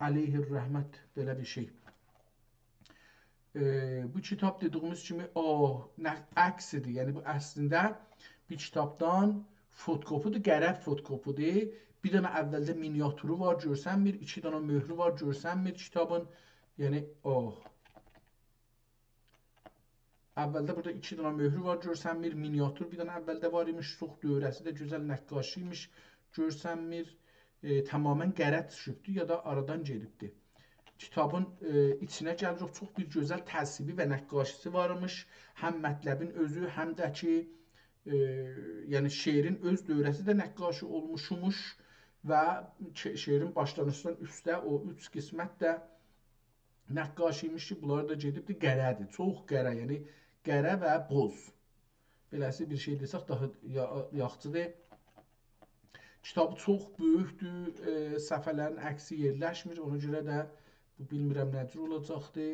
Əleyhir Rəhmət, belə bir şey. Bu kitab dediyimiz kimi əksidir. Yəni bu əslində bir kitabdan fotokopudur, qərəb fotokopudur. Bir dənə əvvəldə miniatürü var, görsənmir. 2 dənə möhrü var, görsənmir kitabın. Yəni Əvvəldə burada 2 dənə möhrü var, görsənmir. Miniatür bir dənə əvvəldə var imiş. Çox dövrəsi də gözəl nəqqaşi imiş. Görsənmir. Tamamilə qərə düşübdü ya da aradan gedibdi. Kitabın içinə gəlirik. Çox bir gözəl təzyibi və nəqqaşisi varmış. Həm mətləbin özü, həm də ki, yəni şeirin öz dövrəsi də nəqqaşi olmuşmuş və şeirin başlanışdan üstə o 3 qismət də nəqqaşi imiş ki, bunlar da gedibdi qərədir. Çox qərə, yəni qərə və boz. Beləsi bir şey desək daha yaxşıdır. Kitabı çox böyükdür, səhifələrin əksi yerləşmir. Ona görə də bu bilmirəm nədir olacaqdır.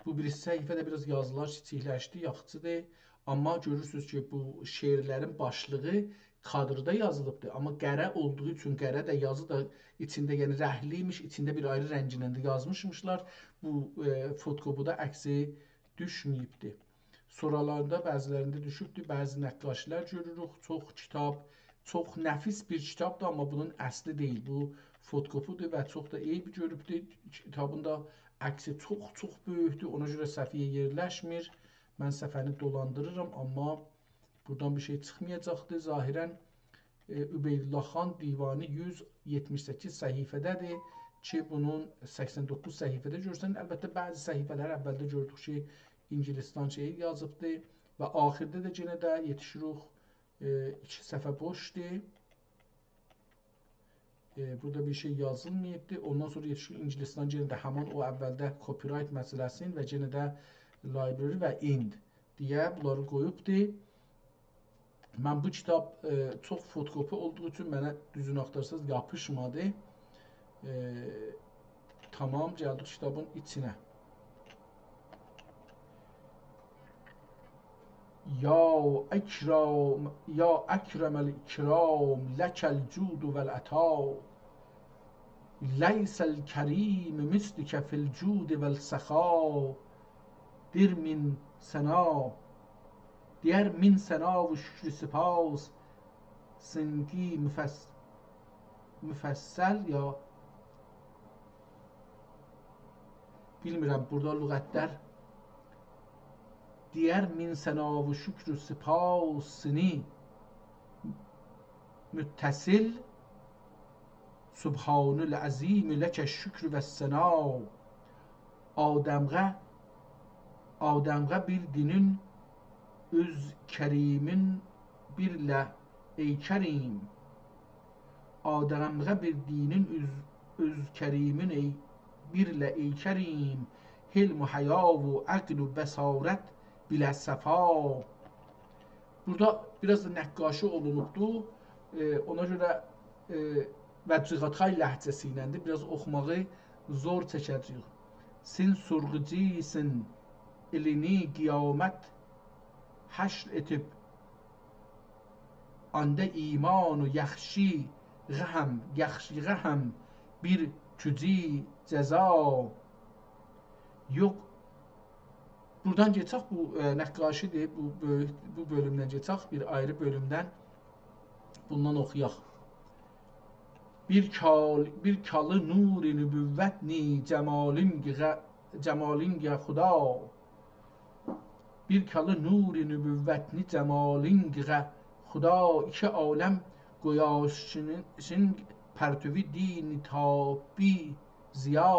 Bu bir səhifədə biraz yazılar kiçikləşdi, yaxşıdır. Amma görürsünüz ki, bu şeirlərin başlığı kadrda yazılıbdır. Amma qərə olduğu üçün qərə də yazı da içində, yəni rəhliymiş, içində bir ayrı rənginlə də yazmışmışlar. Bu fotokopuda əksi düşməyibdir. Soralarda bəzilərində düşübdür, bəzi nəqqaşilər görürük. Çox kitab, çox nəfis bir kitabdır, amma bunun əsli deyil. Bu fotokopudur və çox da eybi görübdür. Kitabın da əksi çox böyükdür, ona görə səhifəyə yerləşmir. Mən səhifəni dolandırıram, amma buradan bir şey çıxmayacaqdır. Zahirən Übeydullah xan divanı 178 səhifədədir ki, bunun 89 səhifədə görsən. Əlbəttə, bəzi səhifələr əvvəldə gördük ki, İngilistan şeyi yazıbdır və axirdə də yenə də yetişirik 2 səhifə boşdur. Burada bir şey yazılmayıbdır. Ondan sonra yetişirik İngilistan yenə də həman o əvvəldə copyright məsələsini və yenə də library və end deyə bunları qoyubdur. Mən bu kitab çox fotokopi olduğu üçün mənə düzün axtarsaz yapışmadı. Tamam, gəldik kitabın içinə. Ya əkrəməl ikram, ləkəl cudu vəl əta, leysəl kərim mislikə fil cudi vəl səxa, dir min səna, diğer min sena ve şükrü spas sinki müfəssəl ya bilmirəm burada lüğətlər diğer min sena ve şükrü spasini müttəsil subhanul azim ləkə şükrü və səna Adəmğə bir dinin öz kərimin birlə ey kərim Adəmğə bir dinin öz kərimin birlə ey kərim hilm həya və əql və bəsarət bilə səfa. Burada biraz da nəqqaşi olunubdur. Ona görə və cığatay ləhcəsi ilə də biraz oxumağı zor çəkəcəyik. Sin surğucisin ilini qiyamət حشر اتب anda iman و yaxşı غهم bir küci ceza yok. Buradan geçək, bu nəqqaşidir, bu bölümdən geçək, bir ayrı bölümdən bundan oxuyaq. Bir kalı nur-i nübüvvətni cəmalingə xuda Bir kalı nur-i nübüvvətni cəmalingə xuda iki aləm qoyaşının pərtüvi dini tabi ziya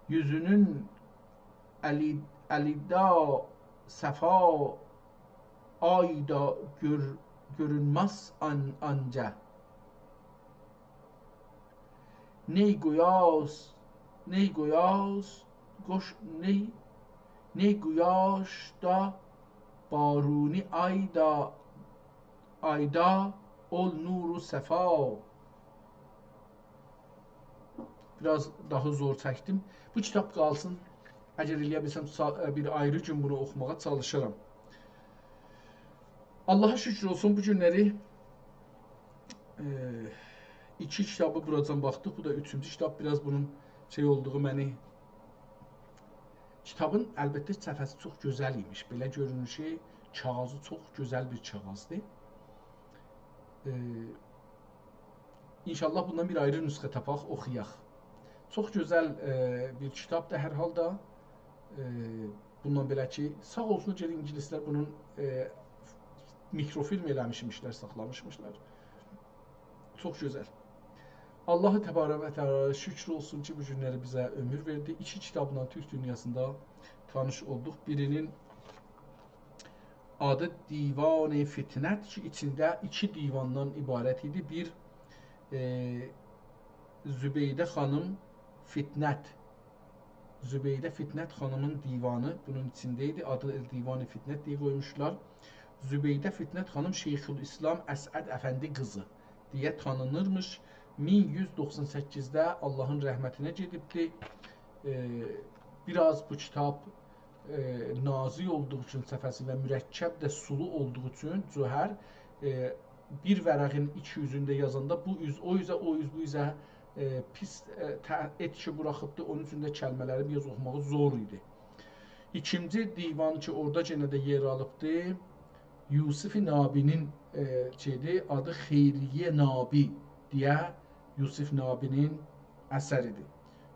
yüzünün əlida səfa ayda görünməz anca ney guyas da baruni ayda ol nuru səfa. Biraz daha zor çəkdim. Bu kitab qalsın. Əgər eləyə bilsəm bir ayrı gün bunu oxumağa çalışıram. Allaha şükür olsun bu günləri 2 kitabı buradan baxdıq. Bu da 3-cü kitab. Biraz bunun şey olduğu məni kitabın əlbəttə səhifəsi çox gözəl imiş. Belə görünür ki, kağızı çox gözəl bir kağızdır. İnşallah bundan bir ayrı nüsxə tapaq, oxuyaq. Çox gözəl bir kitabdır hər halda. bundan belə ki, sağ olsun ki, ingilislər bunun mikrofilm eləmişmişlər, saxlamışmışlar. Çox gözəl. Allahı Təbarək və Təala şükür olsun ki, bu günləri bizə ömür verdi. 2 kitabla Türk dünyasında tanış olduq. Birinin adı Divan-ı Fitnət ki, içində 2 divandan ibarət idi. Bir Zübeydə xanım Fitnət. Zübeydə Fitnət xanımın divanı bunun içində idi. Adı Divan-ı Fitnət deyə qoymuşlar. Zübeydə Fitnət xanım Şeyxülislam Əsəd Əfəndi qızı deyə tanınırmış. 1198-də Allahın rəhmətinə gedibdi. Biraz bu kitab nazik olduğu üçün səfəsi və mürəkkəb də sulu olduğu üçün cöhər bir vərəqin 2 yüzündə yazanda bu üz o üzə, o üz bu üzə pis etki buraxıbdı. Onun üçün də kəlmələri biraz oxumağı zor idi. İkinci divan ki, orada yenə də yer alıbdı. Yusuf-i Nabinin adı Xeyriyyə Nabi deyə Yusuf Nabinin əsəridir.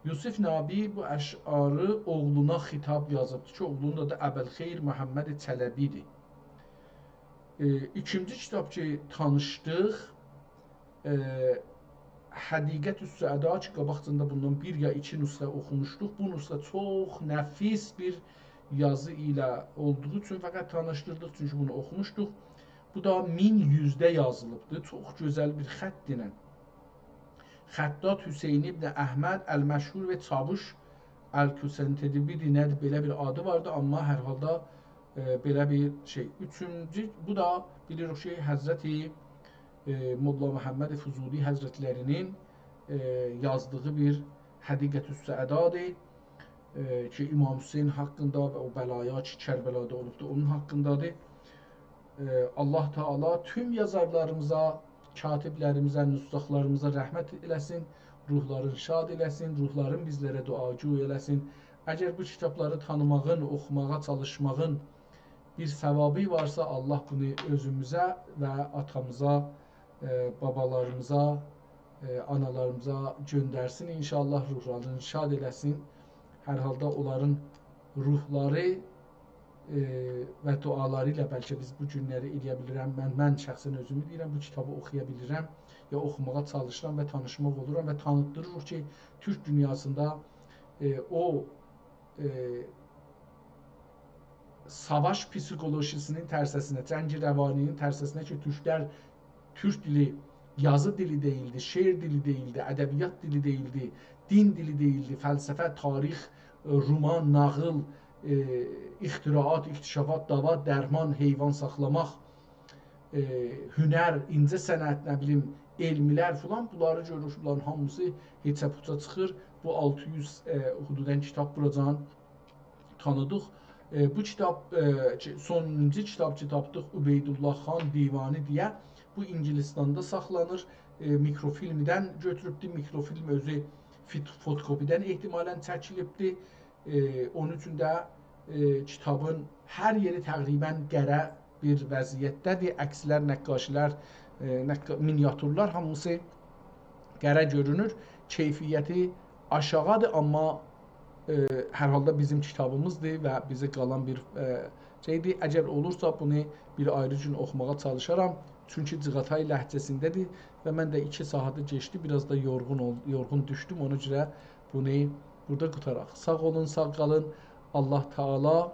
Yusuf Nabi bu əşarı oğluna xitab yazıbdır ki, oğlunun adı Əbəlxeyr Məhəmməd Çələbidir. İkinci kitab ki, tanışdıq, Həqiqət-ü Səada ki, qabaqcında bundan 1 ya 2 nüsxə oxumuşduq. Bu nüsxə çox nəfis bir yazı ilə olduğu üçün fəqət tanışdırdıq, çünki bunu oxumuşduq. Bu da 1100-də yazılıbdır, çox gözəl bir xətt ilə. Xəttat Hüseyn ibn Əhməd Əl-Məşhur və Çavuş Əl-Küsentedibidi nədir, belə bir adı vardı, amma hər halda belə bir şey. Üçüncü, bu da bilirik ki, Həzrəti Molla Məhəmməd Füzuli Həzrətlərinin yazdığı bir Həqiqət-ü Səadadır ki, İmam Hüseyin haqqında və o bəlaya ki, Kərbəlada olubdur, onun haqqındadır. Allah Teala tüm yazarlarımıza, katiblərimizə, nüsxalarımıza rəhmət eləsin, ruhların şad eləsin, ruhların bizlərə duacı eləsin. Əgər bu kitabları tanımağın, oxumağa çalışmağın bir səvabı varsa, Allah bunu özümüzə və atamıza, babalarımıza, analarımıza göndərsin. İnşallah ruhlarını şad eləsin. Hər halda onların ruhları və duaları ilə bəlkə biz bu günləri eləyə bilirəm. Mən şəxsən özümü deyirəm, bu kitabı oxuya bilirəm, ya oxumağa çalışıram və tanışmaq oluram və tanıtdırırıq ki, Türk dünyasında o savaş psikolojisinin tərsəsinə, cəng rəvaninin tərsəsinə ki, türklər türk dili yazı dili deyildi, şeir dili deyildi, ədəbiyyat dili deyildi, din dili deyildi, fəlsəfə, tarix, roman, nağıl, ixtiraat, iktişafat, dava, dərman, heyvan saxlamaq, hünər, incə sənət, nə bilim, elmilər filan, bunları görürük, bunların hamısı heçə puça çıxır. Bu 600 hududən kitab buracan tanıdıq. Bu kitab, sonuncu kitab ki tapdıq, Übeydullah xan Divanı deyə, bu İngilistanda saxlanır. Mikrofilmdən götürübdür, mikrofilm özü fotokopidən ehtimalən çəkilibdir. Onun üçün də kitabın hər yeri təqribən qərə bir vəziyyətdədir. Əkslər, nəqqaşilər, miniatürlər hamısı qərə görünür. Keyfiyyəti aşağıdır, amma hər halda bizim kitabımızdır və bizə qalan bir şeydir. Əgər olursa bunu bir ayrı gün oxumağa çalışaram. Çünki Cığatay ləhcəsindədir və mən də 2 saatı geçdi, biraz da yorğun düşdüm. Ona görə bunu burada qutaraq. Sağ olun, sağ qalın. Allah Teala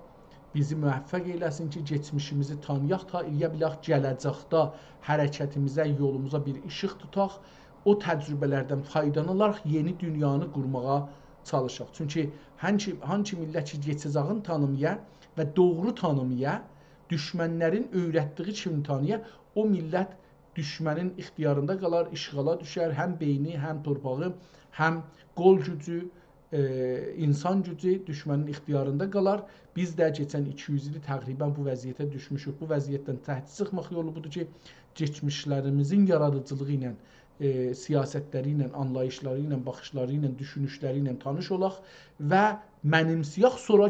bizi müvəffəq eləsin ki, geçmişimizi tanıyaq, ta eləyə bilək gələcəkdə hərəkətimizə, yolumuza bir işıq tutaq. O təcrübələrdən faydalanaraq yeni dünyanı qurmağa çalışaq. Çünki hangi millət ki, geçəcəğini tanımaya və doğru tanımaya, düşmənlərin öyrətdiyi kimi tanıya, o millət düşmənin ixtiyarında qalar, işğala düşər, həm beyni, həm torpağı, həm qol gücü, insan gücü düşmənin ixtiyarında qalar. Biz də keçən 200 ili təqribən bu vəziyyətə düşmüşük. Bu vəziyyətdən təhti çıxmaq yolu budur ki, geçmişlərimizin yaradıcılığı ilə, siyasətləri ilə, anlayışları ilə, baxışları ilə, düşünüşləri ilə tanış olaq və mənimsəyək, sonra